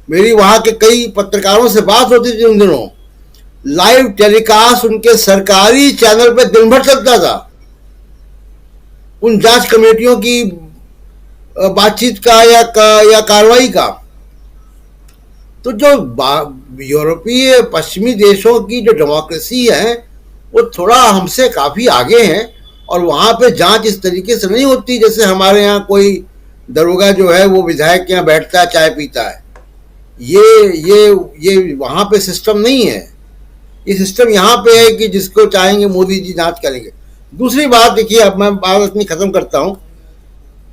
मेरी वहां के कई पत्रकारों से बात होती थी उन दिनों, लाइव टेलीकास्ट उनके सरकारी चैनल पे दिन भर चलता था उन जांच कमेटियों की बातचीत का या कार्रवाई का। तो जो यूरोपीय पश्चिमी देशों की जो डेमोक्रेसी है वो थोड़ा हमसे काफी आगे है, और वहां पे जांच इस तरीके से नहीं होती जैसे हमारे यहाँ कोई दरोगा जो है वो विधायक के यहाँ बैठता है, चाय पीता है। ये वहां पे सिस्टम नहीं है। ये सिस्टम यहाँ पे है कि जिसको चाहेंगे मोदी जी जांच करेंगे। दूसरी बात देखिए, अब मैं बात अपनी खत्म करता हूं।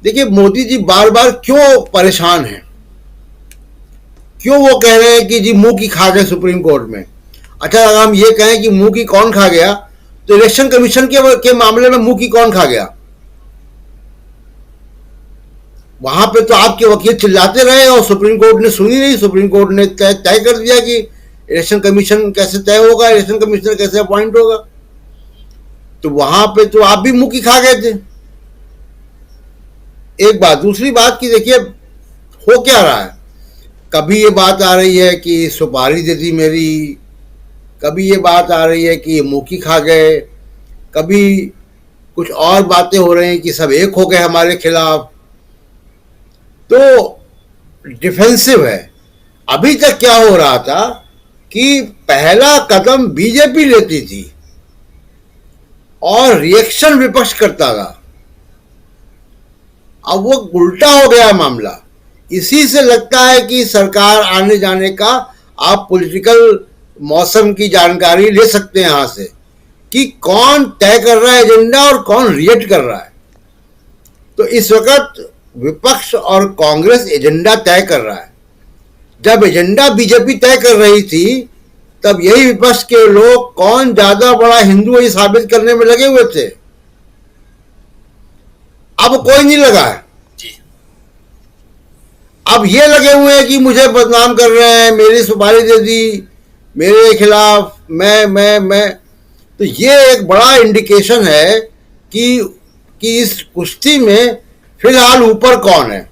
देखिए, मोदी जी बार बार क्यों परेशान हैं, क्यों वो कह रहे हैं कि जी मुंह की खा गए सुप्रीम कोर्ट में। अच्छा, अगर हम ये कहें कि मुंह की कौन खा गया, तो इलेक्शन कमीशन के मामले में मुंह की कौन खा गया? वहां पे तो आपके वकील चिल्लाते रहे और सुप्रीम कोर्ट ने सुनी नहीं। सुप्रीम कोर्ट ने तय कर दिया कि इलेक्शन कमीशन कैसे तय होगा, इलेक्शन कमिश्नर कैसे अपॉइंट होगा। तो वहां पे तो आप भी मुंह की खा गए थे। एक बात। दूसरी बात की देखिए हो क्या रहा है, कभी ये बात आ रही है कि सुपारी दे दी मेरी, कभी ये बात आ रही है कि मुंह की खा गए, कभी कुछ और बातें हो रही हैं कि सब एक हो गए हमारे खिलाफ। तो डिफेंसिव है। अभी तक क्या हो रहा था कि पहला कदम बीजेपी लेती थी और रिएक्शन विपक्ष करता था। अब वो उल्टा हो गया मामला। इसी से लगता है कि सरकार आने जाने का आप पॉलिटिकल मौसम की जानकारी ले सकते हैं यहां से कि कौन तय कर रहा है एजेंडा और कौन रिएक्ट कर रहा है। तो इस वक्त विपक्ष और कांग्रेस एजेंडा तय कर रहा है। जब एजेंडा बीजेपी तय कर रही थी तब यही विपक्ष के लोग कौन ज्यादा बड़ा हिंदू ये साबित करने में लगे हुए थे। अब कोई नहीं लगा है। अब ये लगे हुए हैं कि मुझे बदनाम कर रहे हैं, मेरी सुपारी दे दी, मेरे खिलाफ मैं। तो ये एक बड़ा इंडिकेशन है कि इस कुश्ती में फिलहाल ऊपर कौन है।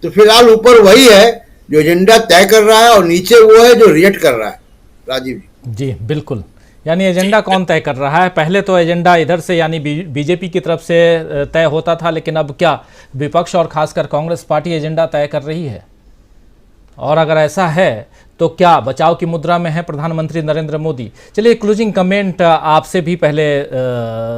तो फिलहाल ऊपर वही है जो एजेंडा तय कर रहा है और नीचे वो है जो रिएक्ट कर रहा है। राजीव जी। बिल्कुल। यानी एजेंडा कौन तय कर रहा है? पहले तो एजेंडा इधर से यानी बीजेपी की तरफ से तय होता था, लेकिन अब क्या विपक्ष और खासकर कांग्रेस पार्टी एजेंडा तय कर रही है? और अगर ऐसा है तो क्या बचाव की मुद्रा में है प्रधानमंत्री नरेंद्र मोदी? चलिए क्लोजिंग कमेंट आपसे भी पहले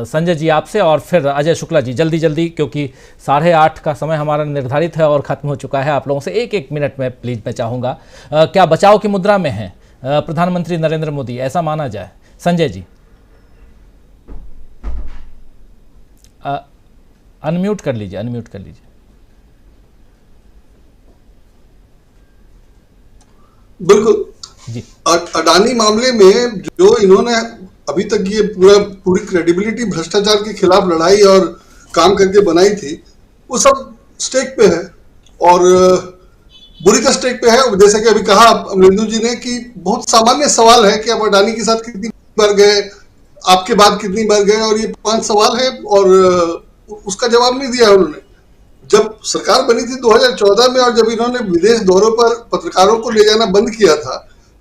संजय जी आपसे और फिर अजय शुक्ला जी, जल्दी जल्दी, क्योंकि 8:30 का समय हमारा निर्धारित है और ख़त्म हो चुका है। आप लोगों से एक मिनट में प्लीज मैं चाहूँगा, क्या बचाव की मुद्रा में है प्रधानमंत्री नरेंद्र मोदी, ऐसा माना जाए? संजय जी। अनम्यूट कर लीजिए, अनम्यूट कर लीजिए। बिल्कुल जी। अडानी मामले में जो इन्होंने अभी तक ये पूरी क्रेडिबिलिटी भ्रष्टाचार के खिलाफ लड़ाई और काम करके बनाई थी, वो सब स्टेक पे है और बुरी तरह स्टेक पे है। जैसे कि अभी कहा अमलेंदु जी ने कि बहुत सामान्य सवाल है कि आप अडानी के साथ कितनी बार गए, आपके बाद कितनी बार गए, और ये 5 सवाल है और उसका जवाब नहीं दिया उन्होंने। जब सरकार बनी थी 2014 में और जब इन्होंने विदेश दौरों पर पत्रकारों को ले जाना बंद किया था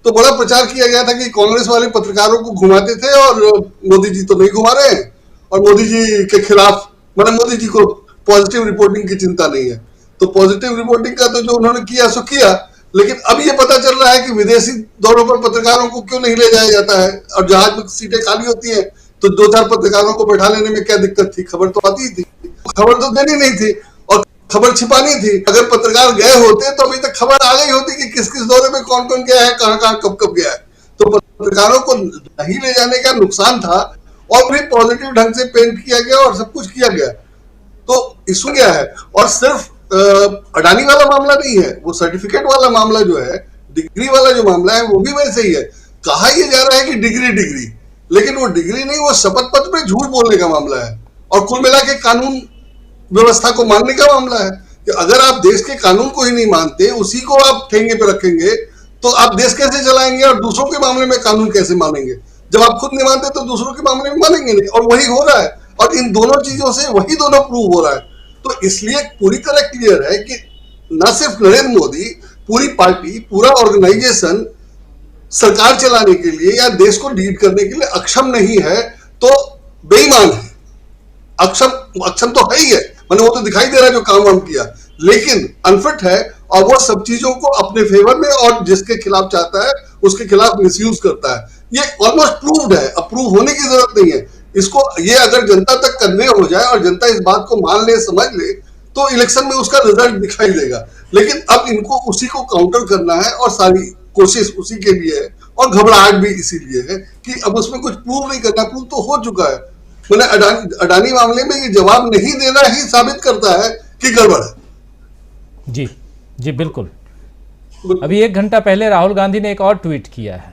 तो बड़ा प्रचार किया गया था कि कांग्रेस वाले पत्रकारों को घुमाते थे और मोदी जी तो नहीं घुमा रहे हैं और मोदी जी के खिलाफ, मतलब मोदी जी को पॉजिटिव रिपोर्टिंग की चिंता नहीं है। तो पॉजिटिव रिपोर्टिंग का तो जो उन्होंने किया सो किया, लेकिन अब ये पता चल रहा है कि विदेशी दौरों पर पत्रकारों को क्यों नहीं ले जाया जाता है, और जहाज में सीटें खाली होती है तो 2-4 पत्रकारों को बैठा लेने में क्या दिक्कत थी? खबर तो आती थी, खबर तो देनी नहीं थी और खबर छिपानी थी। अगर पत्रकार गए होते तो अभी तक खबर आ गई होती कि किस किस दौरे में कौन कौन गया है, कहां कहां कब कब गया है। तो पत्रकारों को नहीं ले जाने का नुकसान था और भी पॉजिटिव ढंग से पेंट किया गया और सब कुछ किया गया। तो इशू क्या है, और सिर्फ अडानी वाला मामला नहीं है, वो सर्टिफिकेट वाला मामला जो है, डिग्री वाला जो मामला है वो भी वैसे ही है। कहा यह जा रहा है कि डिग्री, लेकिन वो डिग्री नहीं, वो शपथ पत्र पे झूठ बोलने का मामला है और कुल मिला के कानून व्यवस्था को मानने का मामला है। कि अगर आप देश के कानून को ही नहीं मानते, उसी को आप ठेंगे पे रखेंगे तो आप देश कैसे चलाएंगे और दूसरों के मामले में कानून कैसे मानेंगे? जब आप खुद नहीं मानते तो दूसरों के मामले में मानेंगे नहीं, और वही हो रहा है। और इन दोनों चीजों से वही दोनों प्रूव हो रहा है। तो इसलिए पूरी तरह क्लियर है कि न सिर्फ नरेंद्र मोदी, पूरी पार्टी, पूरा ऑर्गेनाइजेशन सरकार चलाने के लिए या देश को लीड करने के लिए अक्षम नहीं है तो बेईमान है। अक्षम तो है ही है, मैंने वो तो दिखाई दे रहा है जो काम वाम किया, लेकिन अनफिट है और वो सब चीजों को अपने फेवर में और जिसके खिलाफ चाहता है उसके खिलाफ मिसयूज करता है। ये ऑलमोस्ट प्रूव्ड है, अब प्रूव होने की जरूरत नहीं है। इसको ये अगर जनता तक कन्वे हो जाए और जनता इस बात को मान ले, समझ ले, तो इलेक्शन में उसका रिजल्ट दिखाई देगा। लेकिन अब इनको उसी को काउंटर करना है और सारी कोशिश उसी के लिए है और घबराहट भी इसीलिए है कि अब उसमें कुछ प्रूव नहीं करना, प्रूव तो हो चुका है। मैंने अडानी मामले में ये जवाब नहीं देना ही साबित करता है कि गड़बड़ है। जी जी बिल्कुल। अभी 1 घंटा पहले राहुल गांधी ने एक और ट्वीट किया है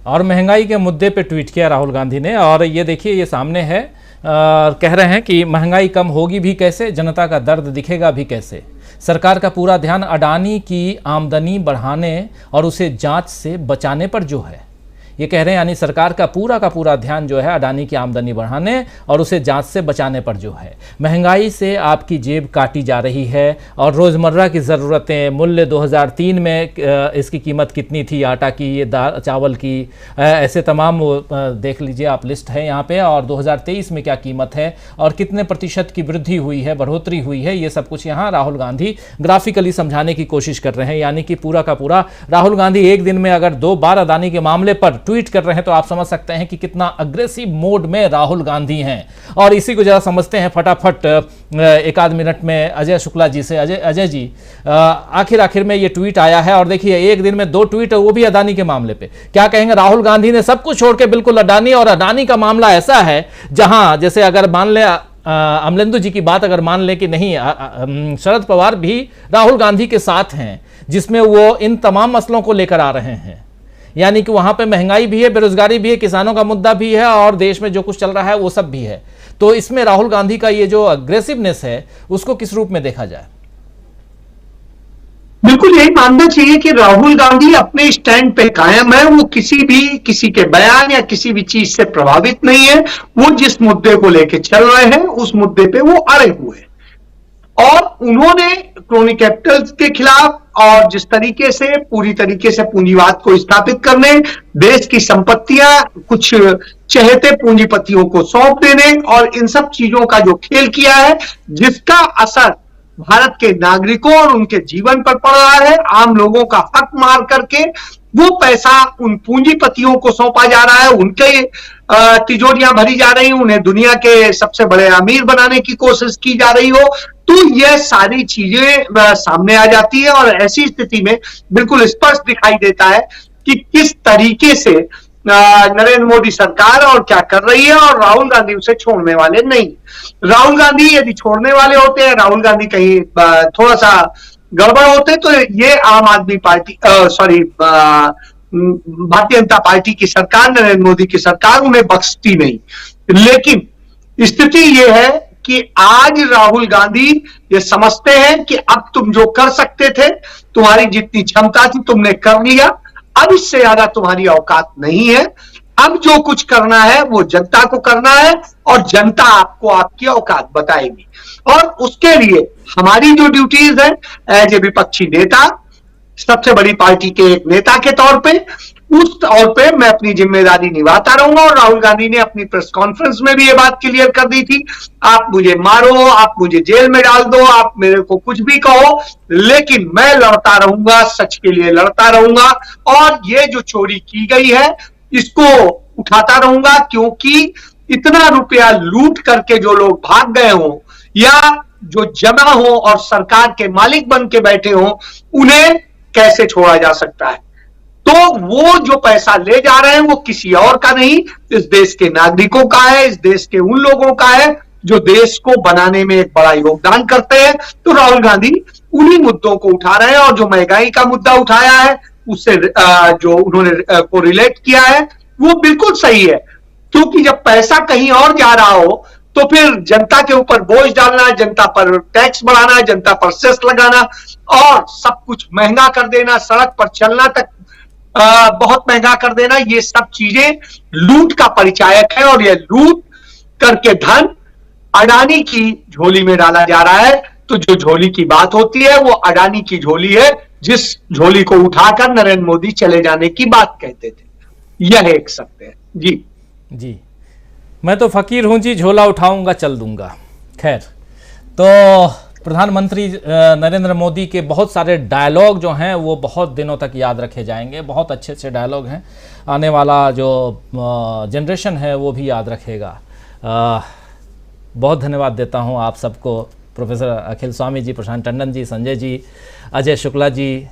और महंगाई के मुद्दे पे ट्वीट किया राहुल गांधी ने, और ये देखिए ये सामने है। कह रहे हैं कि महंगाई कम होगी भी कैसे, जनता का दर्द दिखेगा भी कैसे। सरकार का पूरा ध्यान अडानी की आमदनी बढ़ाने और उसे जांच से बचाने पर जो है, ये कह रहे हैं, यानी सरकार का पूरा ध्यान जो है अडानी की आमदनी बढ़ाने और उसे जांच से बचाने पर जो है। महंगाई से आपकी जेब काटी जा रही है और रोज़मर्रा की ज़रूरतें, मूल्य 2003 में इसकी कीमत कितनी थी, आटा की, ये दाल चावल की, ऐसे तमाम देख लीजिए आप, लिस्ट है यहाँ पे, और 2023 में क्या कीमत है और कितने प्रतिशत की वृद्धि हुई है, बढ़ोतरी हुई है, ये सब कुछ यहाँ राहुल गांधी ग्राफिकली समझाने की कोशिश कर रहे हैं। यानी कि पूरा का पूरा राहुल गांधी एक दिन में अगर 2 बार अडानी के मामले पर ट्वीट कर रहे हैं तो आप समझ सकते हैं कि कितना अग्रेसिव मोड में राहुल गांधी हैं। और इसी को जरा समझते हैं फटाफट 1 आध मिनट में अजय शुक्ला जी से। अजय जी, आखिर में ये ट्वीट आया है और देखिए एक दिन में 2 ट्वीट, वो भी अडानी के मामले पे। क्या कहेंगे? राहुल गांधी ने सब कुछ छोड़ के बिल्कुल अडानी, और अडानी का मामला ऐसा है जहां जैसे अगर मान ले अमलेंदु जी की बात अगर मान ले कि नहीं, शरद पवार भी राहुल गांधी के साथ हैं जिसमें वो इन तमाम मसलों को लेकर आ रहे हैं। यानी कि वहां पे महंगाई भी है, बेरोजगारी भी है, किसानों का मुद्दा भी है और देश में जो कुछ चल रहा है वो सब भी है। तो इसमें राहुल गांधी का ये जो अग्रेसिवनेस है उसको किस रूप में देखा जाए? बिल्कुल यही मानना चाहिए कि राहुल गांधी अपने स्टैंड पे कायम है। वो किसी के बयान या किसी भी चीज से प्रभावित नहीं है। वो जिस मुद्दे को लेके चल रहे हैं उस मुद्दे पे वो अड़े हुए हैं। और उन्होंने क्रोनी कैपिटल्स के खिलाफ और जिस तरीके से पूरी तरीके से पूंजीवाद को स्थापित करने, देश की संपत्तियां कुछ चहेते पूंजीपतियों को सौंप देने और इन सब चीजों का जो खेल किया है, जिसका असर भारत के नागरिकों और उनके जीवन पर पड़ रहा है, आम लोगों का हक मार करके वो पैसा उन पूंजीपतियों को सौंपा जा रहा है, उनके तिजोरियां भरी जा रही, उन्हें दुनिया के सबसे बड़े अमीर बनाने की कोशिश की जा रही हो, तो यह सारी चीजें सामने आ जाती है। और ऐसी स्थिति में बिल्कुल स्पष्ट दिखाई देता है कि किस तरीके से नरेंद्र मोदी सरकार और क्या कर रही है, और राहुल गांधी उसे छोड़ने वाले नहीं। राहुल गांधी यदि छोड़ने वाले होते हैं, राहुल गांधी कहीं थोड़ा सा गड़बड़ होते, तो ये आम आदमी पार्टी भारतीय जनता पार्टी की सरकार, नरेंद्र मोदी की सरकार उन्हें बख्शती नहीं। लेकिन स्थिति यह है कि आज राहुल गांधी ये समझते हैं कि अब तुम जो कर सकते थे, तुम्हारी जितनी क्षमता थी तुमने कर लिया, अब इससे ज्यादा तुम्हारी औकात नहीं है। अब जो कुछ करना है वो जनता को करना है, और जनता आपको आपकी औकात बताएगी। और उसके लिए हमारी जो ड्यूटीज है एज ए विपक्षी नेता, सबसे बड़ी पार्टी के एक नेता के तौर पे, उस तौर पे मैं अपनी जिम्मेदारी निभाता रहूंगा। और राहुल गांधी ने अपनी प्रेस कॉन्फ्रेंस में भी ये बात क्लियर कर दी थी, आप मुझे मारो, आप मुझे जेल में डाल दो, आप मेरे को कुछ भी कहो, लेकिन मैं लड़ता रहूंगा, सच के लिए लड़ता रहूंगा, और ये जो चोरी की गई है इसको उठाता रहूंगा। क्योंकि इतना रुपया लूट करके जो लोग भाग गए हों या जो जमा हो और सरकार के मालिक बन के बैठे हों, उन्हें कैसे छोड़ा जा सकता है। तो वो जो पैसा ले जा रहे हैं वो किसी और का नहीं, इस देश के नागरिकों का है, इस देश के उन लोगों का है जो देश को बनाने में एक बड़ा योगदान करते हैं। तो राहुल गांधी उन्हीं मुद्दों को उठा रहे हैं, और जो महंगाई का मुद्दा उठाया है उससे जो उन्होंने को रिलेट किया है वो बिल्कुल सही है। क्योंकि जब पैसा कहीं और जा रहा हो तो फिर जनता के ऊपर बोझ डालना, जनता पर टैक्स बढ़ाना, जनता पर सेस लगाना और सब कुछ महंगा कर देना, सड़क पर चलना तक बहुत महंगा कर देना, ये सब चीजें लूट का परिचायक है। और ये लूट करके धन अडानी की झोली में डाला जा रहा है। तो जो झोली की बात होती है वो अडानी की झोली है, जिस झोली को उठाकर नरेंद्र मोदी चले जाने की बात कहते थे। यह एक सत्य है। जी जी, मैं तो फकीर हूं जी, झोला उठाऊंगा चल दूंगा। खैर, तो प्रधानमंत्री नरेंद्र मोदी के बहुत सारे डायलॉग जो हैं वो बहुत दिनों तक याद रखे जाएंगे। बहुत अच्छे अच्छे डायलॉग हैं, आने वाला जो जनरेशन है वो भी याद रखेगा। बहुत धन्यवाद देता हूं आप सबको, प्रोफेसर अखिल स्वामी जी, प्रशांत टंडन जी, संजय जी, अजय शुक्ला जी,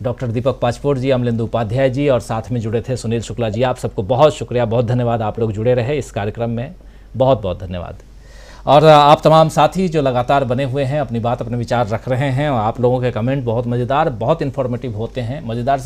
डॉक्टर दीपक पाचपोर जी, अमलेंदु उपाध्याय जी, और साथ में जुड़े थे सुनील शुक्ला जी। आप सबको बहुत शुक्रिया, बहुत धन्यवाद, आप लोग जुड़े रहे इस कार्यक्रम में, बहुत बहुत धन्यवाद। और आप तमाम साथी जो लगातार बने हुए हैं, अपनी बात, अपने विचार रख रहे हैं, और आप लोगों के कमेंट बहुत मज़ेदार, बहुत इन्फॉर्मेटिव होते हैं, मज़ेदार